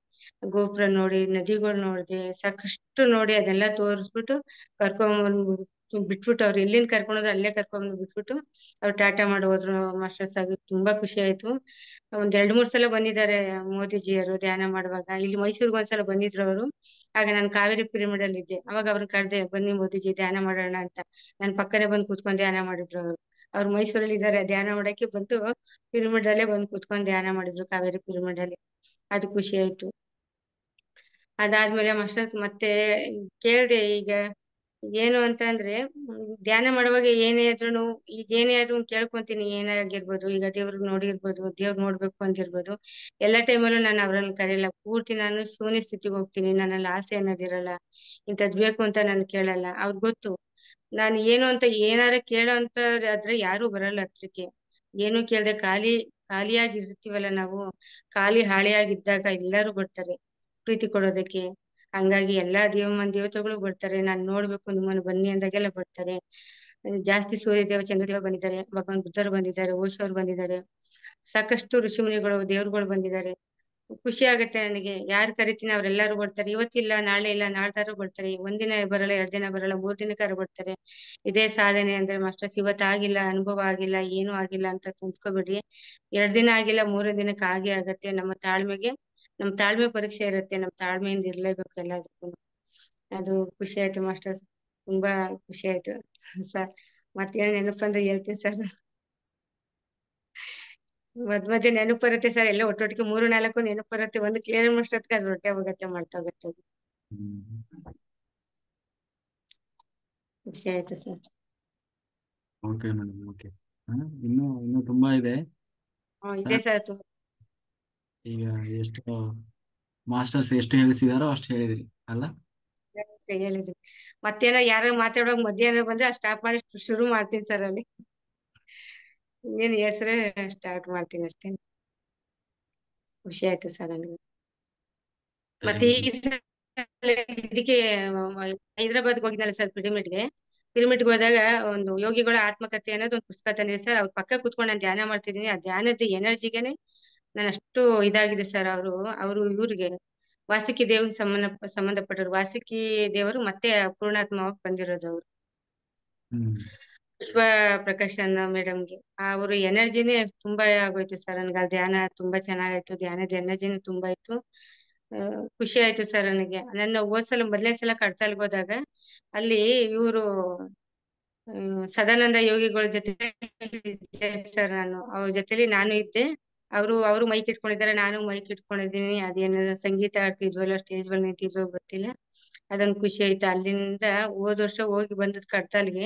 ಗೋಪುರ ನೋಡಿ, ನದಿಗಳು ನೋಡ್ದೆ, ಸಾಕಷ್ಟು ನೋಡಿ ಅದೆಲ್ಲ ತೋರಿಸ್ಬಿಟ್ಟು ಕರ್ಕೊಂಡ್ ಬಿಟ್ಬಿಟ್ಟು, ಅವ್ರು ಎಲ್ಲಿಂದ ಕರ್ಕೊಂಡೋದ್ರು ಅಲ್ಲೇ ಕರ್ಕೊಂಡ್ ಬಿಟ್ಬಿಟ್ಟು ಅವ್ರು ಟಾಟಾ ಮಾಡಿ ಹೋದ್ರು ಮಾಸ್ಟರ್ಸ್. ಆಗಿ ತುಂಬಾ ಖುಷಿ ಆಯ್ತು. ಒಂದ್ 2-3 ಸಲ ಬಂದಿದ್ದಾರೆ ಮೋದಿಜಿಯವರು ಧ್ಯಾನ ಮಾಡುವಾಗ. ಇಲ್ಲಿ ಮೈಸೂರ್ಗೆ ಒಂದ್ಸಲ ಬಂದಿದ್ರು ಅವರು. ಆಗ ನಾನು ಕಾವೇರಿ ಪಿರಮಿಡ್ ಅಲ್ಲಿ ಇದ್ದೆ. ಅವಾಗ ಅವ್ರನ್ನ ಕರ್ದೆ, ಬನ್ನಿ ಮೋದಿಜಿ ಧ್ಯಾನ ಮಾಡೋಣ ಅಂತ. ನನ್ ಪಕ್ಕನೆ ಬಂದ್ ಕೂತ್ಕೊಂಡ್ ಧ್ಯಾನ ಮಾಡಿದ್ರು ಅವರು. ಅವ್ರು ಮೈಸೂರಲ್ಲಿ ಇದ್ದಾರೆ, ಧ್ಯಾನ ಮಾಡಕ್ಕೆ ಬಂದು ಪಿರಮಿಡ್ ಅಲ್ಲೇ ಬಂದ್ ಕೂತ್ಕೊಂಡ್ ಧ್ಯಾನ ಮಾಡಿದ್ರು, ಕಾವೇರಿ ಪಿರಮಿಡ್ ಅಲ್ಲಿ. ಅದು ಖುಷಿ ಆಯ್ತು. ಅದಾದ್ಮೇಲೆ ಮಾಸ್ಟರ್ಸ್ ಮತ್ತೆ ಕೇಳ್ದೆ, ಈಗ ಏನು ಅಂತ ಅಂದ್ರೆ, ಧ್ಯಾನ ಮಾಡುವಾಗ ಏನೇ ಆದ್ರೂ, ಈಗ ಏನೇ ಆದ್ರೂ ಕೇಳ್ಕೊಂತೀನಿ, ಏನೇ ಆಗಿರ್ಬೋದು. ಈಗ ದೇವ್ರು ನೋಡಿರ್ಬೋದು, ದೇವ್ರು ನೋಡ್ಬೇಕು ಅಂತಿರ್ಬೋದು. ಎಲ್ಲಾ ಟೈಮಲ್ಲೂ ನಾನು ಅವ್ರನ್ನ ಕರೆಯಲ್ಲ. ಪೂರ್ತಿ ನಾನು ಶೂನ್ಯ ಸ್ಥಿತಿಗೆ ಹೋಗ್ತೀನಿ. ನನ್ನಲ್ಲಿ ಆಸೆ ಅನ್ನೋದಿರಲ್ಲ, ಇಂಥದ್ ಬೇಕು ಅಂತ ನಾನು ಕೇಳಲ್ಲ. ಅವ್ರಿಗೆ ಗೊತ್ತು ನಾನು ಏನು ಅಂತ. ಏನಾರ ಕೇಳೋ ಅಂತ ಆದ್ರೆ ಯಾರು ಬರಲ್ಲ ಹತ್ರಕ್ಕೆ. ಏನು ಕೇಳ್ದೆ ಖಾಲಿ ಖಾಲಿಯಾಗಿ ಇರ್ತೀವಲ್ಲ ನಾವು, ಖಾಲಿ ಹಾಳೆಯಾಗಿದ್ದಾಗ ಎಲ್ಲರೂ ಬರ್ತಾರೆ ಪ್ರೀತಿ ಕೊಡೋದಕ್ಕೆ. ಹಂಗಾಗಿ ಎಲ್ಲಾ ದೇವತೆಗಳು ಬರ್ತಾರೆ. ನಾನ್ ನೋಡ್ಬೇಕು ನಿಮ್ಮನ್ನು ಬನ್ನಿ ಅಂದಾಗೆಲ್ಲ ಬರ್ತಾರೆ. ಜಾಸ್ತಿ ಸೂರ್ಯದೇವ ಚಂದ್ರದೇವ ಬಂದಿದ್ದಾರೆ, ಭಗವಾನ್ ಬುದ್ಧರು ಬಂದಿದ್ದಾರೆ, ಓಶೋರು ಬಂದಿದ್ದಾರೆ, ಸಾಕಷ್ಟು ಋಷಿಮುನಿಗಳು ದೇವ್ರುಗಳು ಬಂದಿದ್ದಾರೆ. ಖುಷಿ ಆಗುತ್ತೆ ನನಗೆ. ಯಾರು ಕರಿತೀನಿ ಅವ್ರೆಲ್ಲಾರು ಬರ್ತಾರೆ. ಇವತ್ತಿಲ್ಲ ನಾಳೆ ಇಲ್ಲ ನಾಳ್ದಾರು ಬರ್ತಾರೆ. ಒಂದಿನ ಬರಲ್ಲ, 2 ದಿನ ಬರಲ್ಲ, 3 ದಿನಕ್ಕಾರು ಬರ್ತಾರೆ. ಇದೇ ಸಾಧನೆ ಅಂದ್ರೆ ಮಾಸ್ಟರ್ಸ್. ಇವತ್ತು ಆಗಿಲ್ಲ, ಅನುಭವ ಆಗಿಲ್ಲ, ಏನೂ ಆಗಿಲ್ಲ ಅಂತ ಕುಂತ್ಕೋಬೇಡ್ರಿ. 2 ದಿನ ಆಗಿಲ್ಲ, 3 ದಿನಕ್ಕೆ ಆಗೇ ಆಗತ್ತೆ. ನಮ್ ತಾಳ್ಮೆ ಪರೀಕ್ಷೆ ಇರುತ್ತೆ. ನಮ್ ತಾಳ್ಮೆಯಿಂದ ಇರ್ಲೇಬೇಕು ಎಲ್ಲದಕ್ಕೂ. ಅದು ಖುಷಿ ಆಯ್ತು ಮಾಸ್ಟರ್ಸ್, ತುಂಬಾ ಖುಷಿ ಆಯ್ತು ಸರ್. ಮತ್ತೇನ್ ನೆನಪಂದ್ರೆ ಹೇಳ್ತೀನಿ ಸರ್. ಮಧ್ಯ ನೆನಪು ಬರುತ್ತೆ ಸರ್, ಎಲ್ಲ ಒಟ್ಟೊಟ್ಟಿಗೆ 3-4 ನೆನಪು ಬರುತ್ತೆ. ಒಂದು ಕ್ಲಿಯರ್ ಮಾಡೋಷ್ಟೊತ್ತಿಗೆ ಅದು ಹೊಟ್ಟೆ ಹೋಗುತ್ತೆ, ಮಾಡ್ತಾ ಹೋಗುತ್ತೆ. ಅದು ಖುಷಿ ಆಯ್ತು ಸರ್. Okay madam, okay. ಇನ್ನು ಇನ್ನು ತುಂಬಾ ಇದೆ. ಇದೆ ಸರ್. ಈಗ ಎಷ್ಟು ಮಾಸ್ಟರ್ಸ್ ಎಷ್ಟು ಹೇಳಿಸಿದಾರೋ ಅಷ್ಟು ಹೇಳಿದ್ರಿ ಅಲ್ಲ? ಹೇಳಿದ್ರಿ. ಮತ್ತೇನೋ ಯಾರು ಮಾತಾಡುವಾಗ ಮಧ್ಯಾಹ್ನ ಬಂದ್ರೆ ಸ್ಟಾಪ್ ಮಾಡಿ ಶುರು ಮಾಡ್ತೀನಿ ಸರ್. ಅಲ್ಲಿ ಇನ್ನೇನು ಹೆಸ್ರೆ ಸ್ಟಾರ್ಟ್ ಮಾಡ್ತೀನಿ ಅಷ್ಟೇ. ಖುಷಿ ಆಯ್ತು ಸರ್ ನನಗೆ. ಮತ್ತೆ ಈ ಇದಕ್ಕೆ ಹೈದರಾಬಾದ್ಗೆ ಹೋಗಿದ್ನಲ್ಲ ಸರ್, ಪಿರಮಿಡ್ಗೆ ಹೋದಾಗ ಒಂದು ಯೋಗಿಗಳ ಆತ್ಮಕಥೆ ಅನ್ನೋದು ಒಂದು ಪುಸ್ತಕ ತಂದಿದೆ ಸರ್. ಅವ್ರ ಪಕ್ಕ ಕೂತ್ಕೊಂಡು ನಾನು ಧ್ಯಾನ ಮಾಡ್ತಿದ್ದೀನಿ. ಆ ಧ್ಯಾನದ ಎನರ್ಜಿಗೆನೆ ನಾನು ಅಷ್ಟು ಇದಾಗಿದೆ ಸರ್. ಅವರು ಇವ್ರಿಗೆ ವಾಸುಕಿ ದೇವಿಗೆ ಸಂಬಂಧಪಟ್ಟರು. ವಾಸುಕಿ ದೇವರು ಮತ್ತೆ ಪೂರ್ಣಾತ್ಮವಾಗಿ ಬಂದಿರೋದು ಅವರು. ಪುಷ್ಪ ಪ್ರಕಾಶನ್ ಮೇಡಮ್ಗೆ ಅವರು ಎನರ್ಜಿನೇ ತುಂಬಾ ಆಗೋಯ್ತು ಸರ್. ನನ್ಗೆ ಆ ಧ್ಯಾನ ತುಂಬಾ ಚೆನ್ನಾಗಾಯ್ತು. ಧ್ಯಾನದ ಎನರ್ಜಿನೇ ತುಂಬಾ ಇತ್ತು. ಖುಷಿ ಆಯ್ತು ಸರ್ ನನಗೆ. ನನ್ನ ಹೋದ್ಸಲ ಮೊದಲನೇ ಸಲ ಕಡ್ತಾಲ್ಗೆ ಹೋದಾಗ ಅಲ್ಲಿ ಇವರು ಸದಾನಂದ ಯೋಗಿಗಳ ಜೊತೆ ಸರ್, ನಾನು ಅವ್ರ ಜೊತೆಲಿ ನಾನು ಇದ್ದೆ. ಅವರು ಮೈಕ್ ಇಟ್ಕೊಂಡಿದ್ದಾರೆ, ನಾನು ಮೈಕ್ ಇಟ್ಕೊಂಡಿದ್ದೀನಿ. ಅದೇನ ಸಂಗೀತ ಆಡ್ತಿದ್ವಲ್ಲ, ಸ್ಟೇಜ್ ಮೇಲೆ ನಿಂತಿದ್ವೋ ಗೊತ್ತಿಲ್ಲ. ಅದೊಂದು ಖುಷಿ ಆಯ್ತು. ಅಲ್ಲಿಂದ ಹೋದ್ ವರ್ಷ ಹೋಗಿ ಬಂದದ್ ಕಡ್ತಾಲ್ಗೆ.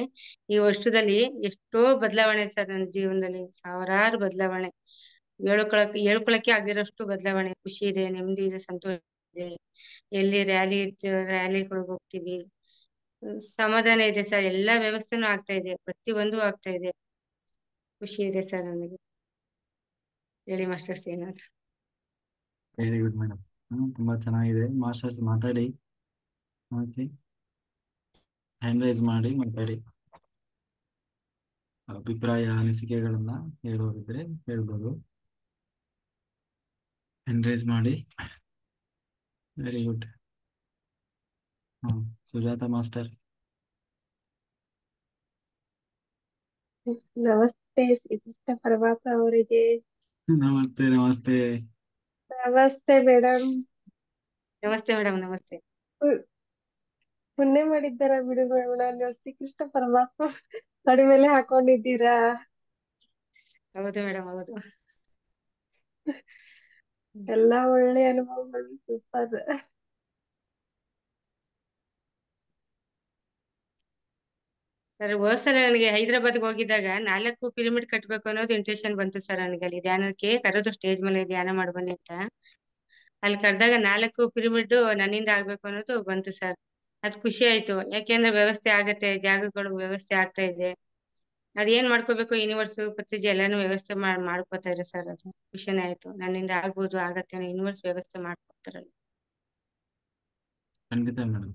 ಈ ವರ್ಷದಲ್ಲಿ ಎಷ್ಟೋ ಬದಲಾವಣೆ ಸರ್ ನನ್ನ ಜೀವನದಲ್ಲಿ, ಸಾವಿರಾರು ಬದಲಾವಣೆ. ಹೇಳ್ಕೊಳಕ್ಕೆ ಆಗಿರೋಷ್ಟು ಬದಲಾವಣೆ. ಖುಷಿ ಇದೆ, ನೆಮ್ಮದಿ ಇದೆ, ಸಂತೋಷ ಇದೆ. ಎಲ್ಲಿ ರ್ಯಾಲಿಗಳಿಗೆ ಹೋಗ್ತೀವಿ, ಸಮಾಧಾನ ಇದೆ ಸರ್. ಎಲ್ಲಾ ವ್ಯವಸ್ಥೆನೂ ಆಗ್ತಾ ಇದೆ, ಪ್ರತಿಯೊಂದು ಆಗ್ತಾ ಇದೆ. ಖುಷಿ ಇದೆ ಸರ್ ನನಗೆ. ಹೇಳಿ ಮಾಸ್ಟರ್ಸ್ ಏನಾದ್ರು. Very good madam. ತುಂಬಾ ಚೆನ್ನಾಗಿದೆ. ಮಾಸ್ಟರ್ಸ್ ಮಾತಾಡಿ, ಓಕೆ, ಹ್ಯಾಂಡ್ ರೈಸ್ ಮಾಡಿ ಮಾತಾಡಿ. ಅಭಿಪ್ರಾಯ ಅನಿಸಿಕೆಗಳನ್ನ ಹೇಳೋರಿದ್ರೆ ಹೇಳ್ಬೋದು. ಹ್ಯಾಂಡ್ ರೈಸ್ ಮಾಡಿ. Very good. ಸುಜಾತ ಮಾಸ್ಟರ್. ನಮಸ್ತೆ ಶ್ರೀಕೃಷ್ಣ ಪರಮಾತ್ಮ ಅವರಿಗೆ. ನಮಸ್ತೆ ನಮಸ್ತೆ. ನಮಸ್ತೆ ಮೇಡಮ್. ನಮಸ್ತೆ ಮೇಡಮ್. ನಮಸ್ತೆ. ಪುಣ್ಯ ಮಾಡಿದ್ದಾರ ಬಿಡು ಮೇಡಮ್, ನೀವು ಶ್ರೀಕೃಷ್ಣ ಪರಮಾತ್ಮ ಕಡಿಮೆಲೆ ಹಾಕೊಂಡಿದ್ದೀರಾ. ಹೌದು ಮೇಡಮ್, ಹೌದು. ಎಲ್ಲಾ ಒಳ್ಳೆ ಅನುಭವಗಳು, ಸೂಪರ್. ಸರ್ ಹೋದ್ಸಲ ನನಗೆ ಹೈದರಾಬಾದ್ಗೆ ಹೋಗಿದ್ದಾಗ 4 ಪಿರಮಿಡ್ ಕಟ್ಬೇಕು ಅನ್ನೋದು ಇಂಟೆನ್ಷನ್ ಬಂತು ಸರ್ ನನಗೆ. ಅಲ್ಲಿ ಧ್ಯಾನಕ್ಕೆ ಕರೆದು ಸ್ಟೇಜ್ ಮೇಲೆ ಧ್ಯಾನ ಮಾಡ್ಬನ್ನಿ ಅಂತ. ಅಲ್ಲಿ ಕರೆದಾಗ 4 ಪಿರಮಿಡ್ ನನ್ನಿಂದ ಆಗ್ಬೇಕು ಅನ್ನೋದು ಬಂತು ಸರ್. ಅದ್ ಖುಷಿ ಆಯ್ತು. ಯಾಕೆಂದ್ರೆ ವ್ಯವಸ್ಥೆ ಆಗತ್ತೆ, ಜಾಗಗಳು ವ್ಯವಸ್ಥೆ ಆಗ್ತಾ ಇದೆ. ಅದೇನ್ ಮಾಡ್ಕೋಬೇಕು, ಯೂನಿವರ್ಸ್ ಪತ್ರಿಜಿ ಎಲ್ಲಾನು ವ್ಯವಸ್ಥೆ ಮಾಡ್ಕೋತಾ ಇದ್ರೆ ಸರ್. ಅದು ಖುಷಿನೇ ಆಯ್ತು. ನನ್ನಿಂದ ಆಗ್ಬೋದು, ಆಗತ್ತೆ, ಯೂನಿವರ್ಸ್ ವ್ಯವಸ್ಥೆ ಮಾಡ್ಕೊಡ್ತಾರಲ್ಲ. ಖಂಡಿತ ಮೇಡಮ್.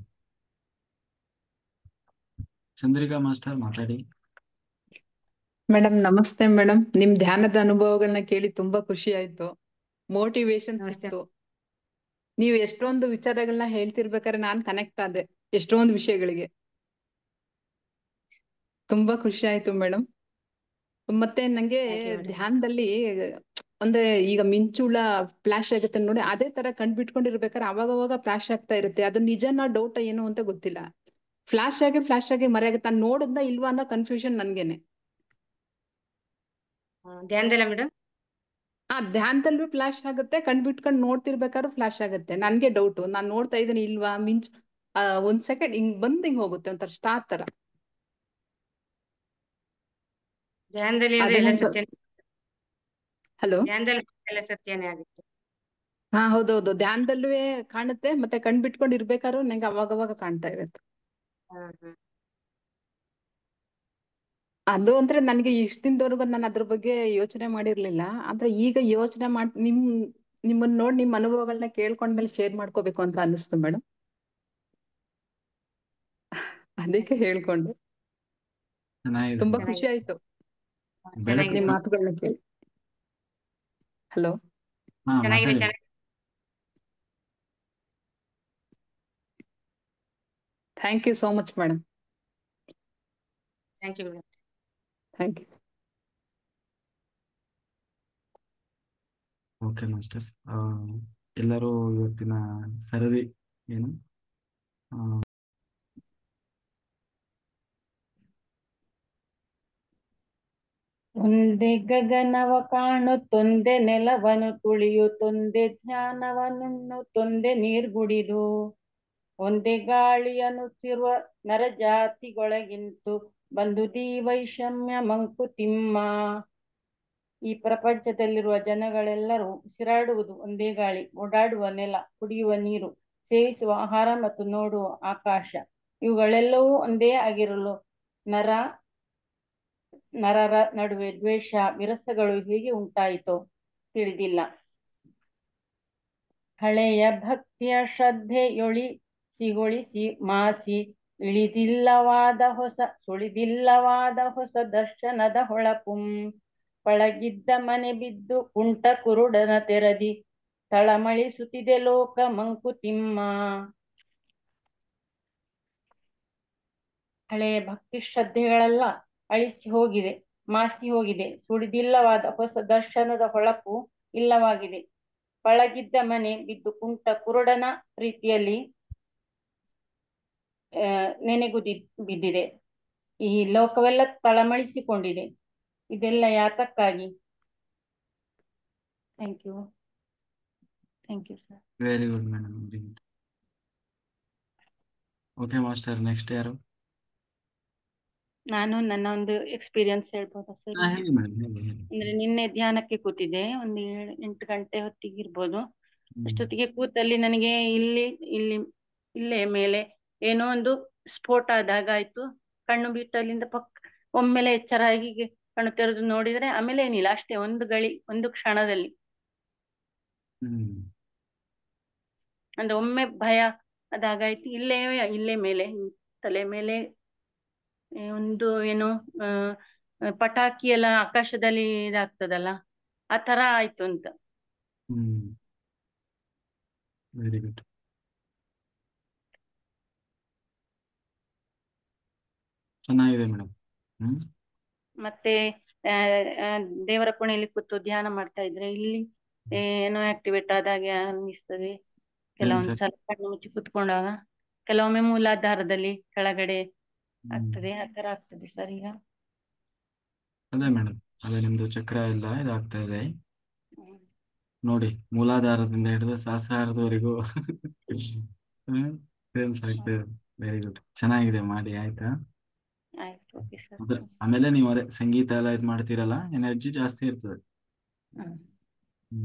ಚಂದ್ರಿಕಾ ಮಾಸ್ಟರ್ ಮಾತಾಡಿ. ಮೇಡಮ್ ನಮಸ್ತೆ ಮೇಡಮ್. ನಿಮ್ ಧ್ಯಾನದ ಅನುಭವಗಳನ್ನ ಕೇಳಿ ತುಂಬಾ ಖುಷಿ ಆಯ್ತು, ಮೋಟಿವೇಶನ್ ನಮಸ್ತೆ. ಸಿಕ್ತು. ನೀವು ಎಷ್ಟೊಂದು ವಿಚಾರಗಳನ್ನ ಹೇಳ್ತಿರ್ಬೇಕಾದ್ರೆ ನಾನ್ ಕನೆಕ್ಟ್ ಆದೆ ಎಷ್ಟೊಂದು ವಿಷಯಗಳಿಗೆ. ತುಂಬಾ ಖುಷಿ ಆಯ್ತು ಮೇಡಮ್. ಮತ್ತೆ ನಂಗೆ Thank you madam. ಧ್ಯಾನದಲ್ಲಿ ಅಂದ್ರೆ ಈಗ ಮಿಂಚುಳ ಫ್ಲಾಶ್ ಆಗುತ್ತೆ ನೋಡಿ, ಅದೇ ತರ ಕಣ್ಬಿಟ್ಕೊಂಡಿರ್ಬೇಕಾದ್ರೆ ಅವಾಗ ಫ್ಲಾಶ್ ಆಗ್ತಾ ಇರುತ್ತೆ. ಅದು ನಿಜನಾ ಡೌಟ್ ಏನು ಅಂತ ಗೊತ್ತಿಲ್ಲ. ಫ್ಲಾಶ್ ಆಗಿ ಮರೆಯಾಗುತ್ತೆ. ನಾನು ನೋಡಿದ್ನ ಇಲ್ವಾ ಅನ್ನೋ ಕನ್ಫ್ಯೂಷನ್ ನನ್ಗೇನೆ. ಧ್ಯಾನದಲ್ಲ ಮೇಡಮ್? ಧ್ಯಾನದಲ್ಲೂ ಫ್ಲಾಶ್ ಆಗುತ್ತೆ, ಕಣ್ಬಿಟ್ಕೊಂಡ್ ನೋಡ್ತಿರ್ಬೇಕಾದ್ರೂ ಫ್ಲಾಶ್ ಆಗುತ್ತೆ. ನನ್ಗೆ ಡೌಟ್, ನಾನ್ ನೋಡ್ತಾ ಇದೀನಿ ಇಲ್ವಾ, ಮಿಂಚ್ ಒಂದ್ ಸೆಕೆಂಡ್ ಹಿಂಗ್ ಹೋಗುತ್ತೆ, ಒಂಥರ ಸ್ಟಾರ್ ತರ. ಧ್ಯಾನದಲ್ಲಿ ಅಂದ್ರೆ ಎಲ್ಲ ಸತ್ಯ. ಹಲೋ, ಧ್ಯಾನದಲ್ಲಿ ಎಲ್ಲ ಸತ್ಯನೇ ಆಗುತ್ತೆ. ಹೌದೌದು. ಧ್ಯಾನದಲ್ಲೂ ಕಾಣುತ್ತೆ, ಮತ್ತೆ ಕಣ್ಬಿಟ್ಕೊಂಡ್ ಇರ್ಬೇಕಾದ್ರೂ ನಂಗೆ ಅವಾಗವಾಗ ಕಾಣ್ತಾ ಇರುತ್ತೆ. ಅದು ಅಂದ್ರೆ ನನಗೆ ಇಷ್ಟ ದಿನದವರೆಗೂ ನಾನು ಅದ್ರ ಬಗ್ಗೆ ಯೋಚನೆ ಮಾಡಿರ್ಲಿಲ್ಲ. ಆದ್ರೆ ಈಗ ಯೋಚನೆ ನಿಮ್ಮನ್ನ ನೋಡಿ ನಿಮ್ಮ ಅನುಭವಗಳನ್ನ ಕೇಳ್ಕೊಂಡ್ಮೇಲೆ ಶೇರ್ ಮಾಡ್ಕೋಬೇಕು ಅಂತ ಅನಿಸ್ತು ಮೇಡಮ್. ಅದಕ್ಕೆ ಹೇಳ್ಕೊಂಡೆ. ಚೆನ್ನಾಗಿದೆ ತುಂಬಾ ಮೇಡಮ್. ಖುಷಿ ಆಯ್ತು ಬೆಳಕು ನಿಮ್ ಚೆನ್ನಾಗಿದೆ ಮಾತುಗಳನ್ನ ಕೇಳಿ. ಹಲೋ, ಹಾ ಚೆನ್ನಾಗಿದೆ ಮಾತಾಡಿ. ಚೆನ್ನಾಗಿ thank you so much madam. Thank you madam. Thank you. Okay masters, ಎಲ್ಲರೂ ಇವತ್ತಿನ ಸರದಿ ಏನು ಆ, ಒಂದೇ ಗಗನವ ಕಾಣುತ್ತೊಂದೆ ನೆಲವನು ತುಳಿಯುತ್ತೊಂದೆ ಜ್ಞಾನವನ್ನುಣ್ಣುತ್ತೊಂದೆ ನೀರ್ಗುಡಿದು ಒಂದೇ ಗಾಳಿಯನ್ನುತ್ತಿರುವ ನರಜಾತಿಗೊಳಗಿಂತು ಬಂದುದೀ ವೈಷಮ್ಯ ಮಂಕುತಿಮ್ಮ. ಈ ಪ್ರಪಂಚದಲ್ಲಿರುವ ಜನಗಳೆಲ್ಲರೂ ಉಸಿರಾಡುವುದು ಒಂದೇ ಗಾಳಿ, ಓಡಾಡುವ ನೆಲ, ಕುಡಿಯುವ ನೀರು, ಸೇವಿಸುವ ಆಹಾರ ಮತ್ತು ನೋಡುವ ಆಕಾಶ, ಇವುಗಳೆಲ್ಲವೂ ಒಂದೇ ಆಗಿರಲು ನರರ ನಡುವೆ ದ್ವೇಷ ವಿರಸಗಳು ಹೇಗೆ ಉಂಟಾಯಿತೋ ತಿಳಿದಿಲ್ಲ. ಹಳೆಯ ಭಕ್ತಿಯ ಶ್ರದ್ಧೆಯೊಳಿಸಿಗೊಳಿಸಿ ಮಾಸಿ ಸುಳಿದಿಲ್ಲವಾದ ಹೊಸ ದರ್ಶನದ ಹೊಳಪುಂ. ಪಳಗಿದ್ದ ಮನೆ ಬಿದ್ದು ಕುಂಟ ಕುರುಡನ ತೆರದಿ ತಳಮಳಿಸುತ್ತಿದೆ ಲೋಕ ಮಂಕುತಿಮ್ಮ. ಹಳೆಯ ಭಕ್ತಿ ಶ್ರದ್ಧೆಗಳೆಲ್ಲ ಅಳಿಸಿ ಹೋಗಿದೆ, ಮಾಸಿ ಹೋಗಿದೆ. ಸುಳಿದಿಲ್ಲವಾದ ಹೊಸ ದರ್ಶನದ ಹೊಳಪು ಇಲ್ಲವಾಗಿದೆ. ಪಳಗಿದ್ದ ಮನೆ ಬಿದ್ದು ಕುಂಟ ಕುರುಡನ ರೀತಿಯಲ್ಲಿ ಬಿದ್ದಿದೆ. ಈ ಲೋಕವೆಲ್ಲ ತಳಮಳಿಸಿಕೊಂಡಿದೆ. ಇದೆಲ್ಲ ಯಾತಕ್ಕಾಗಿ? Thank you sir. Very good madam. Okay master, next ಯಾರು? ನಾನು ನನ್ನ ಒಂದು ಎಕ್ಸ್ಪೀರಿಯನ್ಸ್ ಹೇಳ್ಬೋದಾ ಸರ್? ಹೇಳಿ ಮೇಡಮ್, ಹೇಳಿ. ಅಂದ್ರೆ ನಿನ್ನೆ ಧ್ಯಾನಕ್ಕೆ ಕೂತಿದ್ದೆ, ಒಂದು 8 ಗಂಟೆ ಹೊತ್ತಿಗೆ ಇರ್ಬೋದು. ಅಷ್ಟೊತ್ತಿಗೆ ಕೂತಲ್ಲಿ ನನಗೆ ಇಲ್ಲೇ ಮೇಲೆ ಏನೋ ಒಂದು ಸ್ಫೋಟ ಆದಾಗ ಆಯ್ತು. ಕಣ್ಣು ಬಿಟ್ಟು ಅಲ್ಲಿಂದ ಒಮ್ಮೆಲೆ ಎಚ್ಚರ ಆಗಿ ಕಣ್ಣು ತೆರೆದು ನೋಡಿದ್ರೆ ಆಮೇಲೆ ಏನಿಲ್ಲ, ಅಷ್ಟೇ ಒಂದು ಕ್ಷಣದಲ್ಲಿ. ಅಂದ್ರೆ ಒಮ್ಮೆ ಭಯ ಅದಾಗಾಯ್ತು. ಇಲ್ಲೇ ಮೇಲೆ ತಲೆ ಮೇಲೆ ಒಂದು ಏನು ಪಟಾಕಿ ಎಲ್ಲ ಆಕಾಶದಲ್ಲಿ ಇದಾಗ್ತದಲ್ಲ, ಆ ತರ ಆಯ್ತು ಅಂತ. Very good. ಚೆನ್ನಾಗಿದೆ ಮೇಡಮ್. ಮತ್ತೆ ದೇವರ ಕೋಣೆಯಲ್ಲಿ ಕೂತು ಧ್ಯಾನ ಮಾಡ್ತಾ ಇದ್ರೆ ಇಲ್ಲಿ ಏನೋ ಆಕ್ಟಿವೇಟ್ ಆದಾಗೆ ಅನ್ನಿಸ್ತದೆ. ಕೆಲವೊಂದ್ಸಲ ಕಣ್ಣು ಮುಚ್ಚಿ ಕೂತ್ಕೊಂಡಾಗ, ಕೆಲವೊಮ್ಮೆ ಮೂಲಾಧಾರದಲ್ಲಿ ಕೆಳಗಡೆ ಆಗ್ತದೆ, ಆ ತರ ಆಗ್ತದೆ ಸರ್ ಈಗ. ಅದೇ ಮೇಡಮ್, ಅದೇ ನಿಮ್ದು ಚಕ್ರ ಎಲ್ಲ ಇದಾಗ್ತಾ ಇದೆ ನೋಡಿ, ಮೂಲಾಧಾರದಿಂದ ಹಿಡಿದು ಸಹಸ್ರಾರದವರೆಗೂ ಸೇಲ್ಸ್ ಆಗ್ತಾ ಇದೆ. ವೆರಿ ಗುಡ್, ಚೆನ್ನಾಗಿದೆ, ಮಾಡಿ ಆಯ್ತಾ. ಆಯ್ತು, ಓಕೆ ಸರ್. ಆಮೇಲೆ ನೀವು ಅದೇ ಸಂಗೀತ ಎಲ್ಲ ಇದು ಮಾಡ್ತೀರಲ್ಲ, ಎನರ್ಜಿ ಜಾಸ್ತಿ ಇರ್ತದೆ.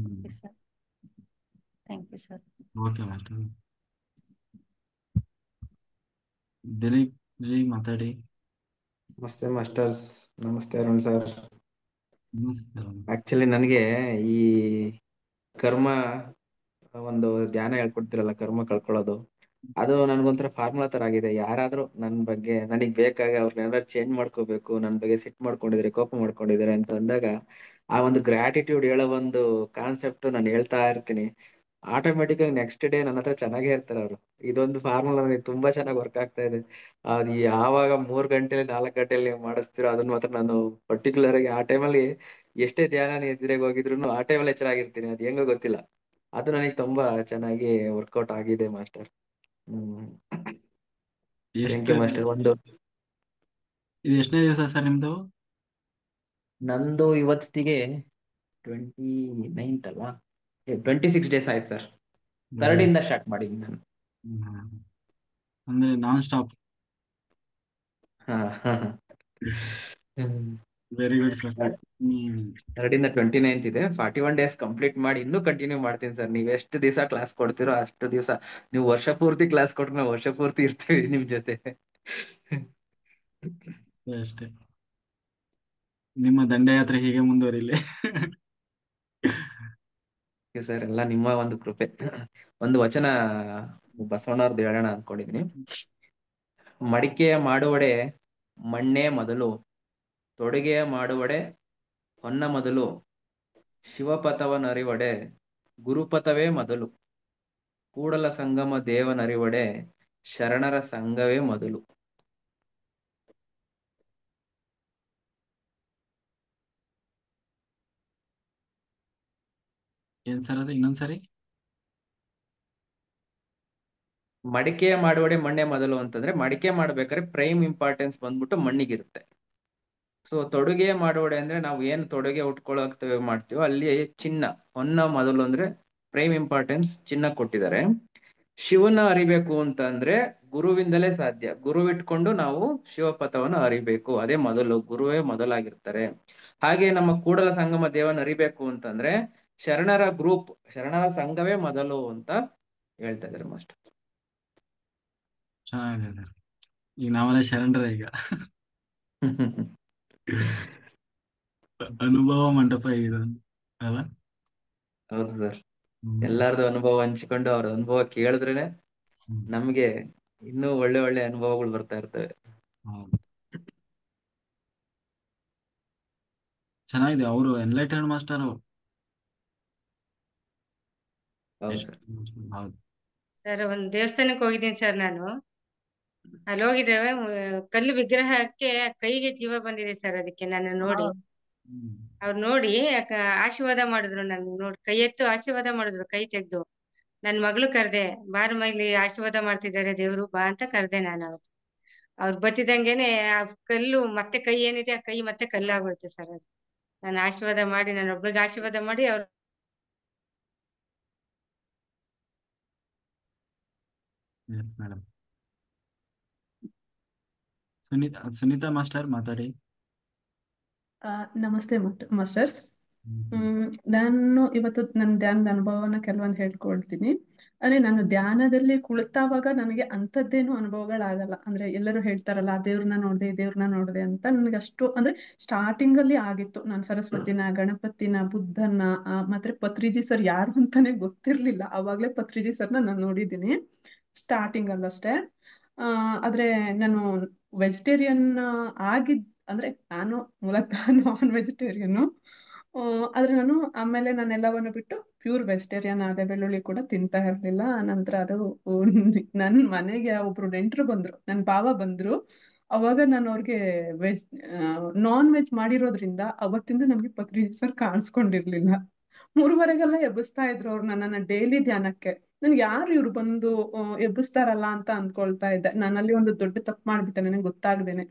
Thank you sir. Okay master. Dilip ji ಮಾತಾಡಿ. ನಮಸ್ತೆ ಮಾಸ್ಟರ್ಸ್. ನಮಸ್ತೆ ಅರುಣ್ ಸರ್. ಆಕ್ಚುಲಿ ನನಗೆ ಈ ಕರ್ಮ ಒಂದು ಧ್ಯಾನ ಹೇಳ್ಕೊಡ್ತಿರಲ್ಲ, ಕರ್ಮ ಕಳ್ಕೊಳ್ಳೋದು, ಅದು ನನ್ಗೊಂಥರ ಫಾರ್ಮುಲಾ ತರ ಆಗಿದೆ. ಯಾರಾದ್ರೂ ನನ್ ಬಗ್ಗೆ ನನಗ್ ಬೇಕಾಗಿ ಅವ್ರನ್ನೆಲ್ಲ ಚೇಂಜ್ ಮಾಡ್ಕೋಬೇಕು, ನನ್ ಬಗ್ಗೆ ಸಿಟ್ ಮಾಡ್ಕೊಂಡಿದ್ರೆ, ಕೋಪ ಮಾಡ್ಕೊಂಡಿದ್ದಾರೆ ಅಂತ ಅಂದಾಗ ಆ ಒಂದು ಗ್ರಾಟಿಟ್ಯೂಡ್ ಹೇಳೋ ಒಂದು ಕಾನ್ಸೆಪ್ಟ್ ನಾನು ಹೇಳ್ತಾ ಇರ್ತೀನಿ. ಆಟೋಮೆಟಿಕ್ ಆಗಿ ನೆಕ್ಸ್ಟ್ ಡೇ ನನ್ನ ಹತ್ರ ಚೆನ್ನಾಗೇ ಇರ್ತಾರೆ ಅವರು. ಇದೊಂದು ಫಾರ್ಮುಲಾ ನನಗೆ ತುಂಬಾ ಚೆನ್ನಾಗಿ ವರ್ಕ್ ಆಗ್ತಾ ಇದೆ. ಅದು ಯಾವಾಗ 3 ಗಂಟೆಲಿ 4 ಗಂಟೆಲಿ ನೀವು ಮಾಡಿಸ್ತೀರೋ ಅದನ್ನ ಮಾತ್ರ ನಾನು ಪರ್ಟಿಕ್ಯುಲರ್ ಆಗಿ ಆ ಟೈಮಲ್ಲಿ ಎಷ್ಟೇ ಧ್ಯಾನ ನಿದ್ರೆಗೆ ಹೋಗಿದ್ರು ಆ ಟೈಮಲ್ಲಿ ಎಚ್ಚರಾಗಿರ್ತೀನಿ. ಅದು ಹೆಂಗೋ ಗೊತ್ತಿಲ್ಲ, ಅದು ನನಗೆ ತುಂಬಾ ಚೆನ್ನಾಗಿ ವರ್ಕೌಟ್ ಆಗಿದೆ ಮಾಸ್ಟರ್. Thank you master. ಇದು ಎಷ್ಟನೇ ದಿವಸ ಸರ್ ನಿಮ್ದು? ನಂದು ಇವತ್ತಿಗೆ 29th ಅಲ್ವಾ, 26 ಡೇಸ್ ಆಯ್ತು ಸರ್. 3rd ಇಂದ ಸ್ಟಾರ್ಟ್ ಮಾಡಿದ್ದೀನಿ ನಾನು. ಅಂದ್ರೆ non stop. Very good sir. 3rd ಇಂದ 29th ಇದೆ. 41 ಡೇಸ್ ಕಂಪ್ಲೀಟ್ ಮಾಡಿ ಇನ್ನೂ ಕಂಟಿನ್ಯೂ ಮಾಡ್ತೀನಿ ಸರ್. ನೀವ್ ಎಷ್ಟು ದಿವಸ ಕ್ಲಾಸ್ ಕೊಡ್ತೀರೋ ಅಷ್ಟು ದಿವಸ. ನೀವು ವರ್ಷ ಪೂರ್ತಿ ಕ್ಲಾಸ್ ಕೊಟ್ರೆ ನಾವು ವರ್ಷ ಪೂರ್ತಿ ಇರ್ತೀವಿ ನಿಮ್ ಜೊತೆ. ಅಷ್ಟೇ. ನಿಮ್ಮ ದಂಡಯಾತ್ರೆ ಹೀಗೆ ಮುಂದುವರಿಲಿ. ಸರ್ ಎಲ್ಲ ನಿಮ್ಮ ಒಂದು ಕೃಪೆ. ಒಂದು ವಚನ ಬಸವಣ್ಣವ್ರದ್ದು ಹೇಳೋಣ ಅನ್ಕೊಂಡಿದೀನಿ. ಮಡಿಕೆಯ ಮಾಡುವಡೆ ಮಣ್ಣೇ ಮೊದಲು, ತೊಡುಗೆಯ ಮಾಡುವಡೆ ಹೊನ್ನ ಮೊದಲು, ಶಿವಪಥವನರಿವಡೆ ಗುರುಪಥವೇ ಮೊದಲು, ಕೂಡಲ ಸಂಗಮ ದೇವನರಿವಡೆ ಶರಣರ ಸಂಘವೇ ಮೊದಲು. ಏನ್ ಸರ್ ಅದು ಇನ್ನೊಂದ್ಸರಿ? ಮಡಿಕೆಯ ಮಾಡುವಡೆ ಮಣ್ಣೇ ಮೊದಲು ಅಂತಂದ್ರೆ ಮಡಿಕೆ ಮಾಡ್ಬೇಕಾದ್ರೆ ಪ್ರೈಮ್ ಇಂಪಾರ್ಟೆನ್ಸ್ ಬಂದ್ಬಿಟ್ಟು ಮಣ್ಣಿಗಿರುತ್ತೆ. ಸೊ ತೊಡುಗೆ ಮಾಡುವಡೆ ಅಂದ್ರೆ ನಾವು ಏನು ತೊಡುಗೆ ಉಟ್ಕೊಳಕ್ತೇವೆ ಮಾಡ್ತೀವೋ ಅಲ್ಲಿ ಚಿನ್ನ ಹೊನ್ನ ಮೊದಲು ಅಂದ್ರೆ ಪ್ರೈಮ್ ಇಂಪಾರ್ಟೆನ್ಸ್ ಚಿನ್ನ ಕೊಟ್ಟಿದ್ದಾರೆ. ಶಿವನ ಅರಿಬೇಕು ಅಂತಂದ್ರೆ ಗುರುವಿಂದಲೇ ಸಾಧ್ಯ. ಗುರುವಿಟ್ಕೊಂಡು ನಾವು ಶಿವಪಥವನ್ನು ಅರಿಬೇಕು, ಅದೇ ಮೊದಲು, ಗುರುವೇ ಮೊದಲಾಗಿರ್ತಾರೆ. ಹಾಗೆ ನಮ್ಮ ಕೂಡಲ ಸಂಗಮ ದೇವನ ಅರಿಬೇಕು ಅಂತಂದ್ರೆ ಶರಣರ ಗ್ರೂಪ್, ಶರಣರ ಸಂಘವೇ ಮೊದಲು ಅಂತ ಹೇಳ್ತಾ ಇದ್ದಾರೆ ಮಾಸ್ಟರ್. ಚೆನ್ನಾಗಿದೆ ಸರ್. ಈಗ ನಾವೆಲ್ಲ ಶರಣರ ಈಗ. ಅನುಭವ ಮಂಟಪ ಇದು ಅಲ್ಲ? ಹೌದು ಸರ್, ಹ್ಮ್. ಎಲ್ಲಾರ್ದು ಅನುಭವ ಹಂಚಿಕೊಂಡು ಅವ್ರ ಅನುಭವ ಕೇಳಿದ್ರೇನೆ ಹ್ಮ್. ನಮ್ಗೆ ಇನ್ನೂ ಒಳ್ಳೆ ಒಳ್ಳೆ ಅನುಭವಗಳು ಬರ್ತಾ ಇರ್ತವೆ. ಹೌದು. ಚೆನ್ನಾಗಿದೆ. ಅವರು ಎನ್ಲೈಟೆಡ್ ಮಾಸ್ಟರ್. ಹೌದು ಸರ್. ಹೌದು. ಸರ್ ಒಂದ್ ದೇವಸ್ಥಾನಕ್ಕೆ ಹೋಗಿದ್ದೀನಿ ಸರ್ ನಾನು. ಅಲ್ಲಿ ಹೋಗಿದ್ದೇವೆ, ಕಲ್ಲು ವಿಗ್ರಹಕ್ಕೆ ಕೈಗೆ ಜೀವ ಬಂದಿದೆ ಸರ್. ಅದಕ್ಕೆ ನನ್ನ ನೋಡಿ ಹ್ಮ್. ಅವ್ರು ನೋಡಿ ಆಶೀರ್ವಾದ ಮಾಡಿದ್ರು. ನನ್ ನೋಡಿ ಕೈ ಎತ್ತು ಆಶೀರ್ವಾದ ಮಾಡಿದ್ರು, ಕೈ ತೆಗ್ದು. ನನ್ ಮಗಳು ಕರ್ದೆ, ಬಾರಮ್ಮ ಇಲ್ಲಿ ಆಶೀರ್ವಾದ ಮಾಡ್ತಿದ್ದಾರೆ ದೇವ್ರು, ಬಾ ಅಂತ ಕರ್ದೆ ನಾನು. ಅವ್ರು ಬತ್ತಿದಂಗೆನೆ ಆ ಕಲ್ಲು ಮತ್ತೆ ಕೈ ಏನಿದೆ ಆ ಕೈ ಮತ್ತೆ ಕಲ್ಲಾಗೋಯ್ತು ಸರ್. ಅದು ನಾನು ಆಶೀರ್ವಾದ ಮಾಡಿ, ನನ್ನ ಒಬ್ಳಿಗೆ ಆಶೀರ್ವಾದ ಮಾಡಿ ಅವ್ರು ಮೇಡಮ್. ಸುನೀತಾ ಮಾಸ್ಟರ್ ಮಾತಾಡಿ. ನಮಸ್ತೆ ಮಾಸ್ಟರ್ಸ್. ನಾನು ಇವತ್ತು ನನ್ನ ಧ್ಯಾನದ ಅನುಭವನ ಕೆಲವೊಂದು ಹೇಳ್ಕೊಳ್ತೀನಿ. ಅಂದ್ರೆ ನಾನು ಧ್ಯಾನದಲ್ಲಿ ಕುಳಿತಾವಾಗ ನನಗೆ ಅಂಥದ್ದೇನು ಅನುಭವಗಳಾಗಲ್ಲ. ಅಂದ್ರೆ ಎಲ್ಲರೂ ಹೇಳ್ತಾರಲ್ಲ ದೇವ್ರನ್ನ ನೋಡ್ದೆ ಅಂತ. ನನಗೆ ಅಷ್ಟು ಅಂದ್ರೆ ಸ್ಟಾರ್ಟಿಂಗ್ ಅಲ್ಲಿ ಆಗಿತ್ತು. ನಾನು ಸರಸ್ವತಿನ, ಗಣಪತಿನ, ಬುದ್ಧನ, ಮತ್ತೆ ಪತ್ರಿಜಿ ಸರ್ ಯಾರು ಅಂತಾನೆ ಗೊತ್ತಿರ್ಲಿಲ್ಲ. ಅವಾಗ್ಲೇ ಪತ್ರಿಜಿ ಸರ್ನ ನಾನು ನೋಡಿದ್ದೀನಿ ಸ್ಟಾರ್ಟಿಂಗ್ ಅಲ್ಲಷ್ಟೇ. ಆದ್ರೆ ನಾನು ವೆಜಿಟೇರಿಯನ್ ಅಂದ್ರೆ ನಾನು ಮೂಲತಃ ನಾನ್ ವೆಜಿಟೇರಿಯನ್. ಆದ್ರೆ ನಾನು ಆಮೇಲೆ ನಾನೆಲ್ಲವನ್ನು ಬಿಟ್ಟು ಪ್ಯೂರ್ ವೆಜಿಟೇರಿಯನ್ ಆದೆ. ಬೆಳ್ಳುಳ್ಳಿ ಕೂಡ ತಿಂತಾ ಇರ್ಲಿಲ್ಲ. ನಂತರ ಅದು ನನ್ನ ಮನೆಗೆ ಒಬ್ರು ನೆಂಟರು ಬಂದ್ರು, ನನ್ನ ಭಾವ ಬಂದ್ರು. ಅವಾಗ ನಾನು ಅವ್ರಿಗೆ ನಾನ್ ವೆಜ್ ಮಾಡಿರೋದ್ರಿಂದ ಅವತ್ತಿಂದ ನಮ್ಗೆ ಪತ್ರಿಜಿ ಸರ್ ಕಾಣಿಸ್ಕೊಂಡಿರ್ಲಿಲ್ಲ. 3:30ಗೆಲ್ಲ ಎಬ್ಬಿಸ್ತಾ ಇದ್ರು ಅವ್ರು ನನ್ನನ್ನ ಡೈಲಿ ಧ್ಯಾನಕ್ಕೆ. ನನ್ಗೆ ಯಾರು ಇವ್ರು ಬಂದು ಎಬ್ಬಿಸ್ತಾರಲ್ಲ ಅಂತ ಅಂದ್ಕೊಳ್ತಾ ಇದ್ದೆ. ನಾನಲ್ಲಿ ಒಂದು ದೊಡ್ಡ ತಪ್ಪು ಮಾಡ್ಬಿಟ್ಟೆ ನನಗೆ ಗೊತ್ತಾಗ್ದೇನೆ.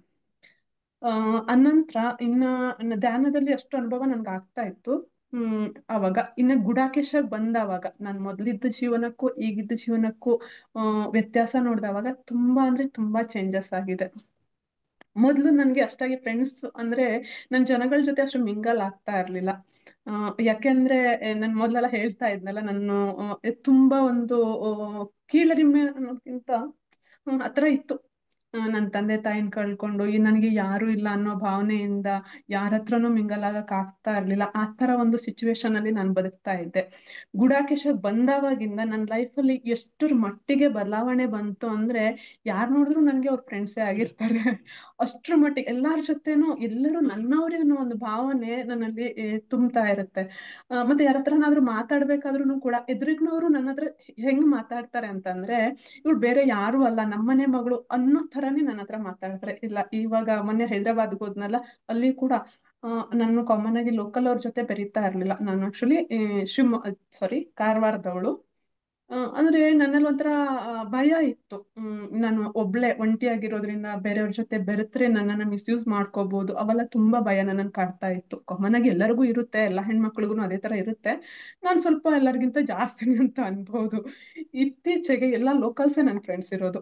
ಅನಂತರ ಧ್ಯಾನದಲ್ಲಿ ಅಷ್ಟು ಅನುಭವ ನನ್ಗೆ ಆಗ್ತಾ ಇತ್ತು. ಅವಾಗ ಗುಡಾಕೇಶ ಬಂದವಾಗ ನಾನು ಮೊದಲಿದ್ದ ಜೀವನಕ್ಕೂ ಈಗಿದ್ದ ಜೀವನಕ್ಕೂ ವ್ಯತ್ಯಾಸ ನೋಡಿದವಾಗ ತುಂಬಾ ಅಂದ್ರೆ ತುಂಬಾ ಚೇಂಜಸ್ ಆಗಿದೆ. ಮೊದಲು ನನ್ಗೆ ಅಷ್ಟಾಗಿ ಫ್ರೆಂಡ್ಸ್ ಅಂದ್ರೆ ನನ್ ಜನಗಳ ಜೊತೆ ಅಷ್ಟು ಮಿಂಗಲ್ ಆಗ್ತಾ ಇರ್ಲಿಲ್ಲ. ಯಾಕೆಂದ್ರೆ ನಾನು ಮೊದಲೆಲ್ಲ ಹೇಳ್ತಾ ಇದ್ನಲ್ಲ, ನಾನು ತುಂಬಾ ಒಂದು ಕೀಳರಿಮೆ ಅನ್ನೋದಕ್ಕಿಂತ ಆತರ ಇತ್ತು. ನನ್ನ ತಂದೆ ತಾಯಿನ ಕಳ್ಕೊಂಡು ನನಗೆ ಯಾರು ಇಲ್ಲ ಅನ್ನೋ ಭಾವನೆಯಿಂದ ಯಾರ ಹತ್ರನೂ ಮಿಂಗಲ್ ಆಗಕ್ ಆಗ್ತಾ ಇರ್ಲಿಲ್ಲ. ಆ ತರ ಒಂದು ಸಿಚುವೇಶನ್ ಅಲ್ಲಿ ನಾನು ಬದುಕ್ತಾ ಇದ್ದೆ. ಗುಡಾಕೇಶ ಬಂದಾವಾಗಿಂದ ನನ್ನ ಲೈಫಲ್ಲಿ ಎಷ್ಟರ ಮಟ್ಟಿಗೆ ಬದಲಾವಣೆ ಬಂತು ಅಂದ್ರೆ ಯಾರು ನೋಡಿದ್ರು ನನ್ಗೆ ಅವ್ರ ಫ್ರೆಂಡ್ಸೇ ಆಗಿರ್ತಾರೆ. ಅಷ್ಟ್ರ ಮಟ್ಟಿಗೆ ಎಲ್ಲಾರ ಜೊತೆನೂ ಎಲ್ಲರೂ ನನ್ನವ್ರೆ ಅನ್ನೋ ಒಂದು ಭಾವನೆ ನನ್ನಲ್ಲಿ ತುಂಬ್ತಾ ಇರುತ್ತೆ. ಮತ್ತೆ ಯಾರ ಹತ್ರನಾದ್ರೂ ಮಾತಾಡ್ಬೇಕಾದ್ರೂ ಕೂಡ ಎದುರಿಗ್ನವರು ನನ್ನ ಹತ್ರ ಹೆಂಗ್ ಮಾತಾಡ್ತಾರೆ ಅಂತಂದ್ರೆ ಇವ್ಳು ಬೇರೆ ಯಾರು ಅಲ್ಲ, ನಮ್ಮನೆ ಮಗಳು ಅನ್ನೋ ಥರನೇ ನನ್ನ ಹತ್ರ ಮಾತಾಡ್ತಾರೆ. ಇಲ್ಲ ಇವಾಗ ಮೊನ್ನೆ ಹೈದ್ರಾಬಾದ್ಗೆ ಹೋದ್ನಲ್ಲ, ಅಲ್ಲಿ ಕೂಡ ನಾನು ಕಾಮನ್ ಆಗಿ ಲೋಕಲ್ ಅವ್ರ ಜೊತೆ ಬೆರೀತಾ ಇರ್ಲಿಲ್ಲ. ನಾನು ಆಕ್ಚುಲಿ ಕಾರವಾರದವಳು. ಅಂದ್ರೆ ನನ್ನಲ್ಲಿ ಒಂಥರ ಭಯ ಇತ್ತು. ನಾನು ಒಬ್ಳೆ ಒಂಟಿಯಾಗಿರೋದ್ರಿಂದ ಬೇರೆಯವ್ರ ಜೊತೆ ಬೆರೆತ್ರೆ ನನ್ನನ್ನ ಮಿಸ್ಯೂಸ್ ಮಾಡ್ಕೋಬಹುದು, ಅವೆಲ್ಲ ತುಂಬಾ ಭಯ ನನ್ನನ್ನು ಕಾಡ್ತಾ ಇತ್ತು. ಕಾಮನ್ ಆಗಿ ಎಲ್ಲರಿಗೂ ಇರುತ್ತೆ, ಎಲ್ಲ ಹೆಣ್ಮಕ್ಳಿಗೂ ಅದೇ ತರ ಇರುತ್ತೆ. ನಾನು ಸ್ವಲ್ಪ ಎಲ್ಲರಿಗಿಂತ ಜಾಸ್ತಿನೇ ಅಂತ ಅನ್ಬೋದು. ಇತ್ತೀಚೆಗೆ ಎಲ್ಲ ಲೋಕಲ್ಸೇ ನನ್ನ ಫ್ರೆಂಡ್ಸ್ ಇರೋದು.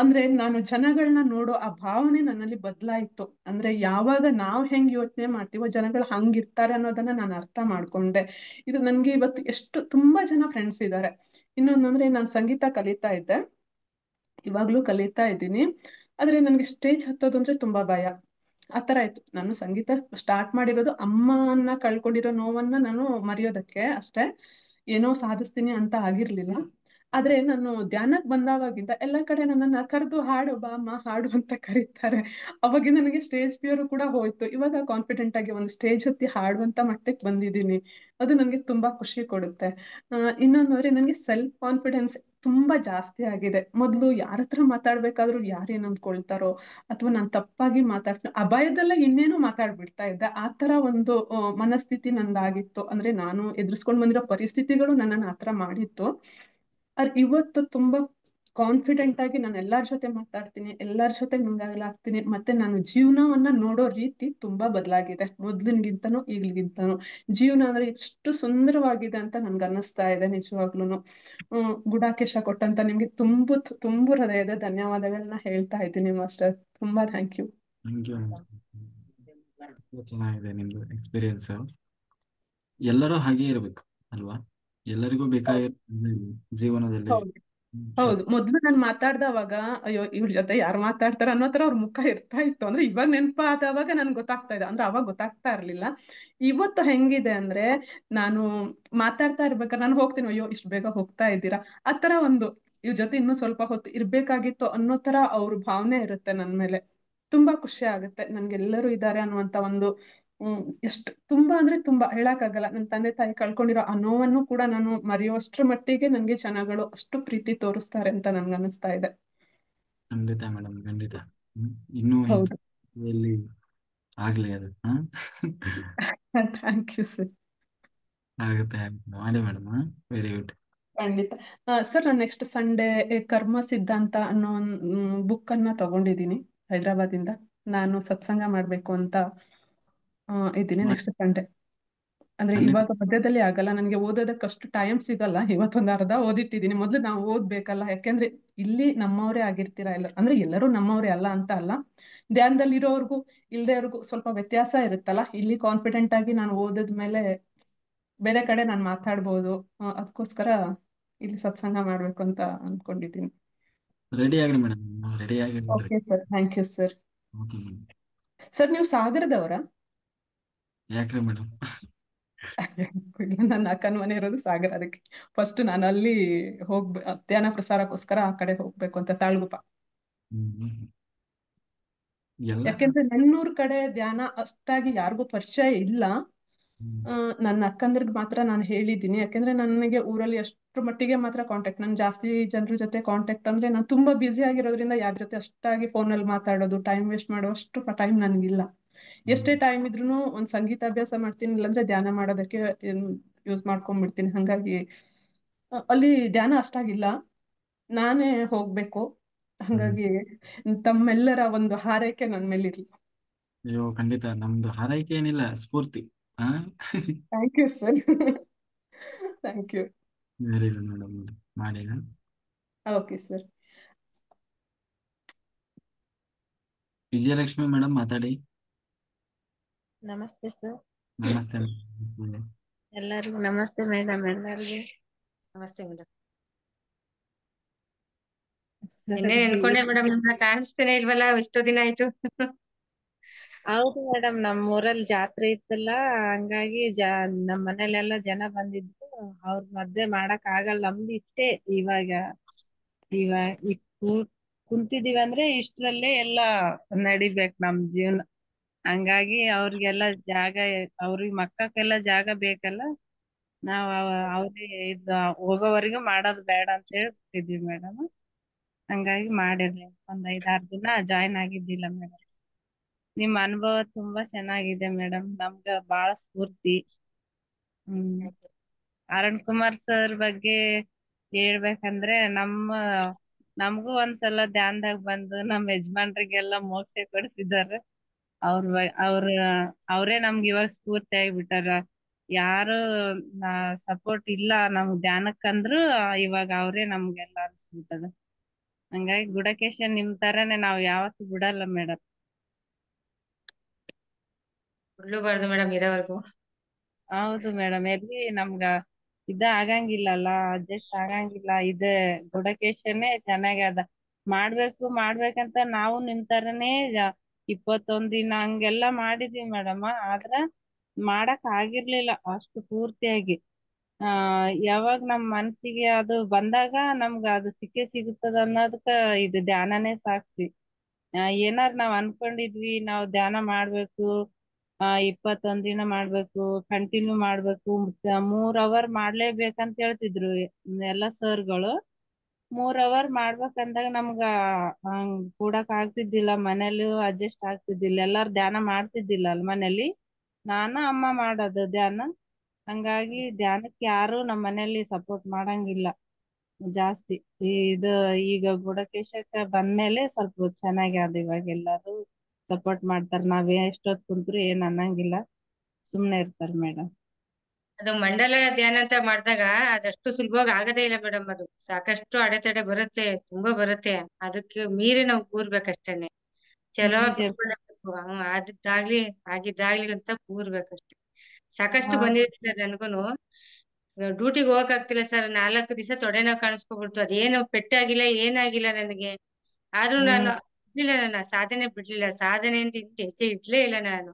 ಅಂದ್ರೆ ನಾನು ಜನಗಳನ್ನ ನೋಡೋ ಆ ಭಾವನೆ ನನ್ನಲ್ಲಿ ಬದಲಾಯಿತು. ಅಂದ್ರೆ ಯಾವಾಗ ನಾವು ಹೆಂಗ್ ಯೋಚನೆ ಮಾಡ್ತೀವೋ ಜನಗಳು ಹಂಗಿರ್ತಾರೆ ಅನ್ನೋದನ್ನ ನಾನು ಅರ್ಥ ಮಾಡ್ಕೊಂಡೆ. ಇದು ನನ್ಗೆ ಇವತ್ತು ತುಂಬಾ ಜನ ಫ್ರೆಂಡ್ಸ್ ಇದ್ದಾರೆ. ಇನ್ನೊಂದಂದ್ರೆ ನಾನು ಸಂಗೀತ ಕಲಿತಾ ಇದ್ದೆ, ಇವಾಗ್ಲೂ ಕಲಿತಾ ಇದ್ದೀನಿ. ಆದ್ರೆ ನನ್ಗೆ ಸ್ಟೇಜ್ ಹತ್ತೋದು ಅಂದ್ರೆ ತುಂಬಾ ಭಯ. ಆ ಥರ ಆಯ್ತು. ನಾನು ಸಂಗೀತ ಸ್ಟಾರ್ಟ್ ಮಾಡಿರೋದು ಅಮ್ಮನ್ನ ಕಳ್ಕೊಂಡಿರೋ ನೋವನ್ನ ನಾನು ಮರೆಯೋದಕ್ಕೆ ಅಷ್ಟೇ, ಏನೋ ಸಾಧಿಸ್ತೀನಿ ಅಂತ ಆಗಿರ್ಲಿಲ್ಲ. ಆದ್ರೆ ನಾನು ಧ್ಯಾನಕ್ಕೆ ಬಂದಾವಾಗಿಂದ ಎಲ್ಲ ಕಡೆ ನನ್ನನ್ನ ಕರೆದು ಹಾಡು ಬಾ ಅಮ್ಮ ಹಾಡು ಅಂತ ಕರೀತಾರೆ. ಅವಾಗಿಂದ ನನಗೆ ಸ್ಟೇಜ್ ಫಿಯರ್ ಕೂಡ ಹೋಯ್ತು. ಇವಾಗ ಕಾನ್ಫಿಡೆಂಟ್ ಆಗಿ ಒಂದು ಸ್ಟೇಜ್ ಹತ್ತಿ ಹಾಡುವಂತ ಮಟ್ಟಕ್ಕೆ ಬಂದಿದ್ದೀನಿ. ಅದು ನನಗೆ ತುಂಬಾ ಖುಷಿ ಕೊಡುತ್ತೆ. ಇನ್ನೊಂದು ಅಂದ್ರೆ ನನಗೆ ಸೆಲ್ಫ್ ಕಾನ್ಫಿಡೆನ್ಸ್ ತುಂಬಾ ಜಾಸ್ತಿ ಆಗಿದೆ. ಮೊದಲು ಯಾರ ಹತ್ರ ಮಾತಾಡ್ಬೇಕಾದ್ರೂ ಯಾರೇನ್ ಅಂದ್ಕೊಳ್ತಾರೋ ಅಥವಾ ನಾನು ತಪ್ಪಾಗಿ ಮಾತಾಡ್ತೀನಿ ಅಭಯದಲ್ಲೇ ಇನ್ನೇನು ಮಾತಾಡ್ಬಿಡ್ತಾ ಇದ್ದೆ. ಆ ತರ ಒಂದು ಮನಸ್ಥಿತಿ ನಂದಾಗಿತ್ತು. ಅಂದ್ರೆ ನಾನು ಎದುರಿಸ್ಕೊಂಡು ಬಂದಿರೋ ಪರಿಸ್ಥಿತಿಗಳು ನನ್ನನ್ನು ಆ ತರ ಮಾಡಿತ್ತು. ಇವತ್ತು ತುಂಬಾ ಕಾನ್ಫಿಡೆಂಟ್ ಆಗಿ ನಾನು ಎಲ್ಲರ ಜೊತೆ ಮಾತಾಡ್ತೀನಿ, ಎಲ್ಲರ ಜೊತೆ ಮಿಂಗಾಗಲಾಗ್ತೀನಿ. ಮತ್ತೆ ನಾನು ಜೀವನವನ್ನ ನೋಡೋ ರೀತಿ ತುಂಬಾ ಬದಲಾಗಿದೆ, ಮೊದ್ಲಿನ್ಗಿಂತನೂ ಈಗ್ಲಿಗಿಂತನೂ. ಜೀವನ ಅಂದ್ರೆ ಎಷ್ಟು ಸುಂದರವಾಗಿದೆ ಅಂತ ನನ್ಗೆ ಅನ್ನಿಸ್ತಾ ಇದೆ ನಿಜವಾಗ್ಲೂನು. ಗುಡಾಕೇಶ ಕೊಟ್ಟಂತ ನಿಮ್ಗೆ ತುಂಬು ಹೃದಯದ ಧನ್ಯವಾದಗಳನ್ನ ಹೇಳ್ತಾ ಇದ್ದೀನಿ ಮಾಸ್ಟರ್. ತುಂಬಾ ಥ್ಯಾಂಕ್ ಯು. Thank you. ಚೆನ್ನಾಗಿದೆ ನಿಮ್ದು ಎಕ್ಸ್ಪೀರಿಯನ್ಸ್. ಎಲ್ಲರೂ ಹಾಗೆ ಇರಬೇಕು ಅಲ್ವಾ? ಎಲ್ಲರಿಗೂ ಬೇಕಾಗಿರೋ ಜೀವನದಲ್ಲಿ. ಹೌದು ಹೌದು. ಮೊದ್ಲು ನಾನು ಮಾತಾಡ್ದವಾಗ ಅಯ್ಯೋ ಇವ್ರ ಜೊತೆ ಯಾರು ಮಾತಾಡ್ತಾರ ಅನ್ನೋ ತರ ಅವ್ರ ಮುಖ ಇರ್ತಾ ಇತ್ತು. ಅಂದ್ರೆ ಇವಾಗ ನೆನಪಾದವಾಗ ನನ್ಗೆ ಗೊತ್ತಾಗ್ತಾ ಇದೆ, ಅಂದ್ರೆ ಅವಾಗ ಗೊತ್ತಾಗ್ತಾ ಇರ್ಲಿಲ್ಲ. ಇವತ್ತು ಹೆಂಗಿದೆ ಅಂದ್ರೆ ನಾನು ಮಾತಾಡ್ತಾ ಇರ್ಬೇಕಾದ್ರೆ ನಾನು ಹೋಗ್ತೀನಿ, ಅಯ್ಯೋ ಇಷ್ಟು ಬೇಗ ಹೋಗ್ತಾ ಇದ್ದೀರಾ, ಆ ತರ ಒಂದು ಇವ್ರ ಜೊತೆ ಇನ್ನೂ ಸ್ವಲ್ಪ ಹೊತ್ತು ಇರ್ಬೇಕಾಗಿತ್ತು ಅನ್ನೋ ತರ ಅವ್ರ ಭಾವನೆ ಇರುತ್ತೆ ನನ್ ಮೇಲೆ. ತುಂಬಾ ಖುಷಿ ಆಗುತ್ತೆ ನನ್ಗೆಲ್ಲರೂ ಇದ್ದಾರೆ ಅನ್ನುವಂತ ಒಂದು ಎಷ್ಟು ತುಂಬಾ ಅಂದ್ರೆ ತುಂಬಾ ಹೇಳಕ್ಕಾಗಲ್ಲ. ನನ್ನ ತಂದೆ ತಾಯಿ ಕಳ್ಕೊಂಡಿರೋ ಆ ನೋವನ್ನು ಕೂಡ ನಾನು ಮರೆಯುವಷ್ಟ್ರ ಮಟ್ಟಿಗೆ ನನ್ಗೆ ಜನಗಳು ಅಷ್ಟು ಪ್ರೀತಿ ತೋರಿಸ್ತಾರೆ ಅಂತ ನನ್ಗೆ ಅನಿಸ್ತಾ ಇದೆ. ಖಂಡಿತ ಮೇಡಮ್, ಖಂಡಿತ. ಇನ್ನೂ ಹೌದು. ಹೆಚ್ಚು ಆಗ್ಲಿ ಅದು. Thank you sir. ಆಗುತ್ತೆ ಮಾಡಿ ಮೇಡಮ್. Very good. ಖಂಡಿತ ಸರ್. ನಾನು ನೆಕ್ಸ್ಟ್ ಸಂಡೇ ಕರ್ಮ ಸಿದ್ಧಾಂತ ಅನ್ನೋ ಒಂದು ಬುಕ್ ಅನ್ನ ತಗೊಂಡಿದ್ದೀನಿ ಹೈದರಾಬಾದಿಂದ. ನಾನು ಸತ್ಸಂಗ ಮಾಡ್ಬೇಕು ಅಂತ ಇದ್ದೀನಿ ನೆಕ್ಸ್ಟ್ ಸಂಡೇ. ಅಂದ್ರೆ ಖಂಡಿತ ಇವಾಗ ಮಧ್ಯದಲ್ಲಿ ಆಗಲ್ಲ, ನನಗೆ ಓದೋದಕ್ಕೆ ಅಷ್ಟು ಟೈಮ್ ಸಿಗಲ್ಲ. ಇವತ್ತೊಂದು ಅರ್ಧ ಓದಿಟ್ಟಿದ್ದೀನಿ. ಮೊದ್ಲು ನಾವು ಓದ್ಬೇಕಲ್ಲ, ಯಾಕೆಂದ್ರೆ ಇಲ್ಲಿ ನಮ್ಮವರೇ ಆಗಿರ್ತೀರಾ ಎಲ್ಲ, ಅಂದ್ರೆ ಎಲ್ಲರೂ ನಮ್ಮವರೇ ಅಲ್ಲ ಅಂತ ಅಲ್ಲ, ಧ್ಯಾನದಲ್ಲಿ ಇರೋರ್ಗು ಇಲ್ದೇವ್ರಿಗೂ ಸ್ವಲ್ಪ ವ್ಯತ್ಯಾಸ ಇರುತ್ತಲ್ಲ. ಇಲ್ಲಿ ಕಾನ್ಫಿಡೆಂಟ್ ಆಗಿ ನಾನು ಓದಿದ್ಮೇಲೆ ಬೇರೆ ಕಡೆ ನಾನು ಮಾತಾಡ್ಬೋದು. ಅದಕ್ಕೋಸ್ಕರ ಇಲ್ಲಿ ಸತ್ಸಂಗ ಮಾಡ್ಬೇಕು ಅಂತ ಅನ್ಕೊಂಡಿದ್ದೀನಿ. ರೆಡಿ ಆಗ್ರಿ ಮೇಡಮ್, ರೆಡಿ ಆಗಿ okay sir, thank you sir. Okay madam. Sir ನೀವು ಸಾಗರದವರ? ಯಾಕ್ರಿ ಮೇಡಮ್? ನನ್ನ ಅಕ್ಕನ ಮನೆ ಇರೋದು ಸಾಗರ, ಅದಕ್ಕೆ ಫಸ್ಟ್ ನಾನು ಅಲ್ಲಿ ಧ್ಯಾನ ಪ್ರಸಾರಕ್ಕೋಸ್ಕರ ಆ ಕಡೆ ಹೋಗ್ಬೇಕು ಅಂತ ತಾಳ್ಗುಪ್ಪ. ಎಲ್ಲ ಯಾಕೆಂದ್ರೆ ನನ್ನೂರ್ ಕಡೆ ಧ್ಯಾನ ಅಷ್ಟಾಗಿ ಯಾರಿಗೂ ಪರಿಚಯ ಇಲ್ಲ. ನನ್ನ ಅಕ್ಕಂದ್ರಿಗೆ ಮಾತ್ರ ನಾನು ಹೇಳಿದ್ದೀನಿ. ಯಾಕೆಂದ್ರೆ ನನಗೆ ಊರಲ್ಲಿ ಅಷ್ಟ್ರ ಮಟ್ಟಿಗೆ ಮಾತ್ರ ಕಾಂಟ್ಯಾಕ್ಟ್. ನನ್ ಜಾಸ್ತಿ ಜನರ ಜೊತೆ ಕಾಂಟ್ಯಾಕ್ಟ್ ಅಂದ್ರೆ ನಾನು ತುಂಬಾ ಬ್ಯುಸಿ ಆಗಿರೋದ್ರಿಂದ ಯಾರ ಜೊತೆ ಅಷ್ಟಾಗಿ ಫೋನಲ್ಲಿ ಮಾತಾಡೋದು, ಟೈಮ್ ವೇಸ್ಟ್ ಮಾಡೋಷ್ಟು ಟೈಮ್ ನನಗಿಲ್ಲ. ಎಷ್ಟೇ ಟೈಮ್ ಇದ್ರೂ ಒಂದ್ ಸಂಗೀತ ಅಭ್ಯಾಸ ಮಾಡ್ತೀನಿ, ಇಲ್ಲಾಂದ್ರೆ ಧ್ಯಾನ ಮಾಡೋದಕ್ಕೆ ಯೂಸ್ ಮಾಡ್ಕೊಂಡ್ಬಿಡ್ತೀನಿ. ಹಂಗಾಗಿ ಅಲ್ಲಿ ಧ್ಯಾನ ಅಷ್ಟಾಗಿಲ್ಲ, ನಾನೇ ಹೋಗ್ಬೇಕು. ಹಂಗಾಗಿ ತಮ್ಮೆಲ್ಲರ ಒಂದು ಹಾರೈಕೆ ನನ್ನ ಮೇಲಿರ್ಲಿ. ಅಯ್ಯೋ ಖಂಡಿತ, ನಮ್ದು ಹಾರೈಕೆ ಏನಿಲ್ಲ, ಸ್ಫೂರ್ತಿ. Thank you sir. Thank you. Very good madam, ಮಾಡಿ. Okay sir. ವಿಜಯಲಕ್ಷ್ಮಿ ಮೇಡಮ್ ಮಾತಾಡಿ. ನಮಸ್ತೆ ಸರ್. ನಮಸ್ತೆ. ಎಲ್ಲರಿಗೂ ನಮಸ್ತೆ ಮೇಡಮ್. ಎಲ್ಲರಿಗೂ ನಮಸ್ತೆ ಮೇಡಮ್. ನಿನ್ನೆ ನೆನ್ಕೊಂಡೆ ಮೇಡಮ್, ನಮ್ನ ಕಾಣಿಸ್ತೇನೆ ಇಲ್ವಲ್ಲ, ಎಷ್ಟೋ ದಿನ ಆಯ್ತು. ಹೌದು ಮೇಡಮ್, ನಮ್ಮ ಊರಲ್ಲಿ ಜಾತ್ರೆ ಇತ್ತಲ್ಲ, ಹಂಗಾಗಿ ನಮ್ ಮನೇಲೆಲ್ಲ ಜನ ಬಂದಿದ್ರು. ಅವ್ರ ಮದ್ವೆ ಮಾಡಕ್ ಆಗಲ್ಲ, ನಮ್ದು ಇಷ್ಟೇ. ಇವಾಗ ಕುಂತಿದೀವಿ ಅಂದ್ರೆ ಇಷ್ಟ್ರಲ್ಲೇ ಎಲ್ಲ ನಡಿಬೇಕ್ ನಮ್ ಜೀವನ. ಹಂಗಾಗಿ ಅವ್ರಿಗೆಲ್ಲ ಜಾಗ, ಅವ್ರಿಗೆ ಮಕ್ಕಕ್ಕೆಲ್ಲ ಜಾಗ ಬೇಕಲ್ಲ. ನಾವ್ ಅವ್ರಿಗೆ ಹೋಗೋವರೆಗೂ ಮಾಡೋದು ಬೇಡ ಅಂತ ಹೇಳ್ತಿದ್ವಿ ಮೇಡಮ್. ಹಂಗಾಗಿ ಮಾಡಿರ್ಲಿ, ಒಂದ್ 5-6 ದಿನ ಜಾಯ್ನ್ ಆಗಿದ್ದಿಲ್ಲ ಮೇಡಮ್. ನಿಮ್ ಅನುಭವ ತುಂಬಾ ಚೆನ್ನಾಗಿದೆ ಮೇಡಮ್, ನಮ್ಗ ಬಾಳ ಸ್ಫೂರ್ತಿ. ಅರುಣ್ ಕುಮಾರ್ ಸರ್ ಬಗ್ಗೆ ಹೇಳ್ಬೇಕಂದ್ರೆ ನಮ್ಗೂ ಒಂದ್ಸಲ ಧ್ಯಾನದಾಗ ಬಂದು ನಮ್ ಯಜಮಾನ್ರಿಗೆಲ್ಲ ಮೋಕ್ಷ ಕೊಡಿಸಿದಾರೆ. ಅವ್ರೇ ನಮ್ಗೆ ಇವಾಗ ಸ್ಫೂರ್ತಿ ಆಗಿಬಿಟ್ಟಾರ. ಯಾರು ಸಪೋರ್ಟ್ ಇಲ್ಲ ನಮ್ಗ್ ಧ್ಯಾನಕ್ಕಂದ್ರು ಇವಾಗ ಅವ್ರೇ ನಮ್ಗೆಲ್ಲ ಅನ್ಸ್ಬಿಟ್ಟದ. ಹಂಗಾಗಿ ಗುಡಕೇಶ ನಿಮ್ ತರಾನೇ ನಾವ್ ಯಾವತ್ತೂ ಬಿಡಲ್ಲ ಮೇಡಮ್. ಬಿಡ್ಲೂಬಾರ್ದು ಮೇಡಮ್ ಇರೋವರೆಗೂ. ಹೌದು ಮೇಡಮ್, ಎಲ್ಲಿ ನಮ್ಗ ಆಗಂಗಿಲ್ಲಲ್ಲ, ಅಡ್ಜಸ್ಟ್ ಆಗಂಗಿಲ್ಲ. ಗುಡಕೇಶನೇ ಚೆನ್ನಾಗಿ ಅದ. ಮಾಡ್ಬೇಕಂತ ನಾವು ನಿಮ್ ತರನೇ 21 ದಿನ ಹಂಗೆಲ್ಲಾ ಮಾಡಿದ್ವಿ ಮೇಡಮ್. ಆದ್ರ ಮಾಡಕ್ ಆಗಿರ್ಲಿಲ್ಲ ಅಷ್ಟು ಪೂರ್ತಿಯಾಗಿ. ಯಾವಾಗ ನಮ್ ಮನ್ಸಿಗೆ ಅದು ಬಂದಾಗ ನಮ್ಗ ಅದು ಸಿಕ್ಕೇ ಸಿಗುತ್ತದ ಅನ್ನೋದಕ್ಕ ಇದು ಧ್ಯಾನನೇ ಸಾಕ್ಷಿ. ಏನಾರ್ ನಾವ್ ಅನ್ಕೊಂಡಿದ್ವಿ ನಾವ್ ಧ್ಯಾನ ಮಾಡ್ಬೇಕು, 21 ದಿನ ಮಾಡ್ಬೇಕು, ಕಂಟಿನ್ಯೂ ಮಾಡ್ಬೇಕು, 3 ಅವರ್ ಮಾಡ್ಲೇಬೇಕಂತ ಹೇಳ್ತಿದ್ರು ಎಲ್ಲಾ ಸರ್ಗಳು. 3 ಅವರ್ ಮಾಡ್ಬೇಕಂದಾಗ ನಮ್ಗ ಕೂಡಕ್ ಆಗ್ತಿದ್ದಿಲ್ಲ, ಮನೇಲಿ ಅಡ್ಜಸ್ಟ್ ಆಗ್ತಿದ್ದಿಲ್ಲ, ಎಲ್ಲಾರು ಧ್ಯಾನ ಮಾಡ್ತಿದ್ದಿಲ್ಲ ಅಲ್ ಮನೇಲಿ. ಅಮ್ಮ ಮಾಡೋದು ಧ್ಯಾನ. ಹಂಗಾಗಿ ಧ್ಯಾನಕ್ಕೆ ಯಾರು ನಮ್ಮ ಮನೇಲಿ ಸಪೋರ್ಟ್ ಮಾಡಂಗಿಲ್ಲ ಜಾಸ್ತಿ. ಇದು ಈಗ ಗುಡಕೇಶಕ್ಕ ಬಂದ್ಮೇಲೆ ಸ್ವಲ್ಪ ಚೆನ್ನಾಗಿ ಅದ. ಇವಾಗ ಎಲ್ಲಾರು ಸಪೋರ್ಟ್ ಮಾಡ್ತಾರ, ನಾವ್ ಎಷ್ಟೊತ್ ಕುಂತ್ರು ಏನ್ ಅನ್ನಂಗಿಲ್ಲ, ಸುಮ್ನೆ ಇರ್ತಾರ ಮೇಡಮ್. ಅದು ಮಂಡಲ ಧ್ಯಾನ ಅಂತ ಮಾಡಿದಾಗ ಅದಷ್ಟು ಸುಲಭವಾಗಿ ಆಗದೇ ಇಲ್ಲ ಮೇಡಮ್. ಅದು ಸಾಕಷ್ಟು ಅಡೆತಡೆ ಬರುತ್ತೆ, ತುಂಬಾ ಬರುತ್ತೆ. ಅದಕ್ಕೆ ಮೀರಿ ನಾವು ಕೂರ್ಬೇಕಷ್ಟೇನೆ. ಚಲೋ ಆಗಿದ್ದಾಗ್ಲಿ ಅಂತ ಕೂರ್ಬೇಕಷ್ಟೆ. ಸಾಕಷ್ಟು ಬಂದಿದೆ ನನ್ಗೂನು. ಡ್ಯೂಟಿಗೆ ಹೋಗಕ್ ಆಗ್ತಿಲ್ಲ ಸರ್, 4 ದಿವಸ ತೊಡೆ ನೋವು ಕಾಣಿಸ್ಕೊಬಿಡ್ತು. ಅದೇನು ಪೆಟ್ಟಾಗಿಲ್ಲ, ಏನಾಗಿಲ್ಲ ನನಗೆ. ಆದ್ರೂ ನಾನು ಬಿಡ್ಲಿಲ್ಲ, ನನ್ನ ಸಾಧನೆ ಬಿಡ್ಲಿಲ್ಲ. ಸಾಧನೆಯಿಂದ ಹೆಜ್ಜೆ ಇಡ್ಲೇ ಇಲ್ಲ ನಾನು.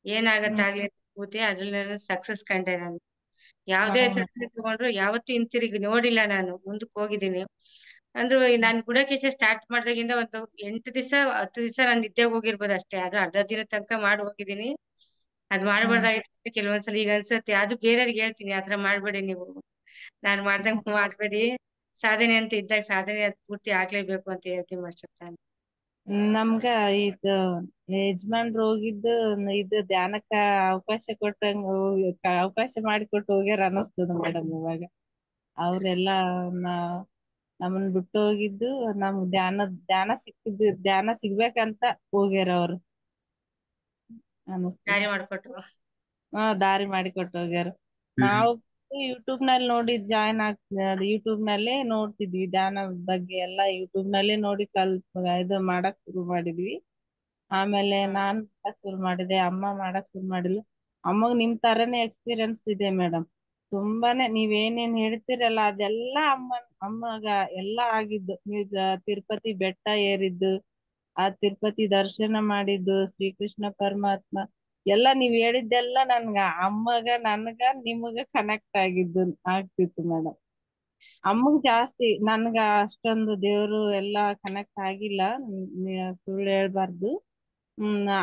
ಏನಾಗತ್ತಾಗ್ಲಿ ಅಂತ ಕೂತೆ, ಅದ್ರಲ್ಲಿ ನಾನು ಸಕ್ಸಸ್ ಕಂಡೆ ನಾನು. ಯಾವ್ದೇ ಸಾಧನೆ ತಗೊಂಡ್ರು ಯಾವತ್ತೂ ಹಿಂತಿರುಗಿ ನೋಡಿಲ್ಲ ನಾನು, ಮುಂದಕ್ಕೆ ಹೋಗಿದ್ದೀನಿ. ಅಂದ್ರು ನಾನ್ ಗುಡಕೇಶ ಸ್ಟಾರ್ಟ್ ಮಾಡ್ದಾಗಿಂದ ಒಂದು 8 ದಿವಸ 10 ದಿವಸ ನಾನು ನಿದ್ದೆಗೆ ಹೋಗಿರ್ಬೋದು ಅಷ್ಟೇ. ಆದ್ರೂ ಅರ್ಧ ದಿನ ತನಕ ಮಾಡಿ ಹೋಗಿದ್ದೀನಿ. ಅದ್ ಮಾಡ್ಬಾರ್ದಾಗಿತ್ತು ಕೆಲವೊಂದ್ಸಲ. ಈಗ ಅನ್ಸತ್ತೆ, ಅದು ಬೇರೆಯವ್ರಿಗೆ ಹೇಳ್ತೀನಿ, ಆತರ ಮಾಡ್ಬೇಡಿ ನೀವು, ನಾನ್ ಮಾಡ್ದಂಗ್ ಮಾಡ್ಬೇಡಿ. ಸಾಧನೆ ಅಂತ ಇದ್ದಾಗ ಸಾಧನೆ ಅದ್ ಪೂರ್ತಿ ಆಗ್ಲೇಬೇಕು ಅಂತ ಹೇಳ್ತೀನಿ ಮಾಸ್ಟರ್ ನಾನು. ನಮ್ಗ ಇದು ಯಜಮಾನ್ರು ಹೋಗಿದ್ದು ಇದು ಧ್ಯಾನಕ್ಕ ಅವಕಾಶ ಕೊಟ್ಟಂಗ ಅವಕಾಶ ಮಾಡಿಕೊಟ್ಟು ಹೋಗ್ಯಾರ ಅನ್ನಿಸ್ತದ ಮೇಡಮ್. ಇವಾಗ ಅವ್ರೆಲ್ಲಾ ನಮ್ಮನ್ ಬಿಟ್ಟು ಹೋಗಿದ್ದು ನಮ್ಗ್ ಧ್ಯಾನ ಸಿಗ್ಬೇಕಂತ ಹೋಗ್ಯಾರ ಅವ್ರು ಅನ್ನಿಸ್ತದ. ದಾರಿ ಮಾಡ್ಕೊಟ್ಟು. ದಾರಿ ಮಾಡಿಕೊಟ್ಟು ಹೋಗ್ಯಾರ. ನಾವು ಯೂಟ್ಯೂಬ್ ನಲ್ಲಿ ನೋಡಿ ಜಾಯ್ನ್ ಯೂಟ್ಯೂಬ್ ನಲ್ಲೇ ನೋಡ್ತಿದ್ವಿ ಧ್ಯಾನ ಬಗ್ಗೆ ಎಲ್ಲಾ. ಯೂಟ್ಯೂಬ್ ನಲ್ಲೇ ನೋಡಿ ಇದು ಮಾಡಕ್ ಶುರು ಮಾಡಿದ್ವಿ. ಆಮೇಲೆ ನಾನ್ ಮಾಡಕ್ ಶುರು ಮಾಡಿದೆ, ಅಮ್ಮ ಮಾಡಕ್ ಶುರು ಮಾಡಿದ್ಲು. ಅಮ್ಮಗ್ ನಿಮ್ ತರನೇ ಎಕ್ಸ್ಪೀರಿಯನ್ಸ್ ಇದೆ ಮೇಡಮ್. ತುಂಬಾನೇ ನೀವೇನೇನ್ ಹೇಳ್ತಿರಲ್ಲ ಅದೆಲ್ಲಾ ಅಮ್ಮಗ ಎಲ್ಲಾ ಆಗಿದ್ದು. ನೀವು ತಿರುಪತಿ ಬೆಟ್ಟ ಏರಿದ್ದು, ಆ ತಿರುಪತಿ ದರ್ಶನ ಮಾಡಿದ್ದು, ಶ್ರೀಕೃಷ್ಣ ಪರಮಾತ್ಮ ಎಲ್ಲಾ ನೀವ್ ಹೇಳಿದ್ದೆಲ್ಲ ನನ್ಗ ನಿಮಗ ಕನೆಕ್ಟ್ ಆಗ್ತಿತ್ತು ಮೇಡಮ್. ಅಮ್ಮಗ್ ಜಾಸ್ತಿ, ನನ್ಗ ಅಷ್ಟೊಂದು ದೇವ್ರು ಎಲ್ಲಾ ಕನೆಕ್ಟ್ ಆಗಿಲ್ಲ, ಸುಳ್ಳು ಹೇಳ್ಬಾರ್ದು.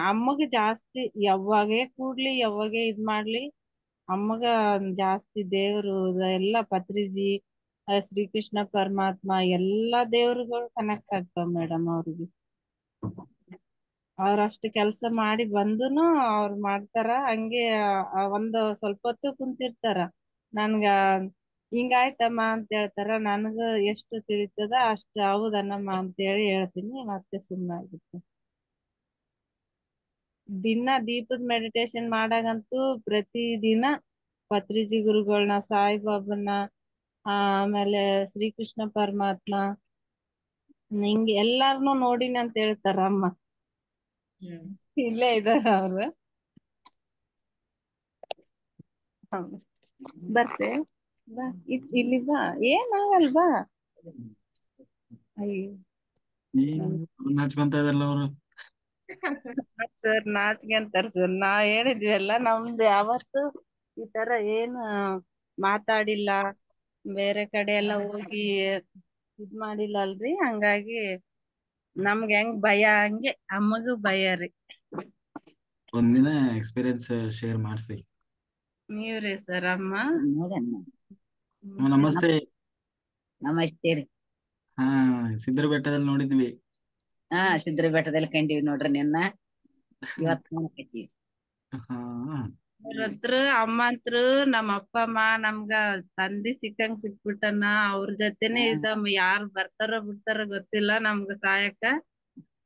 ಅಮ್ಮಗ ಜಾಸ್ತಿ ಯಾವಾಗೇ ಕೂಡ್ಲಿ ಯಾವಾಗೇ ಇದ್ ಮಾಡ್ಲಿ ಅಮ್ಮಗ ಜಾಸ್ತಿ ದೇವ್ರು ಎಲ್ಲಾ ಪತ್ರಿಜಿ, ಶ್ರೀಕೃಷ್ಣ ಪರಮಾತ್ಮ ಎಲ್ಲಾ ದೇವ್ರುಗಳು ಕನೆಕ್ಟ್ ಆಗ್ತಾವ ಮೇಡಮ್ ಅವ್ರಿಗೆ. ಅವ್ರಷ್ಟು ಕೆಲ್ಸ ಮಾಡಿ ಬಂದುನು ಅವ್ರು ಮಾಡ್ತಾರ ಹಂಗೆ. ಒಂದು ಸ್ವಲ್ಪ ಹೊತ್ತು ಕುಂತಿರ್ತಾರ, ನನ್ಗ ಹಿಂಗಾಯ್ತಮ್ಮ ಅಂತ ಹೇಳ್ತಾರ. ನನ್ಗ ಎಷ್ಟು ತಿಳಿತದ ಅಷ್ಟು ಹೌದನ್ನಮ್ಮ ಅಂತೇಳಿ ಹೇಳ್ತೀನಿ, ಮತ್ತೆ ಸುಮ್ಮನಾಗುತ್ತೆ. ದಿನ ದೀಪದ ಮೆಡಿಟೇಷನ್ ಮಾಡಾಗಂತೂ ಪ್ರತಿ ದಿನ ಪತ್ರಿಜಿ ಗುರುಗಳನ್ನ, ಸಾಯಿಬಾಬನ್ನ, ಆಮೇಲೆ ಶ್ರೀಕೃಷ್ಣ ಪರಮಾತ್ಮ ಹಿಂಗೆ ಎಲ್ಲಾರ್ನು ನೋಡಿನಿ ಅಂತ ಹೇಳ್ತಾರ ಅಮ್ಮ. ಇಲ್ಲೇ ಇದಾರ ಅವ್ರು. ಬರ್ತೆ ಬಾ, ಇಲ್ಲಿ ಬಾ, ಏನಾಗಲ್ ಬಾ. ನಾಚ್ಕೊಂತ ಇದಲ್ಲ ಅವರು. ಸರ್ ನಾಚಿಕೆ ಅಂತಾರ ಸರ್. ನಾವ್ ಹೇಳಿದ್ವಿ ಎಲ್ಲ ನಮ್ದು ಯಾವತ್ತು ಈ ತರ ಏನ್ ಮಾತಾಡಿಲ್ಲ, ಬೇರೆ ಕಡೆ ಎಲ್ಲ ಹೋಗಿ ಇದ್ ಮಾಡಿಲ್ಲ ಅಲ್ರಿ. ಹಂಗಾಗಿ ನಮ್ಗೆ ಹೆಂಗ್ ಭಯ ಹಂಗೆ ಅಮ್ಮಗೂ ಭಯ ರೀ. ಒಂದಿನ ಎಕ್ಸ್ಪೀರಿಯನ್ಸ್ ಶೇರ್ ಮಾಡಿಸಿ. ನೀವ್ರಿ ಸರ್ ಅಮ್ಮ. ನಮಸ್ತೆ. ನಮಸ್ತೆ ರೀ. ಸಿದ್ರ ಬೆಟ್ಟದಲ್ಲಿ ನೋಡಿದ್ವಿ. ಸಿದ್ರ ಬೆಟ್ಟದಲ್ಲಿ ಕಂಡಿವಿ ನೋಡ್ರಿ ನಿನ್ನ. ಇವತ್ತು ನೋಡಕತ್ತೀವಿ. ಅಮ್ಮ ಅಂತ್ರು ನಮ್ಮ ಅಪ್ಪ ಅಮ್ಮ ನಮ್ಗ ತಂದಿ ಸಿಕ್ಕಂಗ್ ಸಿಕ್ಬಿಟ್ಟನ. ಅವ್ರ ಜೊತೆನೆ ಇದ್ದಮ್ಮ, ಯಾರ್ ಬರ್ತಾರ ಬಿಡ್ತಾರ ಗೊತ್ತಿಲ್ಲ ನಮ್ಗ ಸಹಾಯಕ್ಕ.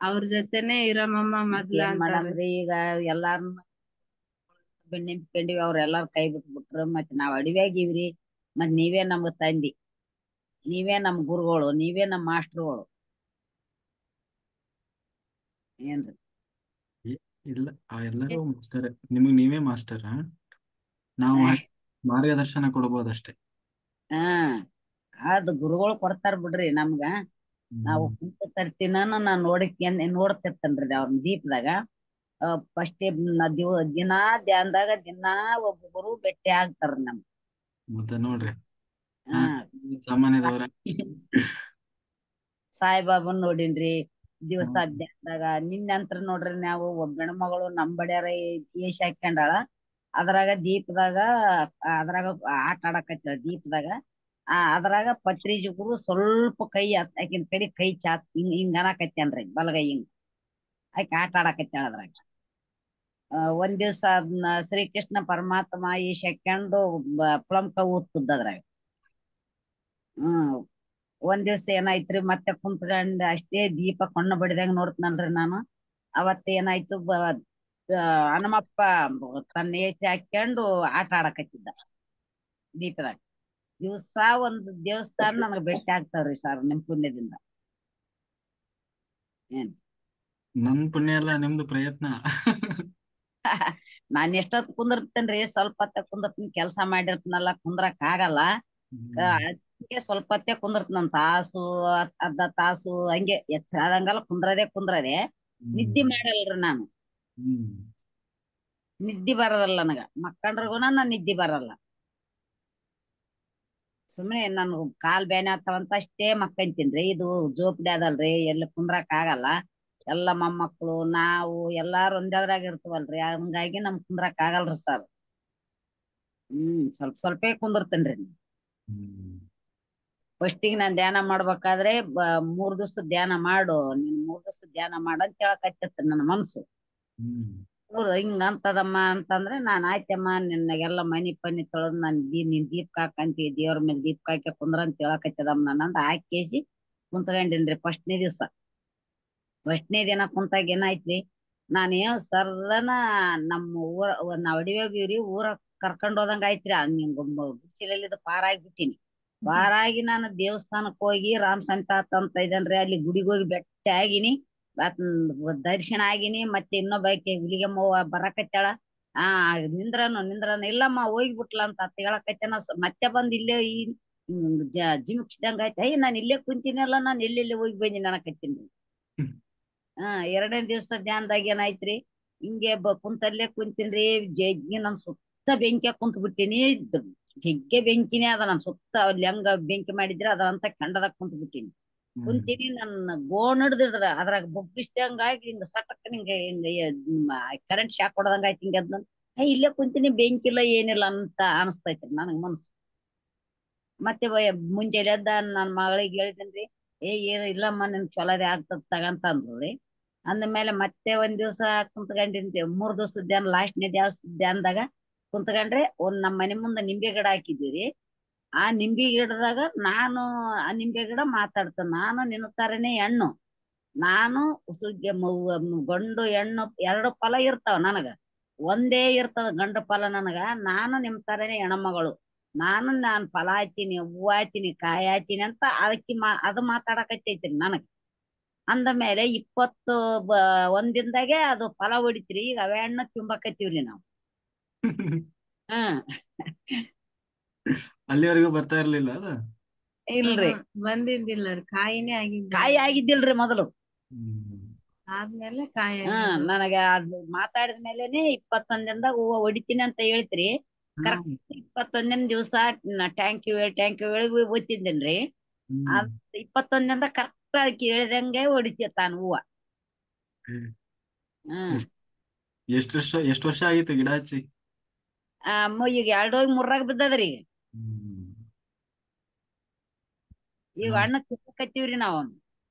ಅವ್ರ ಜೊತೆನೆ ಇರಮಮ್ಮ ಮೊದ್ಲ ಮಾಡಮ್ರಿ. ಈಗ ಎಲ್ಲಾರು ಬೆಣ್ಣಿಂಬಿಕೊಂಡಿವಿ, ಅವ್ರ ಎಲ್ಲಾರು ಕೈ ಬಿಟ್ಬಿಟ್ರು. ಮತ್ ನಾವ್ ಅಡವ್ಯಾಗಿವ್ರಿ. ಮತ್ ನೀವೇ ನಮ್ಗ ತಂದಿ, ನೀವೇ ನಮ್ ಗುರುಗಳು, ನೀವೇ ನಮ್ ಮಾಸ್ಟರ್ಗಳು. ಏನ್ರಿ? ಇಲ್ಲ, ಎಲ್ಲರೂ ಮಾಸ್ಟರ್. ನಿಮಗ್ ನೀವೇ ಮಾಸ್ಟರ್. ನಾವು ಮಾರ್ಗದರ್ಶನ ಕೊಡ್ಬೋದಷ್ಟೇ. ಅದು ಗುರುಗಳು ಕೊಡ್ತಾರ ಬಿಡ್ರಿ ನಮ್ಗ. ನಾವು ಕುಂತ ಸರ್ತಿನ ನಾ ನೋಡ್ತಿರ್ತೇನ್ರಿ ಅವ್ರನ್ನ ದೀಪದಾಗ. ಫಸ್ಟ್ ದಿನಾ ಧ್ಯಾನದಾಗ ದಿನಾ ಒಬ್ಬೊಬ್ರು ಭೇಟಿ ಆಗ್ತಾರ ನಮ್ಗೆ. ಮತ್ತೆ ನೋಡ್ರಿ ಹಾ ಸಾಮಾನ್ಯದವ್ರ. ಸಾಯಿಬಾಬನ್ ನೋಡಿನ್ರಿ ದಿವಸ ಧ್ಯಾನದಾಗ. ನಿನ್ನಂತ್ರ ನೋಡ್ರಿ ನಾವು ಒಬ್ಬ ಹೆಣ್ಮಗಳು ನಂಬಡ್ಯಾರ ಏಷ್ ಹಾಕ್ಯಂಡಾಳ. ಅದ್ರಾಗ ದೀಪದಾಗ ಅದ್ರಾಗ ಆಟ ಆಡಕತ್ತಾಳ ದೀಪದಾಗ. ಅದ್ರಾಗ ಪತ್ರಿ ಜುಗುರು ಸ್ವಲ್ಪ ಕೈ ಆಕಿನ ಕಡೆ ಕೈ ಚಾತ್ ಹಿಂಗ್ ಅನ್ನಕತ್ತೇನ್ರಿ ಬಲಗೈ ಹಿಂಗ್ ಆಕಿ ಆಟ ಆಡಕತ್ತಾಳ ಅದ್ರಾಗ. ಒಂದ್ ದಿವ್ಸ ಅದನ್ನ ಶ್ರೀಕೃಷ್ಣ ಪರಮಾತ್ಮ ಈಶ್ ಹಾಕ್ಯಂಡು ಪ್ಲಂಕ ಊದ್ತುದ್ ಅದ್ರಾಗ. ಒಂದ್ ದಿವ್ಸ ಏನಾಯ್ತ್ರಿ, ಮತ್ತೆ ಕುಂತ್ಕೊಂಡ್ ಅಷ್ಟೇ ದೀಪ ಕಣ್ಣು ಬಡಿದಂಗ ನೋಡ್ತನಲ್ರಿ ನಾನು. ಅವತ್ತ ಏನಾಯ್ತು, ಹನುಮಪ್ಪ ತನ್ನ ಏತಿ ಹಾಕ್ಯಂಡು ಆಟ ಆಡಕತ್ತಿದ್ದ ದೀಪದಾಗ. ದಿವ್ಸ ಒಂದ್ ದೇವಸ್ಥಾನ ನನಗ್ ಭೇಟಿ ಆಗ್ತಾವ್ರಿ ಸರ್ ನಿಮ್ ಪುಣ್ಯದಿಂದ. ಏನ್ ನನ್ ಪುಣ್ಯ ಅಲ್ಲ, ನಿಮ್ದು ಪ್ರಯತ್ನ. ನಾನ್ ಎಷ್ಟೊತ್ ಕುಂದಿರ್ತೇನ್ರಿ, ಸ್ವಲ್ಪ ಹೊತ್ತ ಕುಂದಿರ್ತೀನಿ. ಕೆಲ್ಸ ಮಾಡಿರ್ತನಲ್ಲ, ಕುಂದ್ರಕ್ ಆಗಲ್ಲ. ಅದಕ್ಕೆ ಸ್ವಲ್ಪ ಹೊತ್ತೇ ಕುಂದಿರ್ತನ, ತಾಸು ಅರ್ಧ ತಾಸು ಹಂಗೆ ಎಚ್ಚರ ಆದಂಗಲ್ಲ ಕುಂದ್ರದೆ. ನಿದ್ದೆ ಮಾಡಲ್ರಿ ನಾನು. ನಿದ್ದೆ ಬರಲ್ಲ ನನಗ. ಮಕ್ಕಂಡ್ರಿಗೂನ ನಾನ್ ನಿದ್ದೆ ಬರಲ್ಲ. ಸುಮ್ನೆ ನನ್ ಕಾಲ್ ಬ್ಯಾನೆ ಆಗ್ತಾವಂತ ಅಷ್ಟೇ ಮಕ್ಕಂತೀನ್ರಿ. ಇದು ಜೋಪಡಿ ಅದಲ್ರಿ, ಎಲ್ಲಿ ಕುಂದ್ರಕ್ ಆಗಲ್ಲ. ಎಲ್ಲ ಮೊಮ್ಮಕ್ಳು ನಾವು ಎಲ್ಲಾರು ಒಂದೇದ್ರಾಗ ಇರ್ತವಲ್ರಿ, ಹಂಗಾಗಿ ನಮ್ ಕುಂದ್ರಕ್ ಆಗಲ್ರಿ ಸರ್. ಸ್ವಲ್ಪೇ ಕುಂದಿರ್ತೇನ್ರಿ. ಫಸ್ಟಿಗೆ ನಾನ್ ಧ್ಯಾನ ಮಾಡ್ಬೇಕಾದ್ರೆ 3 ದಿವ್ಸ ಧ್ಯಾನ ಮಾಡು, ನೀನ್ 3 ದಿವ್ಸ ಧ್ಯಾನ ಮಾಡಂತ ಹೇಳಕತ್ತಿತ್ತು ನನ್ನ ಮನ್ಸು. ಹಿಂಗ ಅಂತದಮ್ಮ ಅಂತಂದ್ರೆ ನಾನ್ ಆಯ್ತಮ್ಮ ನಿನ್ನಗೆಲ್ಲ ಮನಿ ಪನಿ ತೊಳೆದ್ ನೀನ್ ದೀಪ ಹಾಕಂತಿ, ದೇವ್ರ ಮೇಲೆ ದೀಪ ಹಾಕಿ ಕುಂದ್ರ ಅಂತ ಹೇಳಕತ್ತದಮ್ಮ ನಂದ ಹಾಕೇಸಿ ಕುಂತ್ಕೊಂಡೇನ್ರಿ. ಫಸ್ಟ್ನೇ ದಿನ ಕುಂತಾಗ ಏನಾಯ್ತ್ರಿ, ನಾನ್ ಸರ್ರನ ನಾವ್ ಅಡಿಯೋಗಿವ್ರಿ, ಊರ ಕರ್ಕೊಂಡ್ ಹೋದಂಗ ಆಯ್ತ್ರಿ. ಗುಡ್ಚಿಲಲ್ಲಿದ ಪಾರಾಗ್ಬಿಟ್ಟಿನಿ. ಪಾರಾಗಿ ನಾನು ದೇವಸ್ಥಾನಕ್ ಹೋಗಿ ರಾಮ್ ಸಂತಾತ್ ಅಂತ ಇದೇನ್ರಿ, ಅಲ್ಲಿ ಗುಡಿಗೆ ಹೋಗಿ ಬೆಟ್ಟ ಆಗಿನಿ, ದರ್ಶನ ಆಗಿನಿ. ಮತ್ತೆ ಇನ್ನೊಬ್ಬಾಕಿ ಹುಲಿಗೆಮ್ಮವ್ವ ಬರಕತ್ತಾಳ. ನಿಂದ್ರನು ಇಲ್ಲಮ್ಮ ಹೋಗ್ಬಿಟ್ಲ ಅಂತ ಹೇಳಕತ್ತೇನ. ಮತ್ತೆ ಬಂದ್ ಇಲ್ಲೇ ಜಿಮ್ಕಿಸಿದಂಗ ಆಯ್ತು. ನಾನ್ ಇಲ್ಲೇ ಕುಂತೀನಲ್ಲ, ನಾನ್ ಎಲ್ಲೆಲ್ಲಿ ಹೋಗಿ ಬಂದಿನಿ ಅನ್ನಕತ್ತೀನಿ. 2ನೇ ದಿವ್ಸ ಧ್ಯಾನದಾಗ ಏನಾಯ್ತ್ರಿ, ಹಿಂಗೆ ಕುಂತಲ್ಲೇ ಕುಂತೀನ್ರಿ. ಜಗ್ಗಿ ನನ್ ಸುತ್ತ ಬೆಂಕಿ ಕುಂತ್ ಬಿಟ್ಟಿನಿ. ಜಗ್ಗೆ ಬೆಂಕಿನೇ ಅದ ನನ್ ಸುತ್ತ. ಅಲ್ಲಿ ಹೆಂಗ ಬೆಂಕಿ ಮಾಡಿದ್ರೆ ಅದಂತ ಕಂಡದಾಗ ಕುಂತ್ ಬಿಟ್ಟಿನಿ. ಕುಂತೀನಿ, ನನ್ನ ಗೋಣ್ ಹಿಡ್ದಿದ್ರ ಅದ್ರಾಗ ಬೊಬ್ಬಿಸ್ದಂಗಾಗಿ ಹಿಂಗ ಸಟಕ್ ಹಿಂಗ ಕರೆಂಟ್ ಶಾಕ್ ಹೊಡದಂಗ ಆಯ್ತು. ಹಿಂಗ ಅದ್ ಇಲ್ಲೇ ಕುಂತೀನಿ, ಬೆಂಕಿ ಇಲ್ಲ ಏನಿಲ್ಲ ಅಂತ ಅನಸ್ತೈತ್ರಿ ನನಗ್ ಮನ್ಸು. ಮತ್ತೆ ಮುಂಜಾನೆ ಎದ್ದ ನನ್ ಮಗಳಿಗೆ ಹೇಳಿದೇನ್ರಿ, ಏನು ಇಲ್ಲಮ್ಮ ನಿನ್ ಚೊಲೋದೇ ಆಗ್ತದ ತಗಂತ ಅಂದ್ರಿ. ಅಂದ್ಮೇಲೆ ಮತ್ತೆ ಒಂದ್ ದಿವ್ಸ ಕುಂತ್ಕೊಂಡಿನ್. 3 ದಿವ್ಸದ ಧ್ಯಾನ, ಲಾಸ್ಟ್ನೇ ಧ್ಯಾನದಾಗ ಕುಂತ್ಕೊಂಡ್ರೆ ನಮ್ ಮನೆ ಮುಂದ ನಿಂಬೆ ಗಿಡ ಹಾಕಿದ್ದೀರಿ. ಆ ನಿಂಬೆ ಗಿಡದಾಗ ನಾನು ಆ ನಿಂಬೆ ಗಿಡ ಮಾತಾಡ್ತೇನೆ, ನಾನು ನಿನ್ನ ತರನೇ ಹೆಣ್ಣು, ನಾನು ಗಂಡು ಹೆಣ್ಣು 2 ಫಲ ಇರ್ತಾವ ನನಗ, ಒಂದೇ ಇರ್ತದ ಗಂಡು ಫಲ ನನಗ. ನಾನು ನಿಮ್ ತರನೇ ಹೆಣ್ಮಗಳು, ನಾನ್ ಫಲ ಹಾಯ್ತೀನಿ, ಹೂವು ಹಾಯ್ತೀನಿ, ಕಾಯಿ ಹಾಯ್ತೀನಿ ಅಂತ ಅದಕ್ಕೆ ಅದು ಮಾತಾಡಕತ್ತೈತ್ರಿ ನನಗ್. ಅಂದ ಮೇಲೆ 21 ದಿನದಾಗೆ ಅದು ಫಲ ಹೊಡಿತ್ರಿ. ಈಗ ಅವೇ ಹಣ್ಣು ತಿಂಬಕತ್ತೀವ್ರಿ ನಾವು. ಅಲ್ಲಿವರೆಗೂ ಬರ್ತಾ ಇರ್ಲಿಲ್ಲ ಅದ? ಇಲ್ರಿ, ಬಂದಿದ್ದಿಲ್ಲ, ಕಾಯಿನೇ ಕಾಯಿ ಆಗಿದ್ದಿಲ್ರಿ ಮೊದಲು. ಆದ್ಮೇಲೆ ಕಾಯಿ ನನಗ ಅದು ಮಾತಾಡಿದ ಮೇಲೆನೆ 21 ದಿನದಾಗ ಹೂವು ಹೊಡಿತೀನಿ ಅಂತ ಹೇಳ್ತ್ರಿ. ಕರೆಕ್ಟ್ 21 ದಿವಸ ಟ್ಯಾಂಕ್ ಯು ಹೇಳಿ ಓದ್ತಿದ್ದೇನ್ರಿ. 21 ದಿನದಾಗ ಕರೆಕ್ಟ್ ಅದಕ್ಕೆ ಹೇಳಿದಂಗೆ ಹೊಡಿತೀಯ ತಾನು ಹೂವ. ಎಷ್ಟು ವರ್ಷ ಆಗಿತ್ತು ಗಿಡ ಹಚ್ಚಿ? ಈಗ 2 ಹೋಗಿ 3ರಾಗ ಬಿದ್ದದ್ರಿ. ಈಗ ಹಣ್ಣು ತಿನ್ನಕತ್ತೀವ್ರಿ ನಾವು.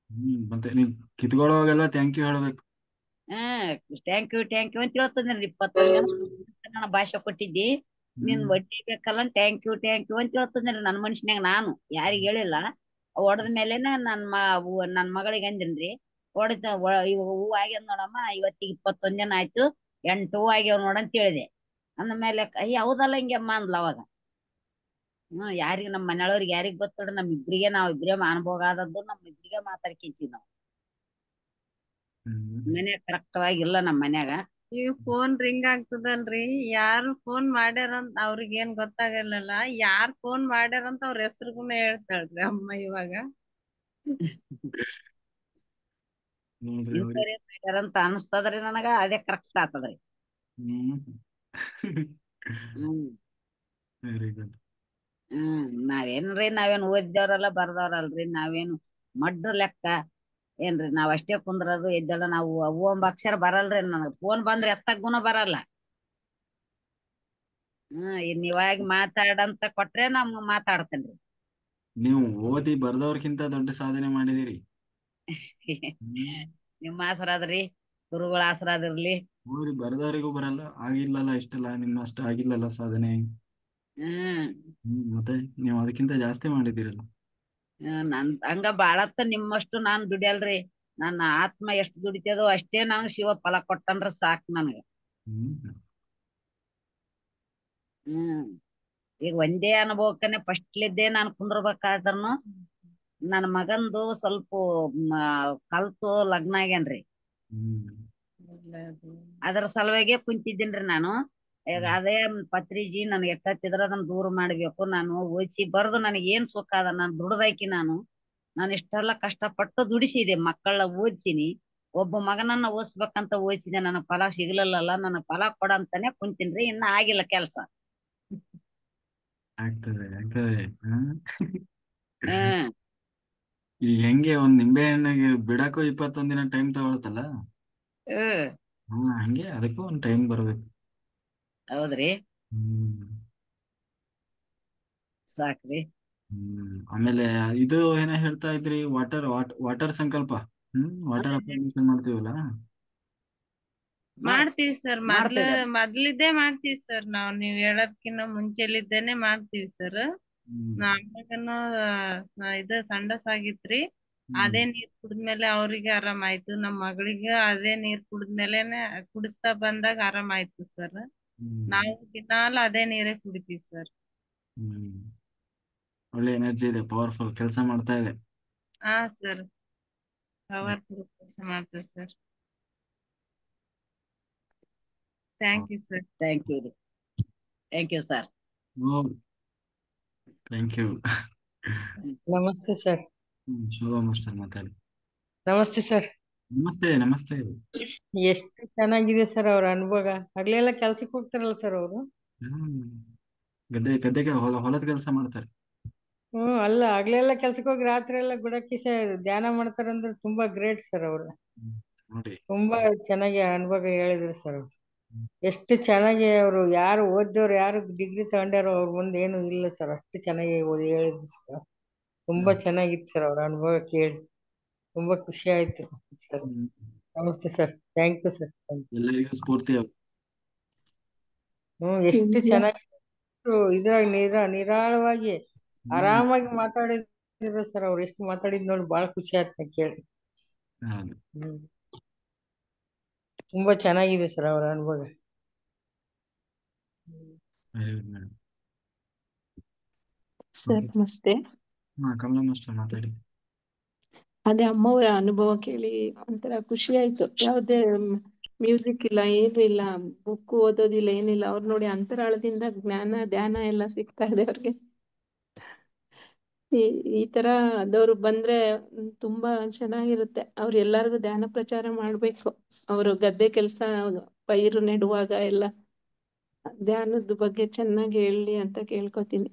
ಮತ್ತೆ ನೀವ್ ಕಿತ್ಕೊಳ್ಳೋವಾಗೆಲ್ಲ ಥ್ಯಾಂಕ್ ಯು ಹೇಳ್ಬೇಕು. ಟ್ಯಾಂಕ್ ಯು ಅಂತ ಹೇಳ್ತದ್ರಿ. 21 ದಿನ ಭಾಷೆ ಕೊಟ್ಟಿದ್ದಿ, ನಿನ್ ಬಡ್ಡಿ ಬೇಕಲ್ಲ ಟ್ಯಾಂಕ್ ಯು ಅಂತ ಹೇಳ್ತದ್ರಿ ನನ್ ಮನುಷ್ಯನಾಗ. ನಾನು ಯಾರಿಗ ಹೇಳಿಲ್ಲ. ಹೊಡದ ಮೇಲೆನ ನನ್ ಮಗಳಿಗೆ ಅಂದಿನ್ರಿ, ಹೊಡೆದ ಇವಾಗ ಹೂವು ಆಗ್ಯದ ನೋಡಮ್ಮ, ಇವತ್ತಿಗೆ 21 ದಿನ ಆಯ್ತು, 8 ಹೂವು ಆಗ್ಯಾವ ನೋಡಂತ ಹೇಳಿದೆ. ಅಂದ್ಮೇಲೆ ಹೌದಲ್ಲ ಹಿಂಗೆಮ್ಮ ಅಂದ್ಲ ಅವಾಗ. ಯಾರಿಗ ನಮ್ಮ ಮನೆಯೊಳವ್ರಿಗೆ ಯಾರಿಗ್ ಗೊತ್ತೋಡ್ರಿ, ನಾವಿಬ್ರಿಗೆ ಅನುಭವ ಆದದ್ದು, ನಮ್ಮಿಬ್ರಿಗೆ ಮಾತಾಡ್ಕೊಂತೀವಿ ನಾವು. ಮನ್ಯಾಗ ಕರೆಕ್ಟವಾಗಿಲ್ಲ ನಮ್ಮ ಮನ್ಯಾಗ. ಈಗ ಫೋನ್ ರಿಂಗ್ ಆಗ್ತದಲ್ರಿ, ಯಾರು ಫೋನ್ ಮಾಡ್ಯಾರಂತ ಅವ್ರಿಗೇನ್ ಗೊತ್ತಾಗಲ್ಲ. ಯಾರ್ ಫೋನ್ ಮಾಡ್ಯಾರಂತ ಅವ್ರ ಹೆಸರುಗುನ ಹೇಳ್ತಾಳ್ರಿ ಅಮ್ಮ ಇವಾಗ. ನೋಡ್ರಿ ಅವ್ರಿ. ಇಂಥವ್ರೇ ಮಾಡ್ಯಾರ ಅಂತ ಅನಸ್ತದ್ರಿ ನನಗ, ಅದೇ ಕರೆಕ್ಟ್ ಆತದ್ರಿ. ಹ್ಮ್ ಹ್ಮ್ ವೆರಿ ಗುಡ್. ನಾವೇನ್ ಓದಿದವ್ರಲ್ಲ ಬರ್ದವ್ರಲ್ರಿ, ನಾವೇನು ಮಡ್ರ ಲೆಕ್ಕ ಏನ್ರಿ? ನಾವ್ ಅಷ್ಟೇ ಕುಂದ್ರದು ಎದ್ದಲ್ಲ. ನಾವು ಅವು ಒಂಬ ಅಕ್ಷರ ಬರಲ್ರಿ ನನಗ್. ಫೋನ್ ಬಂದ್ರೆ ಎತ್ತಕ್ ಗುಣ ಬರಲ್ಲ. ನೀವಾಗಿ ಮಾತಾಡಂತ ಕೊಟ್ರೆ ನಮ್ಗ್ ಮಾತಾಡ್ತೇನ್ರಿ. ನೀವು ಓದಿ ಬರ್ದವ್ರಕ್ಕಿಂತ ದೊಡ್ಡ ಸಾಧನೆ ಮಾಡಿದಿರಿ. ಹ್ಮ್ ನಿಮ್ಮ ಆಸರಾದ್ರಿ, ಗುರುಗಳ ಆಸರಾದಿರ್ಲಿ. ಓದಿ ಬರ್ದವರಿಗೂ ಬರಲ್ಲ, ಆಗಿಲ್ಲಲ್ಲ ಇಷ್ಟಲ್ಲ, ನಿಮ್ಮ ಅಷ್ಟ ಆಗಿಲ್ಲಲ್ಲ ಸಾಧನೆ. ಹ್ಮ್ ಮತ್ತೆ ನೀವು ಅದಕ್ಕಿಂತ ಜಾಸ್ತಿ ಮಾಡಿದಿರಲ್ಲ. ನನ್ ಹಂಗ ಬಾಳತ್ತ ನಿಮ್ಮಷ್ಟು ನಾನ್ ದುಡಿಯಲ್ರಿ. ನನ್ನ ಆತ್ಮ ಎಷ್ಟ್ ದುಡಿತದೋ ಅಷ್ಟೇ ನಂಗ್ ಶಿವ ಫಲ ಕೊಟ್ಟನ್ರ ಸಾಕ್ ನನಗ. ಹ್ಮ್ ಈಗ ಒಂದೇ ಅನುಭವಕ್ಕನೆ ಫಸ್ಟ್ಲಿದ್ದೇ ನಾನ್ ಕುಂದ್ರಬೇಕಾದ್ರನು ನನ್ನ ಮಗಂದು ಸ್ವಲ್ಪ ಕಲ್ತು ಲಗ್ನ ಆಗ್ಯಾನ್ರಿ. ಅದ್ರ ಸಲುವಾಗೆ ಕುಂತಿದ್ದೀನ್ರಿ ನಾನು. ಈಗ ಅದೇ ಪತ್ರಿಜಿ ನನ್ಗೆ ಎಟ್ಟತ್ತಿದ್ರ ಅದನ್ನ ದೂರ ಮಾಡ್ಬೇಕು. ನಾನು ಓದಿಸಿ ಬರ್ದು ನನಗೆ ಏನ್ ಸುಖ ಅದ? ನಾನು ದುಡ್ದಾಕಿ ನಾನು ಇಷ್ಟೆಲ್ಲ ಕಷ್ಟಪಟ್ಟು ದುಡಿಸಿದೆ, ಮಕ್ಕಳ ಓದಿಸಿನಿ. ಒಬ್ಬ ಮಗನನ್ನ ಓದಿಸ್ಬೇಕಂತ ಓದಿಸಿದೆ, ನನ್ನ ಫಲ ಸಿಗ್ಲಿಲ್ಲಲ್ಲ. ನನ್ನ ಫಲ ಕೊಡಂತಾನೆ ಕುಂತೀನ್ರಿ. ಇನ್ನ ಆಗಿಲ್ಲ ಕೆಲ್ಸ. ಆಗ್ತದೆ ಆಗ್ತದೆ. ಹ್ಮ್ ಈಗ ಹೆಂಗೆ ಒಂದ್ ನಿಂಬೆ ಹಣ್ಣಿಗೆ ಬಿಡಕ್ಕೂ 21 ದಿನ ಟೈಮ್ ತಗೊಳತ್ತಲ್ಲ, ಹಂಗೆ ಅದಕ್ಕೂ ಒಂದ್ ಟೈಮ್ ಬರ್ಬೇಕು. ಹೌದ್ರಿ, ಹ್ಮ್ ಸಾಕ್ರಿ. ಆಮೇಲೆ ಇದು ಏನೋ ಹೇಳ್ತಾ ಇದ್ರಿ, ವಾಟರ್ ಸಂಕಲ್ಪ. ವಾಟರ್ ಅಪ್ಲಿಕೇಶನ್ ಮಾಡ್ತೀವಲ್ಲ. ಮಾಡ್ತೀವಿ ಸರ್. ಮಾಡ್ತೀವಿ. ಮೊದ್ಲಿದ್ದೇ ಮಾಡ್ತೀವಿ ಸರ್. ನೀವ್ ಹೇಳೋದ್ಕಿನ್ನ ಮುಂಚೆಲಿದ್ದೇನೆ ಮಾಡ್ತೀವಿ ಸರ್. ನಮಗನು ಇದು ಸಂಡಸ್ ಆಗಿತ್ರಿ. ಅದೇ ನೀರ್ ಕುಡಿದ್ಮೇಲೆ ಅವ್ರಿಗೆ ಆರಾಮ್ ಆಯ್ತು. ನಮ್ ಮಗಳಿಗೆ ಅದೇ ನೀರ್ ಕುಡಿದ್ಮೇಲೆನೆ ಕುಡಿಸ್ತಾ ಬಂದಾಗ ಆರಾಮ್ ಆಯ್ತು ಸರ್. ನಾವು ದಿನಾಲ ಅದೇ ನೀರೇ ಕುಡಿತೀವಿ ಸರ್. ಒಳ್ಳೆ ಎನರ್ಜಿ ಇದೆ, ಪವರ್ಫುಲ್ ಕೆಲಸ ಮಾಡ್ತಾ ಇದೆ. ಹಾ ಸರ್, ಪವರ್ಫುಲ್ ಕೆಲಸ ಮಾಡ್ತೀವಿ sir. Thank you sir. Thank you ರೀ. Thank you sir. Thank you. ನಮಸ್ತೆ ಸರ್. ಶೋಭಾ ಮಾಸ್ಟರ್ ಮಾತಾಡಿ. ನಮಸ್ತೆ ಸರ್. ನಮಸ್ತೆ ನಮಸ್ತೆ. ಎಷ್ಟು ಚೆನ್ನಾಗಿದೆ ಸರ್ ಅವ್ರ ಅನುಭವ. ಹಗಲೆಲ್ಲ ಕೆಲ್ಸಕ್ಕೆ ಹೋಗ್ತಾರಲ್ಲ ಸರ್ ಅವರು. ಗದ್ದೆಗೆ ಹೊಲದ ಕೆಲಸ ಮಾಡ್ತಾರೆ. ಅಲ್ಲ, ಹಗಲೆಲ್ಲ ಕೆಲ್ಸಕ್ಕೆ ಹೋಗಿ ರಾತ್ರಿ ಎಲ್ಲ ಗುಡಕ್ಕಿ ಧ್ಯಾನ ಮಾಡ್ತಾರಂದ್ರೆ ತುಂಬಾ ಗ್ರೇಟ್ ಸರ್ ಅವ್ರು. ನೋಡಿ, ತುಂಬಾ ಚೆನ್ನಾಗಿ ಅನುಭವ ಹೇಳಿದ್ರು ಸರ್ ಅವ್ರು. ಎಷ್ಟು ಚೆನ್ನಾಗಿ ಅವರು, ಯಾರು ಓದ್ದವ್ರು ಯಾರು ಡಿಗ್ರಿ ತಗೊಂಡ್ಯಾರೋ ಅವ್ರ ಮುಂದೆ ಏನು ಇಲ್ಲ ಸರ್. ಅಷ್ಟು ಚೆನ್ನಾಗಿ ಹೇಳಿದ್ರು ಸರ್. ತುಂಬಾ ಚೆನ್ನಾಗಿತ್ತು ಸರ್ ಅವ್ರ ಅನುಭವ ಕೇಳಿ. ತುಂಬಾ ಖುಷಿ ಆಯ್ತು ಸರ್. ನಮಸ್ತೆ ಸರ್. Thank you sir. ಎಲ್ಲರಿಗೂ ಸ್ಫೂರ್ತಿ. ಎಷ್ಟು ಚೆನ್ನಾಗಿ ಇದ್ರಾಗ ನಿರಾಳವಾಗಿ ಆರಾಮಾಗಿ ಮಾತಾಡಿದ್ರು ಸರ್ ಅವ್ರು. ಎಷ್ಟು ಮಾತಾಡಿದ್ ನೋಡಿ ಬಹಳ ಖುಷಿ ಆಯ್ತು ಕೇಳಿ. ತುಂಬಾ ಚೆನ್ನಾಗಿದೆ ಸರ್ ಅವ್ರ ಅನುಭವ. ಸರ್ ನಮಸ್ತೆ. ಕಮಲಾ ಮಾಸ್ಟರ್ ಮಾತಾಡಿ. ಅದೇ ಅಮ್ಮವರ ಅನುಭವ ಕೇಳಿ ಒಂಥರ ಖುಷಿ ಆಯ್ತು. ಯಾವುದೇ ಮ್ಯೂಸಿಕ್ ಇಲ್ಲ, ಏನು ಇಲ್ಲ, ಬುಕ್ ಓದೋದಿಲ್ಲ, ಏನಿಲ್ಲ. ಅವ್ರು ನೋಡಿ ಅಂತರಾಳದಿಂದ ಜ್ಞಾನ ಧ್ಯಾನ ಎಲ್ಲ ಸಿಗ್ತಾ ಇದೆ ಅವ್ರಿಗೆ. ಈ ತರ ಆದವ್ರು ಬಂದ್ರೆ ತುಂಬಾ ಚೆನ್ನಾಗಿರುತ್ತೆ. ಅವ್ರು ಎಲ್ಲರಿಗೂ ಧ್ಯಾನ ಪ್ರಚಾರ ಮಾಡ್ಬೇಕು. ಅವರು ಗದ್ದೆ ಕೆಲ್ಸ, ಪೈರು ನೆಡುವಾಗ ಎಲ್ಲ ಧ್ಯಾನದ ಬಗ್ಗೆ ಚೆನ್ನಾಗಿ ಹೇಳಿ ಅಂತ ಕೇಳ್ಕೊತೀನಿ.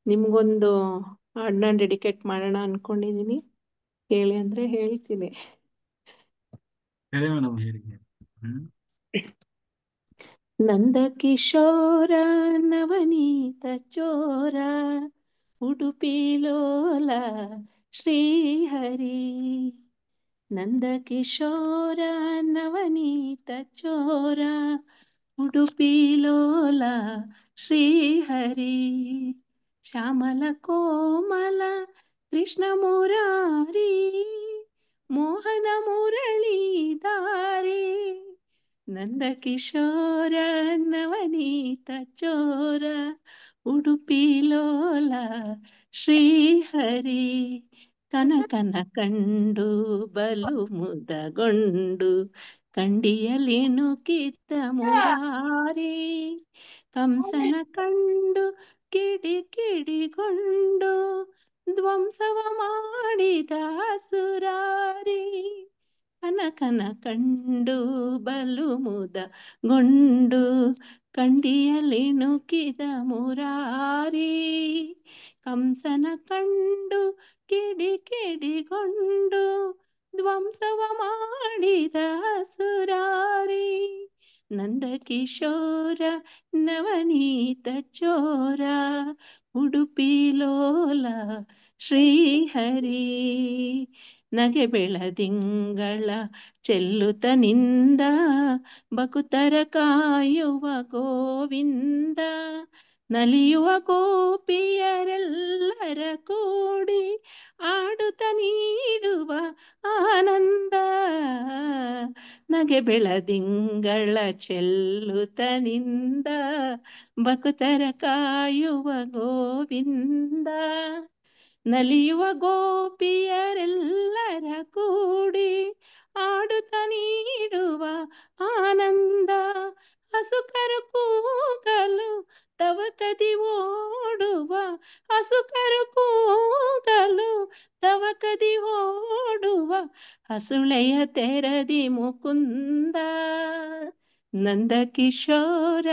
ನಿಮ್ಗೊಂದು ಹಾಡನ್ನ ಡೆಡಿಕೇಟ್ ಮಾಡೋಣ ಅನ್ಕೊಂಡಿದೀನಿ. ಹೇಳಿ ಅಂದ್ರೆ ಹೇಳ್ತೀನಿ. ಹೇಳಿ ಮೇಡಮ್, ಹೇಳಿ. ನಂದ ಕಿಶೋರ ನವನೀತ ಚೋರ ಉಡುಪಿ ಲೋಲ ಶ್ರೀಹರಿ. ನಂದ ಕಿಶೋರ ನವನೀತ ಚೋರ ಉಡುಪಿ ಲೋಲ ಶ್ರೀಹರಿ. ಶ್ಯಾಮಲ ಕೋಮಲ ಕೃಷ್ಣ ಮುರಾರಿ ಮೋಹನ ಮುರಳೀಧಾರಿ. ನಂದ ಕಿಶೋರ ನವನೀತ ಚೋರ ಉಡುಪಿ ಲೋಲ ಶ್ರೀಹರಿ. ಕನಕನ ಕಂಡು ಬಲು ಮುದಗೊಂಡು ಕಂಡಿಯಲಿಣುಕಿದ್ದ ಮುರಾರಿ. ಕಂಸನ ಕಂಡು ಕಿಡಿಗೊಂಡು ಧ್ವಂಸವ ಮಾಡಿದ ಸುರಾರಿ ಕನಕನ ಕಂಡು ಬಲು ಮುದಗೊಂಡು ಕಂಡಿಯಲಿಣುಕಿದ ಮುರಾರಿ ಕಂಸನ ಕಂಡು ಕಿಡಿಗೊಂಡು ಧ್ವಂಸವ ಮಾಡಿದ ಸುರಾರಿ ನಂದಕಿಶೋರ ನವನೀತ ಚೋರ ಉಡುಪಿ ಲೋಲ ಶ್ರೀಹರಿ ನಗೆ ಬೆಳದಿಂಗಳ ಚೆಲ್ಲುತ್ತನಿಂದ ಬಕುತರ ಕಾಯುವ ಗೋವಿಂದ ನಲಿಯುವ ಗೋಪಿಯರೆಲ್ಲರ ಕೂಡಿ ಆಡುತ್ತ ನೀಡುವ ಆನಂದ ನಗೆ ಬೆಳದಿಂಗಳ ಚೆಲ್ಲುತ್ತನಿಂದ ಬಕುತರ ಕಾಯುವ ಗೋವಿಂದ ನಲಿಯುವ ಗೋಪಿಯರೆಲ್ಲರ ಕೂಡಿ ಆಡುತ್ತ ನೀಡುವ ಆನಂದ ಹಸುಕರು ಕೂಗಲು ತವ ಕದಿ ಓಡುವ ಹಸುಕರು ಕೂಗಲು ತವ ಕದಿ ಓಡುವ ಹಸುಳೆಯ ತೆರದಿ ಮುಕುಂದ ನಂದಕಿಶೋರ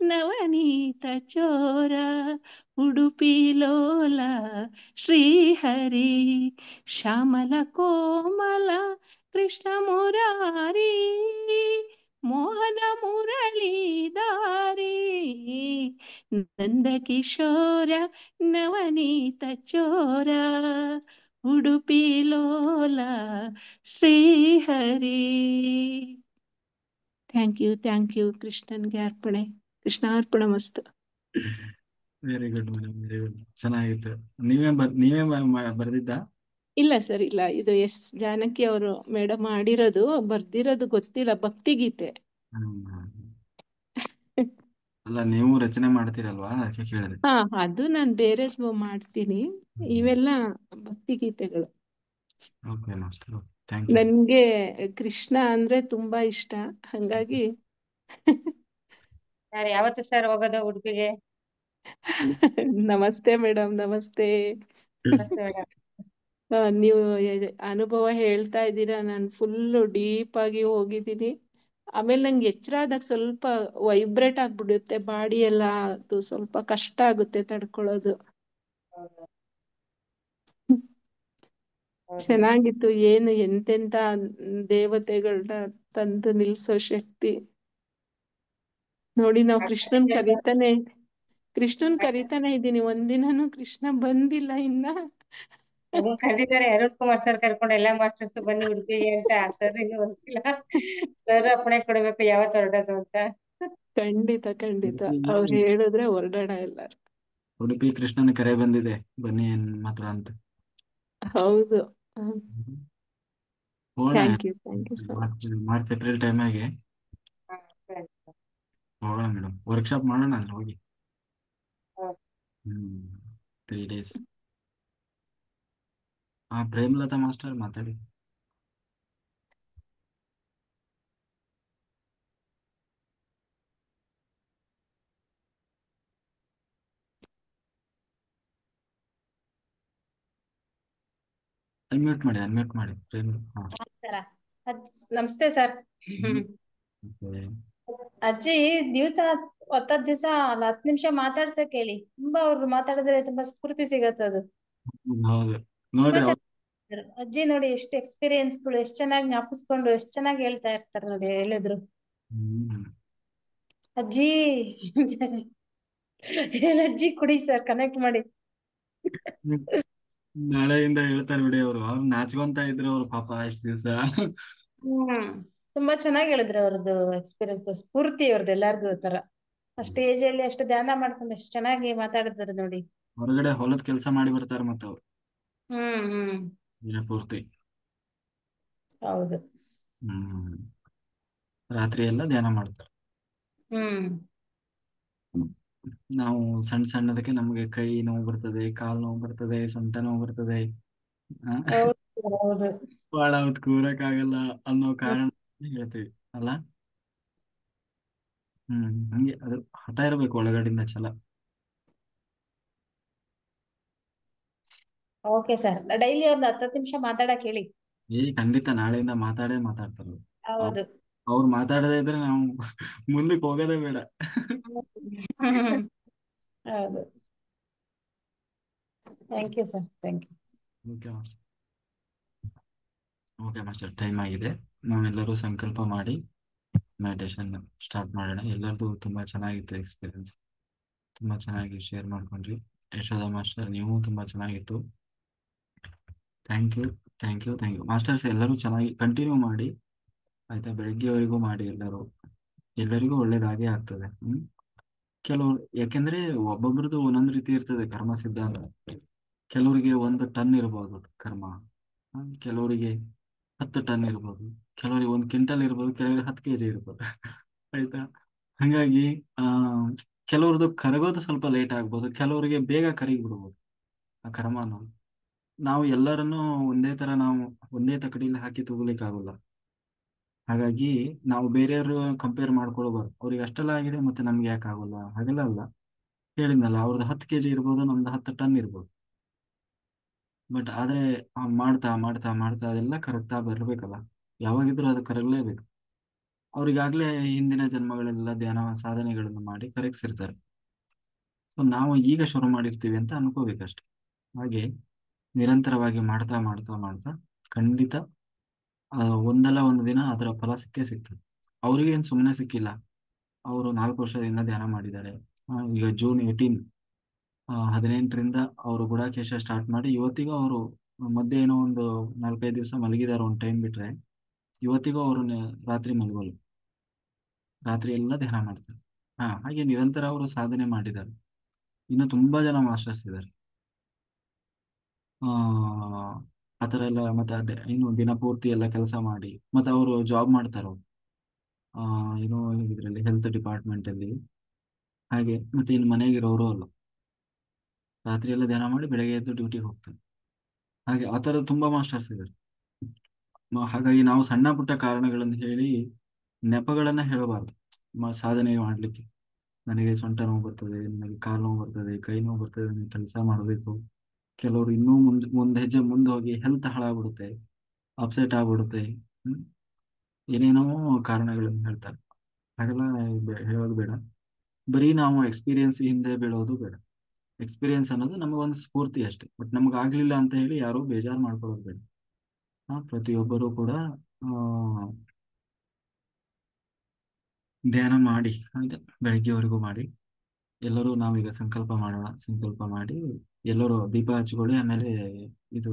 ನವನೀತ ಚೋರ ಉಡುಪಿ ಲೋಲ ಶ್ರೀಹರಿ ಶ್ಯಾಮಲ ಕೋಮಲ ಕೃಷ್ಣ ಮುರಾರಿ ಮೋಹನ ಮುರಳೀಧಾರಿ ನಂದಕಿಶೋರ ನವನೀತ ಚೋರ ಉಡುಪಿ ಲೋಲ ಶ್ರೀಹರಿ. ಥ್ಯಾಂಕ್ ಯು ಕೃಷ್ಣನ್ಗೆ ಅರ್ಪಣೆ. ಕೃಷ್ಣಾರ್ಪಣ ಮಸ್ತು. Very good madam, very good, ಚೆನ್ನಾಗಿತ್ತು. ಬರ್ದಿದ್ದ? ಇಲ್ಲ ಸರ್, ಇಲ್ಲ, ಇದು ಎಸ್ ಜಾನಕಿ ಅವರು ಮೇಡಮ್ ಮಾಡಿರೋದು, ಬರ್ದಿರೋದು ಗೊತ್ತಿಲ್ಲ. ಭಕ್ತಿಗೀತೆ. ಅಲ್ಲ, ನೀವು ರಚನೆ ಮಾಡ್ತೀರಲ್ವಾ, ಅದಕ್ಕೆ ಕೇಳಿದೆ. ಹಾ, ಅದು ನಾನು ಬೇರೆ ಮಾಡ್ತೀನಿ. ಇವೆಲ್ಲ ಭಕ್ತಿಗೀತೆಗಳು. Okay master, thank you. ನನ್ಗೆ ಕೃಷ್ಣ ಅಂದ್ರೆ ತುಂಬಾ ಇಷ್ಟ, ಹಂಗಾಗಿ ಸರ್ ಯಾವತ್ತು ಸರ್ ಹೋಗೋದು ಉಡುಪಿಗೆ? ನಮಸ್ತೆ ಮೇಡಮ್, ನಮಸ್ತೆ. ನಮಸ್ತೆ ಮೇಡಮ್. ನೀವು ಅನುಭವ ಹೇಳ್ತಾ ಇದ್ದೀರಾ, ನಾನು ಫುಲ್ ಡೀಪ್ ಆಗಿ ಹೋಗಿದ್ದೀನಿ. ಆಮೇಲೆ ನಂಗೆ ಎಚ್ಚರ ಆದಾಗ ಸ್ವಲ್ಪ ವೈಬ್ರೇಟ್ ಆಗ್ಬಿಡುತ್ತೆ ಬಾಡಿ ಎಲ್ಲ, ಅದು ಸ್ವಲ್ಪ ಕಷ್ಟ ಆಗುತ್ತೆ ತಡ್ಕೊಳ್ಳೋದು. ಚೆನ್ನಾಗಿತ್ತು. ಏನು ಎಂತೆಂತ ದೇವತೆಗಳನ್ನ ತಂದು ನಿಲ್ಸೋ ಶಕ್ತಿ ನೋಡಿ. ನಾವು ಕೃಷ್ಣನ್ ಕರೀತಾನೆ ಇದ್ದೀನಿ, ಒಂದಿನನು ಕೃಷ್ಣ ಬಂದಿಲ್ಲ ಇನ್ನ. ಕರೆದಿದ್ದಾರೆ, ಅರುಣ್ ಕುಮಾರ್ ಸರ್ ಕರ್ಕೊಂಡು ಎಲ್ಲಾ ಮಾಸ್ಟರ್ಸ್ ಬನ್ನಿ ಉಡುಪಿಗೆ ಅಂತ. ಸರ್ ಇನ್ನು ಬಂದಿಲ್ಲ. ಸರ್ ಅಪ್ಪಣೆ ಕೊಡ್ಬೇಕು ಯಾವತ್ತು ಹೊರಡೋದು ಅಂತ. ಖಂಡಿತ ಅವ್ರು ಹೇಳಿದ್ರೆ ಹೊರಡೋಣ ಎಲ್ಲಾರು. ಉಡುಪಿ ಕೃಷ್ಣನ ಕರೆ ಬಂದಿದೆ, ಬನ್ನಿ ಮಾತ್ರ ಅಂತ. ಹೌದು. Thank you so much. March April ಟೈಮಾಗೆ ಹೋಗೋಣ ಮೇಡಮ್, ವರ್ಕ್ಶಾಪ್ ಮಾಡೋಣ ಅಲ್ಲಿ ಹೋಗಿ. 3 days. ಪ್ರೇಮಲತಾ ಮಾಸ್ಟರ್ ಮಾತಾಡಿ. ಅನ್ಮ್ಯೂಟ್ ಮಾಡಿ ಪ್ರೇಮ್. ನಮಸ್ತೆ ಸರ್. ಅಜ್ಜಿ ಹೊತ್ತದ್ ದಿವಸ 10 ನಿಮಿಷ ಮಾತಾಡ್ಸಕ್ ಹೇಳಿ. ತುಂಬಾ ಅವ್ರು ಮಾತಾಡಿದ್ರೆ ತುಂಬಾ ಸ್ಫೂರ್ತಿ ಸಿಗತ್ತೆ. ಅದು ಹೌದು ನೋಡಿ. ಅಜ್ಜಿ ನೋಡಿ ಎಷ್ಟು ಎಕ್ಸ್ಪೀರಿಯನ್ಸ್ಗಳು, ಎಷ್ಟು ಚೆನ್ನಾಗಿ ಜ್ಞಾಪಿಸ್ಕೊಂಡು ಎಷ್ಟು ಚೆನ್ನಾಗಿ ಹೇಳ್ತಾ ಇರ್ತಾರೆ ನೋಡಿ. ಹೇಳಿದ್ರು ಅಜ್ಜಿ ಅಜ್ಜಿ ಕುಡಿ ಸರ್, ಕನೆಕ್ಟ್ ಮಾಡಿ. ನಾಳೆಯಿಂದ ಹೇಳ್ತಾರೆ ಬಿಡಿ ಅವ್ರು ನಾಚ್ಕೊಂತ ಇದ್ರು ಅವ್ರು ಪಾಪ ಇಷ್ಟು ದಿವಸ. ತುಂಬಾ ಚೆನ್ನಾಗಿ ಹೇಳಿದ್ರು. ಅವ್ರದ್ದು ಎಕ್ಸ್ಪೀರಿಯನ್ಸ್ ಸ್ಫೂರ್ತಿ ಅವ್ರದ್ದು ಎಲ್ಲಾರ್ಗು ತರ. ಅಷ್ಟು ಏಜ್ ಅಲ್ಲಿ ಅಷ್ಟು ಧ್ಯಾನ ಮಾಡ್ಕೊಂಡು ಎಷ್ಟು ಚೆನ್ನಾಗಿ ಮಾತಾಡಿದ್ರು ನೋಡಿ. ಹೊರಗಡೆ ಹೊಲದ ಕೆಲಸ ಮಾಡಿ ಬರ್ತಾರೆ ಮತ್ತ ಅವ್ರು ಹ್ಮ್ ದಿನ ಪೂರ್ತಿ. ಹೌದು. ರಾತ್ರಿ ಎಲ್ಲ ಧ್ಯಾನ ಮಾಡ್ತಾರೆ. ನಾವು ಸಣ್ಣದಕ್ಕೆ ನಮ್ಗೆ ಕೈ ನೋವು ಬರ್ತದೆ, ಕಾಲು ನೋವು ಬರ್ತದೆ, ಸೊಂಟ ನೋವು ಬರ್ತದೆ, ಹೌದು. ಬಹಳ ಹೊತ್ತು ಕೂರಕ್ ಆಗಲ್ಲ ಅನ್ನೋ ಕಾರಣ ಹೇಳ್ತೀವಿ ಅಲ್ಲ. ಹಂಗೆ ಅದು ಹಠ ಇರ್ಬೇಕು ಒಳಗಡೆಯಿಂದ ಛಲ. ಓಕೆ ಸರ್, ಡೈಲಿ ಒಂದು 10 ನಿಮಿಷ ಮಾತಾಡಕ್ ಹೇಳಿ. ಖಂಡಿತ ನಾಳೆಯಿಂದ ಮಾತಾಡ್ತಾರೆ ಹೌದು. ಅವ್ರು ಮಾತಾಡದೇ ಇದ್ರೆ ನಾವು ಮುಂದಕ್ಕೆ ಹೋಗೋದೇ ಬೇಡ. ಹೌದು. Thank you sir, thank you. Okay master, time ಆಗಿದೆ. ನಾವೆಲ್ಲರೂ ಸಂಕಲ್ಪ ಮಾಡಿ ಮೆಡಿಟೇಷನ್ ಸ್ಟಾರ್ಟ್ ಮಾಡೋಣ. ಎಲ್ಲರದು ತುಂಬಾ ಚೆನ್ನಾಗಿತ್ತು ಎಕ್ಸ್ಪೀರಿಯನ್ಸ್, ತುಂಬಾ ಚೆನ್ನಾಗಿ ಶೇರ್ ಮಾಡ್ಕೊಂಡ್ರಿ. ಯಶೋಧ ಮಾಸ್ಟರ್, ನೀವು ತುಂಬಾ ಚೆನ್ನಾಗಿತ್ತು. Thank you masters. ಎಲ್ಲರೂ ಚೆನ್ನಾಗಿ ಕಂಟಿನ್ಯೂ ಮಾಡಿ ಆಯ್ತಾ. ಬೆಳಗ್ಗೆವರೆಗೂ ಮಾಡಿ. ಎಲ್ಲರಿಗೂ ಒಳ್ಳೇದಾಗೇ ಆಗ್ತದೆ. ಕೆಲವು ಯಾಕೆಂದ್ರೆ ಒಬ್ಬೊಬ್ರದ್ದು ಒಂದೊಂದು ರೀತಿ ಇರ್ತದೆ ಕರ್ಮ ಸಿದ್ಧಾಂತ. ಕೆಲವರಿಗೆ 1 ಟನ್ ಇರ್ಬೋದು ಕರ್ಮ, ಕೆಲವರಿಗೆ 10 ಟನ್ ಇರ್ಬೋದು, ಕೆಲವರಿಗೆ 1 ಕ್ವಿಂಟಲ್ ಇರ್ಬೋದು, ಕೆಲವರಿಗೆ 10 kg ಇರ್ಬೋದು. ಆಯ್ತಾ. ಹಾಗಾಗಿ ಕೆಲವ್ರದ್ದು ಕರಗೋದು ಸ್ವಲ್ಪ ಲೇಟ್ ಆಗ್ಬೋದು, ಕೆಲವರಿಗೆ ಬೇಗ ಕರಗಿ ಬಿಡ್ಬೋದು ಆ ಕರ್ಮನು. ನಾವು ಎಲ್ಲರನ್ನೂ ಒಂದೇ ತಕಡಿಯಲ್ಲಿ ಹಾಕಿ ತಗೋಲಿಕ್ಕೆ ಆಗೋಲ್ಲ. ಹಾಗಾಗಿ ನಾವು ಬೇರೆಯವರು ಕಂಪೇರ್ ಮಾಡ್ಕೊಳ್ಬಾರ್ದು. ಅವ್ರಿಗೆ ಅಷ್ಟೆಲ್ಲ ಆಗಿದೆ ಮತ್ತೆ ನಮ್ಗೆ ಯಾಕೆ ಆಗೋಲ್ಲ, ಹಾಗೆಲ್ಲ ಅಲ್ಲ. ಹೇಳಿದ್ನಲ್ಲ, ಅವ್ರದ್ದು 10 kg ಇರ್ಬೋದು, ನಮ್ದು 10 ಟನ್ ಇರ್ಬೋದು. ಬಟ್ ಆದ್ರೆ ಮಾಡ್ತಾ ಮಾಡ್ತಾ ಮಾಡ್ತಾ ಅದೆಲ್ಲ ಕರಗ್ತಾ ಬರ್ಬೇಕಲ್ಲ. ಯಾವಾಗಿದ್ರೂ ಅದು ಕರಗಲೇಬೇಕು. ಅವ್ರಿಗಾಗ್ಲೇ ಹಿಂದಿನ ಜನ್ಮಗಳೆಲ್ಲ ಧ್ಯಾನ ಸಾಧನೆಗಳನ್ನು ಮಾಡಿ ಕರಗಿಸಿರ್ತಾರೆ. ಸೊ ನಾವು ಈಗ ಶುರು ಮಾಡಿರ್ತೀವಿ ಅಂತ ಅನ್ಕೋಬೇಕಷ್ಟೆ. ಹಾಗೆ ನಿರಂತರವಾಗಿ ಮಾಡ್ತಾ ಮಾಡ್ತಾ ಮಾಡ್ತಾ ಖಂಡಿತ ಒಂದಲ್ಲ ಒಂದು ದಿನ ಅದರ ಫಲ ಸಿಕ್ಕೇ ಸಿಗ್ತದೆ. ಅವ್ರಿಗೇನು ಸುಮ್ಮನೆ ಸಿಕ್ಕಿಲ್ಲ. ಅವರು 4 ವರ್ಷದಿಂದ ಧ್ಯಾನ ಮಾಡಿದ್ದಾರೆ. ಈಗ ಜೂನ್ 18ರಿಂದ ಅವರು ಗುಡಾಕೇಶ ಸ್ಟಾರ್ಟ್ ಮಾಡಿ ಇವತ್ತಿಗೂ ಅವರು ಮಧ್ಯೆ ಏನೋ ಒಂದು 4-5 ದಿವಸ ಮಲಗಿದ್ದಾರೆ ಒಂದು ಟೈಮ್ ಬಿಟ್ರೆ. ಇವತ್ತಿಗೂ ಅವರು ರಾತ್ರಿ ಮಲಗೋಲ್ಲ, ರಾತ್ರಿ ಎಲ್ಲ ಧ್ಯಾನ ಮಾಡ್ತಾರೆ. ಹಾಗೆ ನಿರಂತರ ಅವರು ಸಾಧನೆ ಮಾಡಿದ್ದಾರೆ. ಇನ್ನು ತುಂಬಾ ಜನ ಮಾಸ್ಟರ್ಸ್ ಇದ್ದಾರೆ ಆ ಥರ ಎಲ್ಲ. ಮತ್ತೆ ಅದೇ ಇನ್ನು ದಿನಪೂರ್ತಿ ಎಲ್ಲ ಕೆಲಸ ಮಾಡಿ ಮತ್ತೆ ಅವರು ಜಾಬ್ ಮಾಡ್ತಾರೆ. ಅವರು ಏನೋ ಇದರಲ್ಲಿ ಹೆಲ್ತ್ ಡಿಪಾರ್ಟ್ಮೆಂಟ್ ಅಲ್ಲಿ. ಹಾಗೆ ಮತ್ತೆ ಇನ್ನು ಮನೆಗಿರೋರು ಅಲ್ಲ, ರಾತ್ರಿ ಎಲ್ಲ ಧ್ಯಾನ ಮಾಡಿ ಬೆಳಗ್ಗೆ ಎದ್ದು ಡ್ಯೂಟಿಗೆ ಹೋಗ್ತಾರೆ. ಹಾಗೆ ಆ ಥರ ತುಂಬಾ ಮಾಸ್ಟರ್ಸ್ ಇದ್ದಾರೆ. ಹಾಗಾಗಿ ನಾವು ಸಣ್ಣ ಪುಟ್ಟ ಕಾರಣಗಳನ್ನು ಹೇಳಿ ನೆಪಗಳನ್ನ ಹೇಳಬಾರ್ದು. ಸಾಧನೆ ಮಾಡ್ಲಿಕ್ಕೆ ನನಗೆ ಸೊಂಟ ನೋವು ಬರ್ತದೆ, ನನಗೆ ಕಾಲು ನೋವು ಬರ್ತದೆ, ಕೈ ನೋವು ಬರ್ತದೆ, ನನಗೆ ಕೆಲಸ ಮಾಡಬೇಕು. ಕೆಲವರು ಇನ್ನೂ ಮುಂದೆ ಹೆಜ್ಜೆ ಮುಂದೆ ಹೋಗಿ ಹೆಲ್ತ್ ಹಾಳಾಗ್ಬಿಡುತ್ತೆ, ಅಪ್ಸೆಟ್ ಆಗ್ಬಿಡುತ್ತೆ, ಏನೇನೋ ಕಾರಣಗಳನ್ನು ಹೇಳ್ತಾರೆ. ಹಾಗೆಲ್ಲ ಹೇಳೋದು ಬೇಡ. ಬರೀ ನಾವು ಎಕ್ಸ್ಪೀರಿಯನ್ಸ್ ಹಿಂದೆ ಬೀಳೋದು ಬೇಡ. ಎಕ್ಸ್ಪೀರಿಯನ್ಸ್ ಅನ್ನೋದು ನಮಗೊಂದು ಸ್ಫೂರ್ತಿ ಅಷ್ಟೇ. ಬಟ್ ನಮ್ಗೆ ಆಗ್ಲಿಲ್ಲ ಅಂತ ಹೇಳಿ ಯಾರು ಬೇಜಾರು ಮಾಡ್ಕೊಳ್ಳೋದು ಬೇಡ. ಪ್ರತಿಯೊಬ್ಬರು ಕೂಡ ಧ್ಯಾನ ಮಾಡಿ ಆಯ್ತಾ, ಬೆಳಗ್ಗೆವರೆಗೂ ಮಾಡಿ. ಎಲ್ಲರೂ ನಾವೀಗ ಸಂಕಲ್ಪ ಮಾಡೋಣ. ಸಂಕಲ್ಪ ಮಾಡಿ ಎಲ್ಲರೂ ದೀಪ ಹಚ್ಕೊಳ್ಳಿ. ಆಮೇಲೆ ಇದು